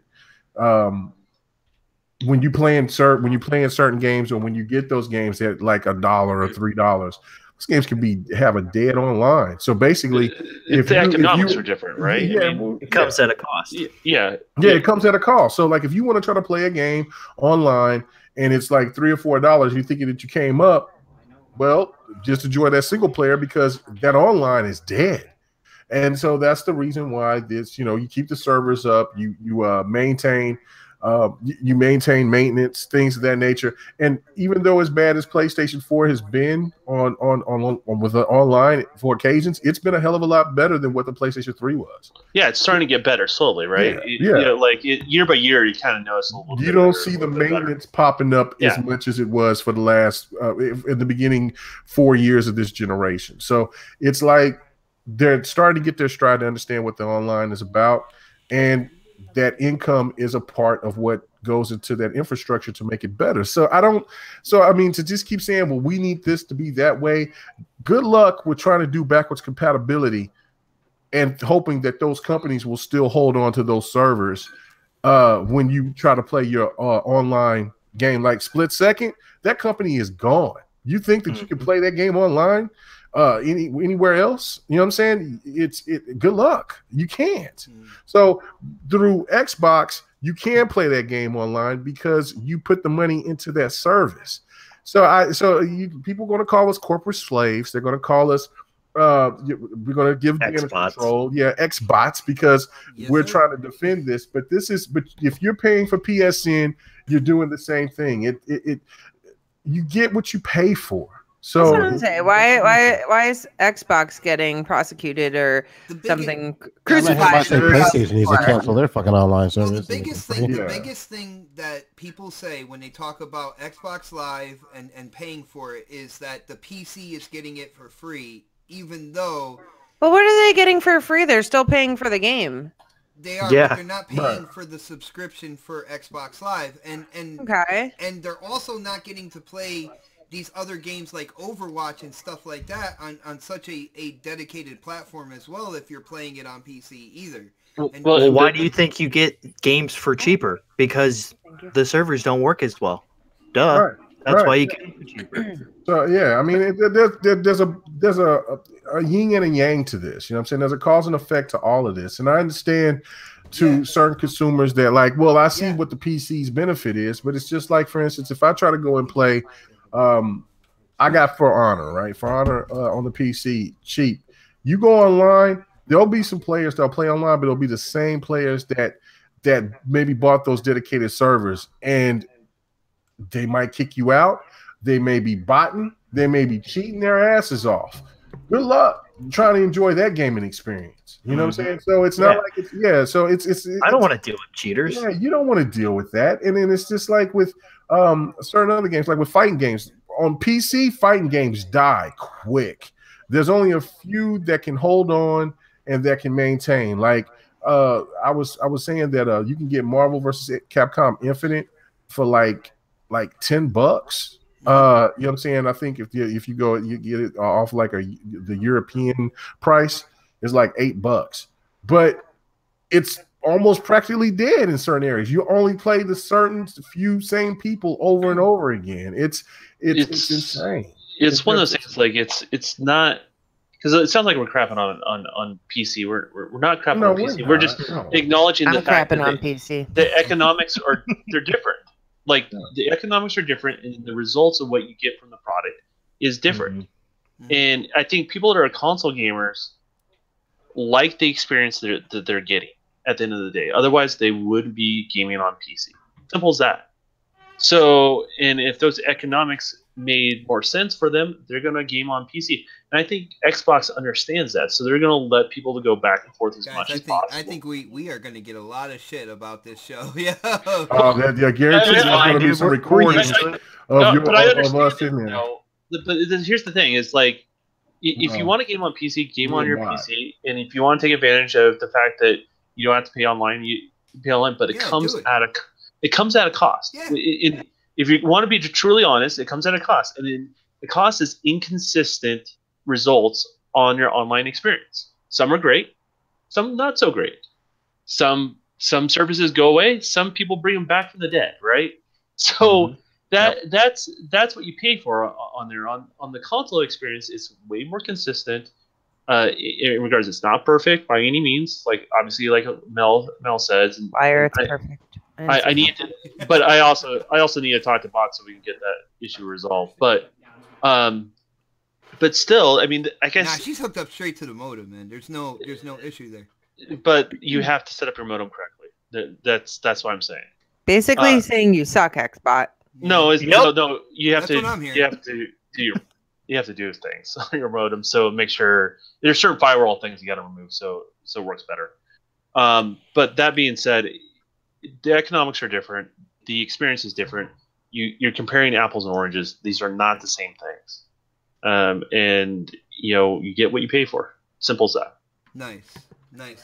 when you play in certain games, or when you get those games at like $1 or $3, those games can have a dead online. So basically, if the economics are different, right? Yeah, I mean, it comes at a cost. Yeah, it comes at a cost. So like if you want to try to play a game online and it's like $3 or $4, you're thinking that you came up, well, just enjoy that single player because that online is dead. And so that's the reason why this, you know, you keep the servers up, you maintain maintenance, things of that nature. And even though as bad as PlayStation 4 has been on with online for occasions, it's been a hell of a lot better than what the PlayStation 3 was. Yeah, it's starting to get better slowly, right? Yeah. You know, like year by year, you kind of notice a little bit. You don't see the maintenance popping up as much as it was for the last in the beginning 4 years of this generation. So it's like they're starting to get their stride to understand what the online is about, and that income is a part of what goes into that infrastructure to make it better. So I mean, to just keep saying, well, we need this to be that way. Good luck with trying to do backwards compatibility and hoping that those companies will still hold on to those servers when you try to play your online game. Like Split Second, that company is gone. You think that you can play that game online anywhere else? You know what I'm saying? Good luck. You can't. So through Xbox, you can play that game online because you put the money into that service. People are going to call us corporate slaves. They're going to call us we're going to give them control. Yeah, Xbots, because we're trying to defend this. But if you're paying for PSN, you're doing the same thing. You get what you pay for. So that's what I'm saying. Why is Xbox getting prosecuted or something crucified? PlayStation needs to cancel their fucking online service. The biggest thing that people say when they talk about Xbox Live and paying for it is that the PC is getting it for free, even though. But what are they getting for free? They're still paying for the game. They are, but they're not paying for the subscription for Xbox Live, and they're also not getting to play these other games like Overwatch and stuff like that on such a dedicated platform as well, if you're playing it on PC either. Well, why do you think you get games for cheaper? Because the servers don't work as well. Duh. Right. That's why you get it for cheaper. So yeah, I mean, there's a yin and a yang to this. You know what I'm saying? There's a cause and effect to all of this. And I understand to certain consumers that like, well, I see what the PC's benefit is, but it's just like, for instance, if I try to go and play I got For Honor, right? For Honor on the PC, cheap. You go online, there'll be some players that'll play online, but it'll be the same players that maybe bought those dedicated servers, and they might kick you out. They may be botting. They may be cheating their asses off. Good luck trying to enjoy that gaming experience. You know what I'm saying? So it's not like it's So it's I don't want to deal with cheaters. Yeah, you don't want to deal with that. And then it's just like with certain other games, like with fighting games. On PC, fighting games die quick. There's only a few that can hold on and that can maintain. Like I was saying that you can get Marvel vs. Capcom Infinite for like $10. You know what I'm saying? I think if you go, you get it off like the European price is like $8, but it's almost practically dead in certain areas. You only play the certain few same people over and over again. It's insane. It's one of those things. Like it's not, because it sounds like we're crapping on PC. We're not crapping on PC. We're just acknowledging the fact that on PC. The economics they're different. Like the economics are different, and the results of what you get from the product is different. And I think people that are console gamers like the experience that they're getting at the end of the day. Otherwise, they would be gaming on PC. Simple as that. So, and if those economics made more sense for them, they're going to game on PC. And I think Xbox understands that, so they're going to let people to go back and forth as Guys, much I as think possible. we are gonna get a lot of shit about this show. Yeah. Yeah, guaranteed there's going to be some recordings of us in there. No, but here's the thing: is like if you want to game on PC, game on your PC, and if you want to take advantage of the fact that you don't have to pay online, you pay online, but it comes at a cost. Yeah. If you want to be truly honest, it comes at a cost, and then the cost is inconsistent results on your online experience. Some are great, some not so great. Some services go away, some people bring them back from the dead, right? So that's what you pay for on there. On the console experience, it's way more consistent. In regards, it's not perfect by any means. Like obviously, like Mel says, and Fire, it's perfect. I need to, but I also need to talk to bots so we can get that issue resolved. But still, I mean, I guess she's hooked up straight to the modem, man. There's no issue there. But you have to set up your modem correctly. That's what I'm saying. Basically, saying you suck, Xbot. No, no. You have That's what I'm hearing. You have to do things on your modem. So make sure there's certain firewall things you got to remove so it works better. But that being said, the economics are different. The experience is different. You're comparing apples and oranges. These are not the same things. And you get what you pay for. Simple as that. Nice.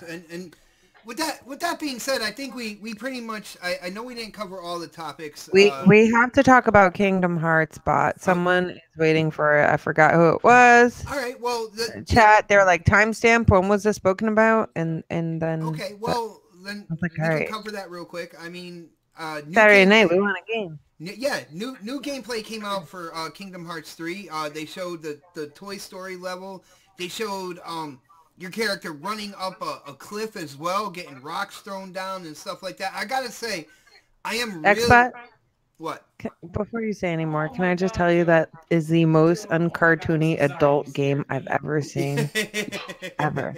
And with that being said, I think we pretty much I know we didn't cover all the topics. We have to talk about Kingdom Hearts bot. Someone is waiting for it. I forgot who it was. All right, well, chat. They're like timestamp. When was this spoken about? And then okay, well then we can cover that real quick. I mean, Saturday night we want a game. Yeah, new gameplay came out for Kingdom Hearts 3. They showed the Toy Story level. They showed your character running up a cliff as well, getting rocks thrown down and stuff like that. I gotta say, I am really... Xbot? What? Before you say any more, can I just tell you that is the most uncartoony adult game I've ever seen. Ever.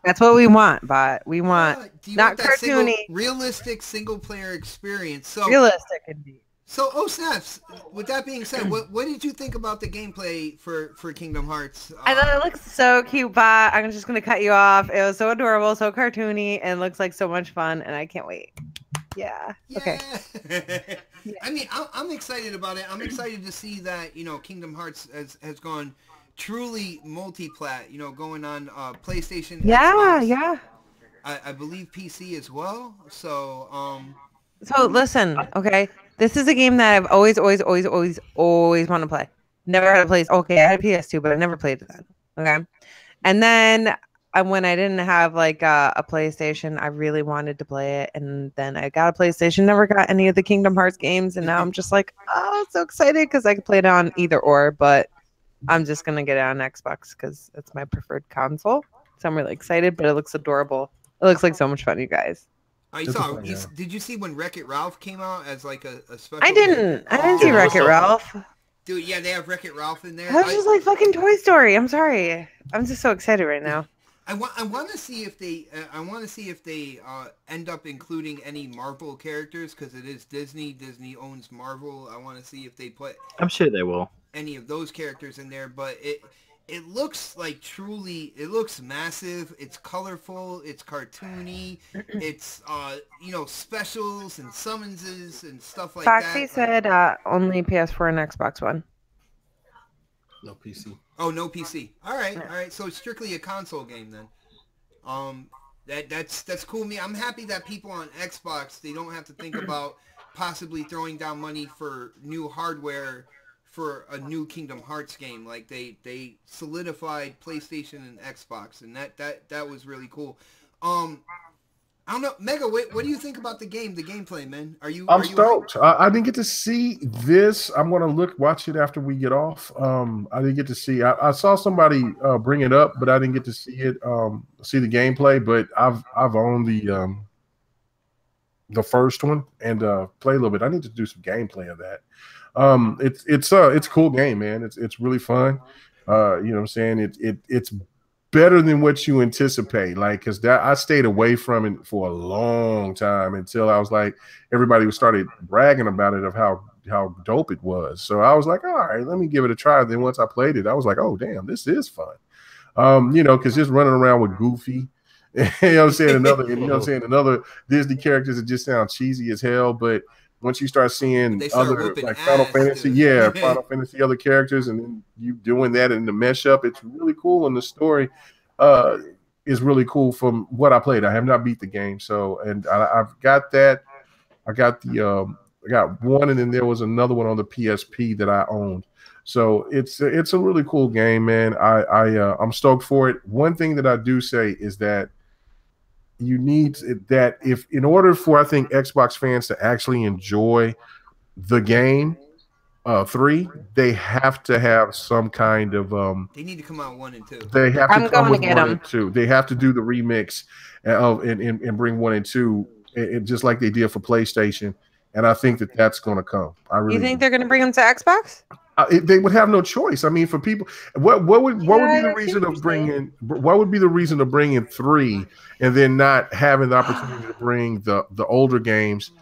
That's what we want, bot. We want not cartoony. Realistic single-player experience. So realistic, indeed. So, snaps. With that being said, what did you think about the gameplay for Kingdom Hearts? I thought it looks so cute, bot. I'm just gonna cut you off. It was so adorable, so cartoony, and looks like so much fun, and I can't wait. Yeah. Okay. I mean, I'm excited about it. I'm excited to see that Kingdom Hearts has gone truly multi-plat. Going on PlayStation. Yeah, Xbox, yeah. I believe PC as well. So So listen, okay. This is a game that I've always wanted to play. Never had a place. Okay, I had a PS2, but I never played it then. Okay. And then when I didn't have like a PlayStation, I really wanted to play it. And then I got a PlayStation, never got any of the Kingdom Hearts games. And now I'm just like, oh, so excited because I could play it on either or. But I'm just going to get it on Xbox because it's my preferred console. So I'm really excited, but it looks adorable. It looks like so much fun, you guys. Did you see when Wreck-It Ralph came out as like a special? I didn't see Wreck-It Ralph. Dude, yeah, they have Wreck-It Ralph in there. That was just like fucking Toy Story. I'm sorry. I'm just so excited right now. I want to see if they end up including any Marvel characters because it is Disney. Disney owns Marvel. I want to see if they put. I'm sure they will. Any of those characters in there, but it looks like it looks massive. It's colorful. It's cartoony. It's specials and summonses and stuff like that. Foxy said only PS4 and Xbox One. No PC. Oh, no PC. All right. So it's strictly a console game then. That's cool. I'm happy that people on Xbox, they don't have to think about possibly throwing down money for new hardware for a new Kingdom Hearts game. Like they solidified PlayStation and Xbox, and that was really cool. I don't know, Mega. What do you think about the gameplay, man? I'm stoked. I didn't get to see this. I'm gonna watch it after we get off. I didn't get to see. I saw somebody bring it up, but I didn't get to see it. See the gameplay, but I've owned the the first one and play a little bit. I need to do some gameplay of that. It's a cool game, man. It's really fun. You know what I'm saying? It's better than what you anticipate. Like, because that I stayed away from it for a long time until I was like, everybody started bragging about it of how dope it was. So I was like, all right, let me give it a try. Then once I played it, I was like, oh damn, this is fun. You know, because just running around with Goofy, you know what I'm saying, another Disney characters that just sound cheesy as hell, but once you start seeing other like Final Fantasy, Final Fantasy other characters, and then you doing that in the mesh up, it's really cool. And the story is really cool from what I played. I have not beat the game, so and I've got that. I got one, and then there was another one on the PSP that I owned. So it's a really cool game, man. I'm stoked for it. One thing that I do say is that you need that if in order for I think Xbox fans to actually enjoy the game 3, they have to have some kind of they need to come out 1 and 2. They have to come with 1 and 2. They have to do the remix and bring 1 and 2 just like they did for PlayStation. And I think that's going to come. You think they're going to bring them to Xbox? They would have no choice. I mean, for people, what would be the reason of bringing? What would be the reason to bring in 3 and then not having the opportunity to bring the older games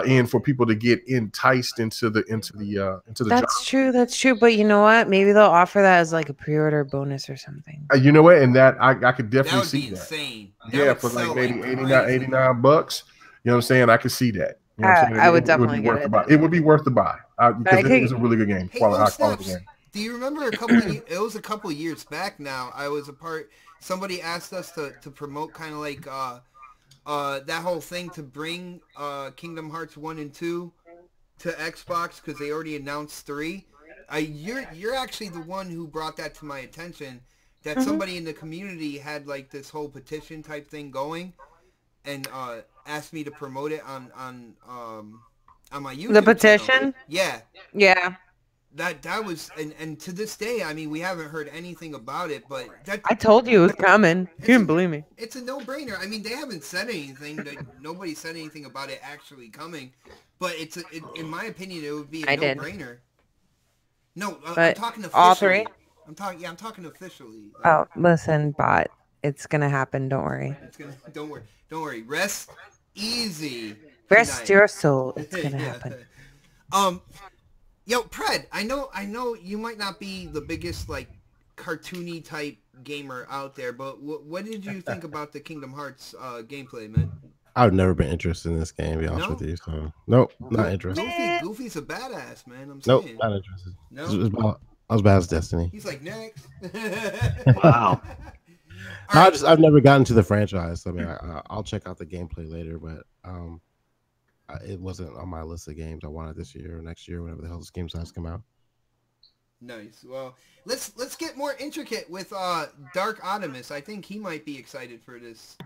in for people to get enticed into the That's true. That's true. But you know what? Maybe they'll offer that as like a pre-order bonus or something. You know what? And that I could definitely see that. Insane. Yeah, for like maybe $89. You know what I'm saying? I could see that. You know what I'm saying? I would definitely get it. It would be worth the buy because it is a really good game. High quality game. Do you remember it was a couple years back now. I was somebody asked us to promote kind of like that whole thing to bring Kingdom Hearts 1 and 2 to Xbox because they already announced 3. You're actually the one who brought that to my attention, that somebody in the community had like this whole petition type thing going and asked me to promote it on my YouTube The petition? channel. Yeah. Yeah. That was and to this day, I mean, we haven't heard anything about it, but I told you it was coming. You didn't believe me. It's a no-brainer. I mean, they haven't said anything. Nobody said anything about it actually coming, but in my opinion, it would be a no-brainer. No, I'm talking officially. All 3? I'm talking officially. Oh, listen, bot. It's gonna happen. Don't worry. Don't worry. Rest easy. Rest your soul. It's gonna happen. Yo, Pred, I know you might not be the biggest like cartoony type gamer out there, but what did you think about the Kingdom Hearts gameplay, man? I've never been interested in this game, to be honest with you. So nope, not interested. Goofy's a badass, man. I'm saying. Nope, not interested. No, I was bad as Destiny. He's like next. Wow. I've never gotten to the franchise. I mean, I'll check out the gameplay later, but it wasn't on my list of games I wanted this year or next year, whenever the hell this game size come out. Nice. Well, let's get more intricate with Dark Optimus. I think he might be excited for this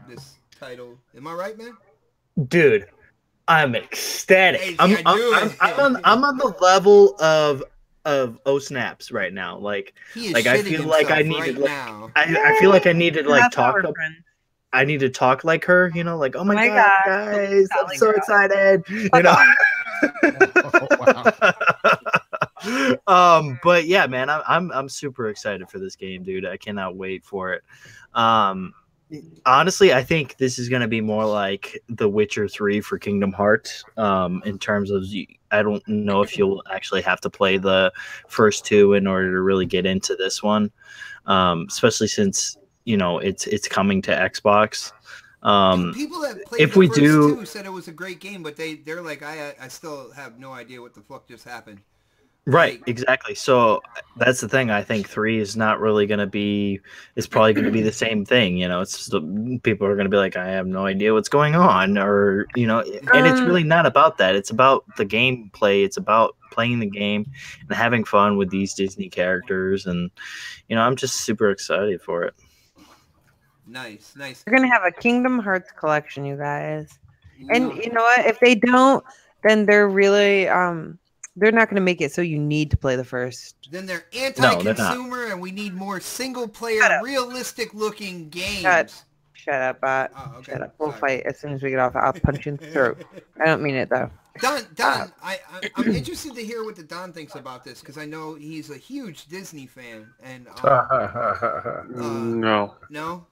title. Am I right, man? Dude, I'm ecstatic. Hey, I'm on the level of snaps right now. Like I feel like I needed I feel like I needed like talk. I need to talk like her, you know, like, oh my god, guys, I'm so excited, you know. But yeah, man, I'm super excited for this game, dude. I cannot wait for it. Honestly, I think this is gonna be more like The Witcher 3 for Kingdom Hearts. In terms of, I don't know if you'll actually have to play the first 2 in order to really get into this one, especially since, you know, it's coming to Xbox. People that played the first 2 said it was a great game, but they're like, I still have no idea what the fuck just happened. Right, exactly. So that's the thing. I think 3 is not really going to be. It's probably going to be the same thing. You know, it's people are going to be like, I have no idea what's going on, or you know, and it's really not about that. It's about the gameplay. It's about playing the game and having fun with these Disney characters, and you know, I'm just super excited for it. Nice. We're gonna have a Kingdom Hearts collection, you guys. And you know what? If they don't, then they're really they're not gonna make it so you need to play the first. Then they're anti-consumer, and we need more single-player, realistic-looking games. Shut up, bot. Oh, okay. Shut up. We'll Sorry. fight as soon as we get off. I'll punch you in the throat. I don't mean it though. Don, I'm interested to hear what the Don thinks about this because I know he's a huge Disney fan and No. no.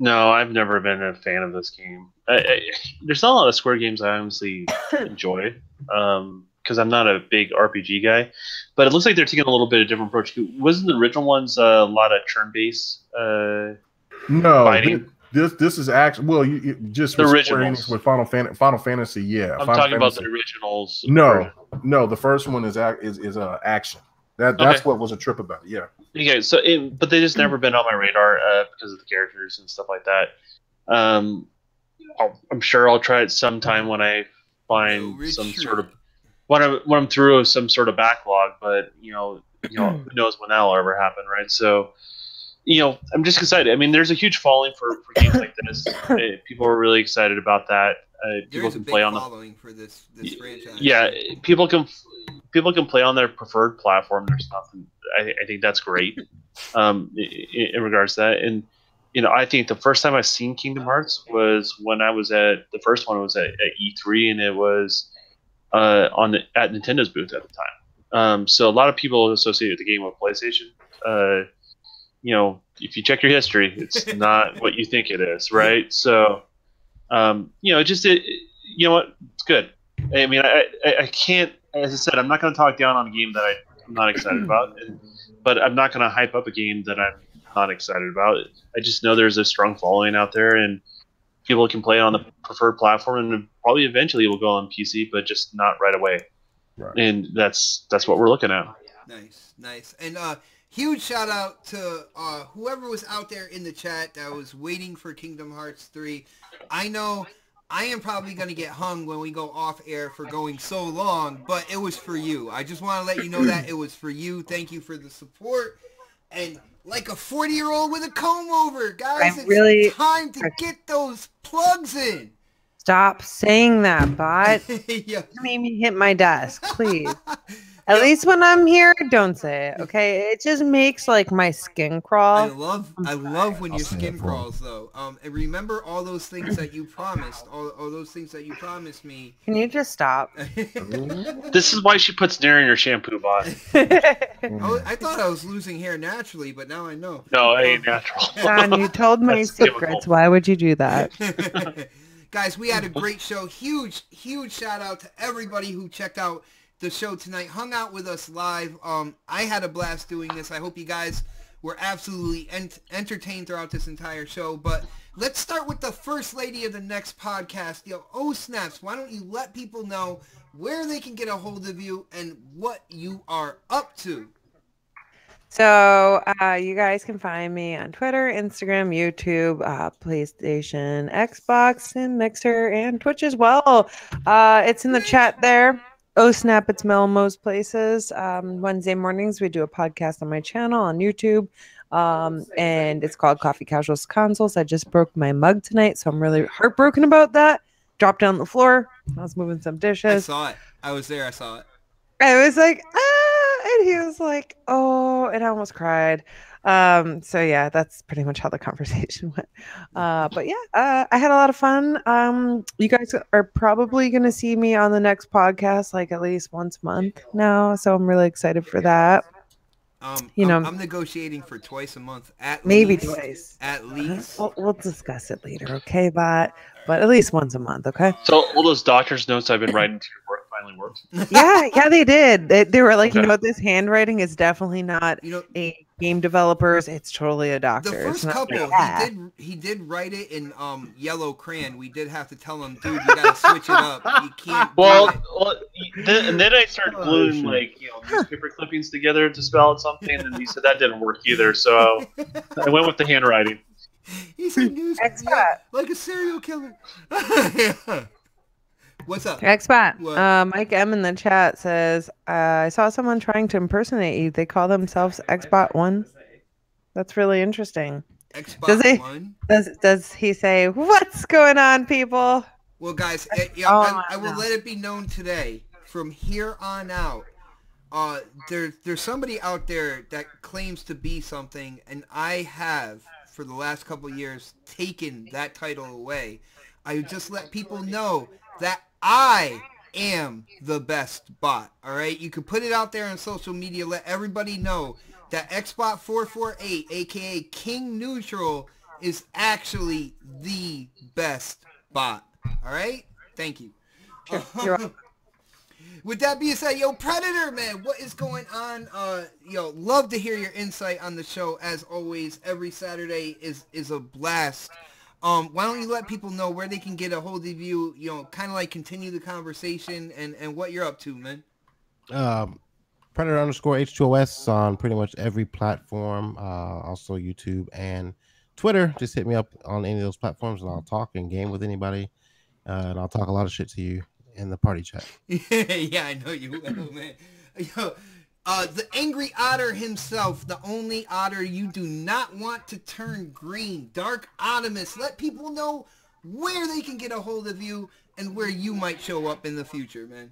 No, I've never been a fan of this game. There's not a lot of Square games I honestly enjoy, because I'm not a big RPG guy. But it looks like they're taking a little bit of different approach. Wasn't the original ones a lot of turn-based No, fighting? this is actually you just The with originals. Square Enix with Final Fantasy. Yeah, I'm Final talking about Fantasy. the originals. No, the first one is action. That's Okay. what was a trip about it. Yeah. Okay, so but they just never been on my radar because of the characters and stuff like that. I'm sure I'll try it sometime when I find some sort of when I'm through some sort of backlog. But who knows when that'll ever happen, right? So I'm just excited. I mean, there's a huge following for games like this. People are really excited about that. People can play on the following for this franchise. Yeah, people can play on their preferred platform. There's nothing. I think that's great. In regards to that, and I think the first time I seen Kingdom Hearts was when I was at the first one was at E3, and it was at Nintendo's booth at the time. So a lot of people associate the game with PlayStation. If you check your history, it's not what you think it is, right? So, you know what? It's good. I mean, I can't, as I said, I'm not going to talk down on a game that I'm not excited about, but I'm not going to hype up a game that I'm not excited about. I just know there's a strong following out there, and people can play it on the preferred platform, and probably eventually it will go on PC, but just not right away. Right. And that's what we're looking at. Nice. And huge shout out to whoever was out there in the chat that was waiting for Kingdom Hearts 3. I know I am probably going to get hung when we go off air for going so long, but it was for you. I just want to let you know that it was for you. Thank you for the support. And like a 40-year-old with a comb over, guys, it's time to get those plugs in. Stop saying that, bot. Yeah. You made me hit my desk, please. At least when I'm here, don't say it, okay? It just makes like my skin crawl. I love when your skin crawls, though. And remember all those things that you promised, all those things that you promised me. Can you just stop? This is why she puts Nair in her shampoo bot. I thought I was losing hair naturally, but now I know. No, it ain't natural. Don, you told my secrets. Why would you do that? Guys, we had a great show. Huge shout out to everybody who checked out the show tonight, hung out with us live. I had a blast doing this. I hope you guys were absolutely entertained throughout this entire show. But let's start with the first lady of the next podcast. Oh snaps, why don't you let people know where they can get a hold of you and what you are up to? So you guys can find me on Twitter, Instagram, YouTube, PlayStation, Xbox, and Mixer, and Twitch as well. It's in the chat there. Oh snap, it's Mel most places. Wednesday mornings we do a podcast on my channel on YouTube, and it's called Coffee Casuals Consoles. I just broke my mug tonight, so I'm really heartbroken about that. Dropped down on the floor. I was moving some dishes. I saw it. I was there. I saw it. I was like, and he was like, oh, and I almost cried. So yeah, that's pretty much how the conversation went. But yeah, I had a lot of fun. You guys are probably going to see me on the next podcast, like at least once a month now. So I'm really excited for that. I'm negotiating for twice a month maybe least. Twice. At least. We'll discuss it later, okay, but at least once a month, okay? So all those doctor's notes I've been writing to your work finally worked? Yeah, they did. They were like, okay. This handwriting is definitely not a game developer's. It's totally a doctor's. The first couple, like he did write it in yellow crayon. We did have to tell him, dude, you gotta switch it up. You can't. Then I started gluing newspaper clippings together to spell out something, and he said that didn't work either. So I went with the handwriting. He said like a serial killer. What's up? Xbot. Mike M in the chat says, I saw someone trying to impersonate you. They call themselves Xbot One. That's really interesting. Xbot One? Does he say, what's going on, people? Well, guys, I will let it be known today. From here on out, there's somebody out there that claims to be something, and I have for the last couple years taken that title away. I would just let people know that I am the best bot. All right, you can put it out there on social media. Let everybody know that Xbot448, aka King Neutral, is actually the best bot. All right, thank you. With that being said, yo, Predator, man, what is going on? Yo, love to hear your insight on the show. As always, every Saturday is a blast. Why don't you let people know where they can get a hold of you, you know, kind of like continue the conversation and what you're up to, man. Predator _H2OS on pretty much every platform, also YouTube and Twitter. Just hit me up on any of those platforms and I'll talk and game with anybody. And I'll talk a lot of shit to you in the party chat. Yeah, I know you will, man. Yo, the Angry Otter himself, the only otter you do not want to turn green, Dark Optimus. Let people know where they can get a hold of you and where you might show up in the future, man.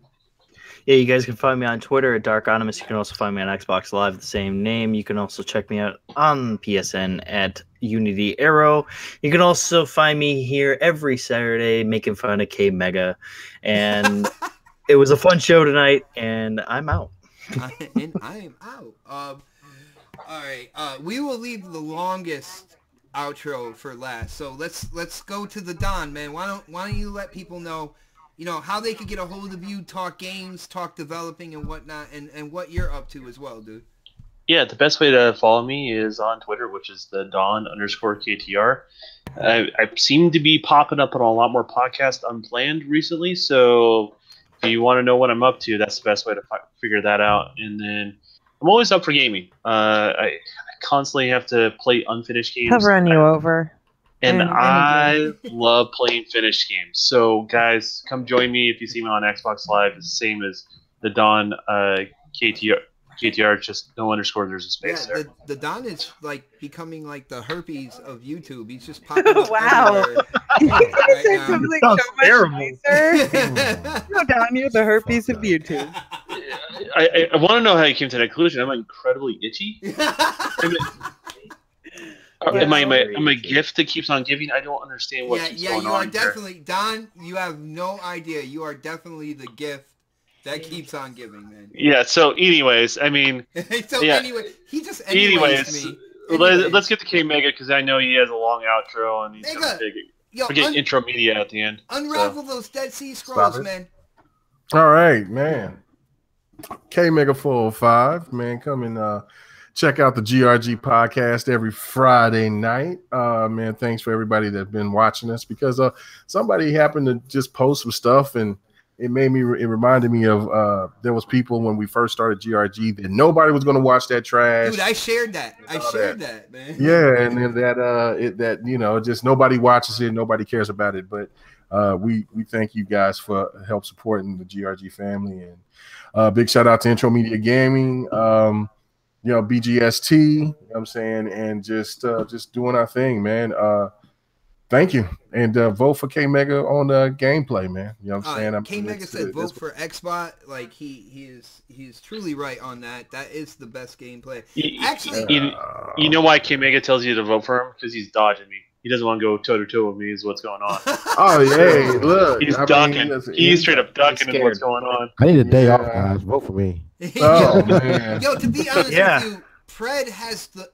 Yeah, you guys can find me on Twitter at Dark Optimus. You can also find me on Xbox Live, the same name. You can also check me out on PSN at Unity Arrow. You can also find me here every Saturday making fun of K Mega. And it was a fun show tonight, and I'm out. And I am out. All right. We will leave the longest outro for last. So let's go to the Don, man. Why don't you let people know, you know, how they could get a hold of you, talk games, talk developing and whatnot, and what you're up to as well, dude. Yeah, the best way to follow me is on Twitter, which is the Don_KTR. I seem to be popping up on a lot more podcasts unplanned recently, so if you want to know what I'm up to, that's the best way to figure that out. And then I'm always up for gaming. I constantly have to play unfinished games. He'll run you over. And I love playing finished games. So, guys, come join me if you see me on Xbox Live. It's the same as the Don KTR, just no underscore. There's a space there. The Don is like becoming like the herpes of YouTube. He's just popping up wow. everywhere. Sounds terrible. No, Don, you're the herpes of YouTube. I want to know how you came to that conclusion. I'm incredibly itchy. Am I a gift that keeps on giving? I don't understand what keeps going on. Yeah, you are definitely, Don, you have no idea. You are definitely the gift that keeps on giving, man. Yeah, so anyways, I mean... anyway, he just anyways me. Let's get to K Mega, because I know he has a long outro, and he's going to get intro media at the end. Unravel those Dead Sea Scrolls, man. All right, man. K Mega 405, man, come and... check out the GRG podcast every Friday night. Man, thanks for everybody that's been watching us, because somebody happened to just post some stuff and it reminded me of there was people when we first started GRG that nobody was going to watch that trash. Dude, I shared that. Man. Yeah, and then that you know, just nobody watches it, nobody cares about it. But we thank you guys for help supporting the GRG family, and big shout out to Intro Media Gaming. You know, BGST, you know what I'm saying, and just doing our thing, man. Thank you. And vote for K Mega on the gameplay, man. You know what I'm saying? K Mega said vote for Xbot. Like he's truly right on that. That is the best gameplay. Actually, you know why K Mega tells you to vote for him? Because he's dodging me. He doesn't want to go toe to toe with me. Is what's going on. Oh yeah, look, he's ducking. He's straight up ducking at what's going on. I need a day off, guys. Vote for me. Oh man. Yo, to be honest with you, Pred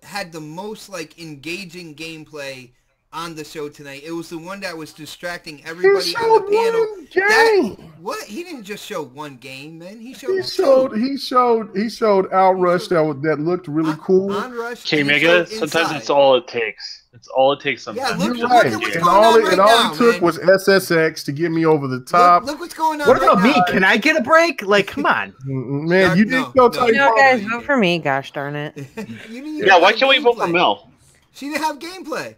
had the most like engaging gameplay on the show tonight. It was the one that was distracting everybody on the panel. What? He didn't just show one game, man. He showed Outrush that looked really cool. Onrush. K Mega. Sometimes it's all it takes. It's all it takes sometimes. Yeah, look right. And all it took was SSX to get me over the top. Look what's going on. What about me? Can I get a break? Like, come on, man. You didn't go tell you know, guys, vote for me. Gosh darn it. Yeah, why can't we vote for Mel? She didn't have gameplay.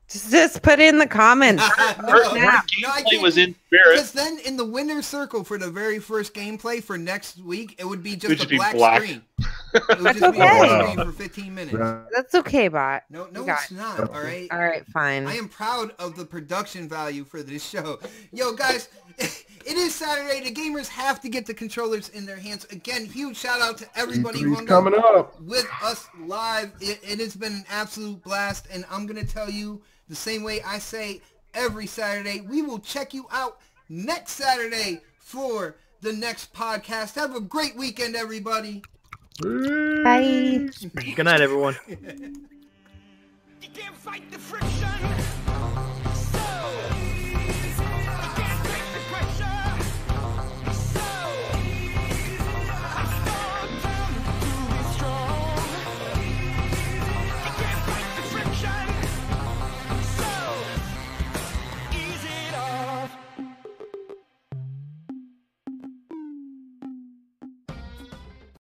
Just put it in the comments. Her gameplay was in spirit. Because then in the winner's circle for the very first gameplay for next week, it would be just a black screen. It would just be a black screen for 15 minutes. That's okay, bot. No, it's not. All right. All right, fine. I am proud of the production value for this show. Yo, guys, It is Saturday. The gamers have to get the controllers in their hands. Again, huge shout out to everybody who hung coming up with us live. It has been an absolute blast, and I'm going to tell you the same way I say every Saturday. We will check you out next Saturday for the next podcast. Have a great weekend, everybody. Bye. Good night, everyone. You can't fight the friction.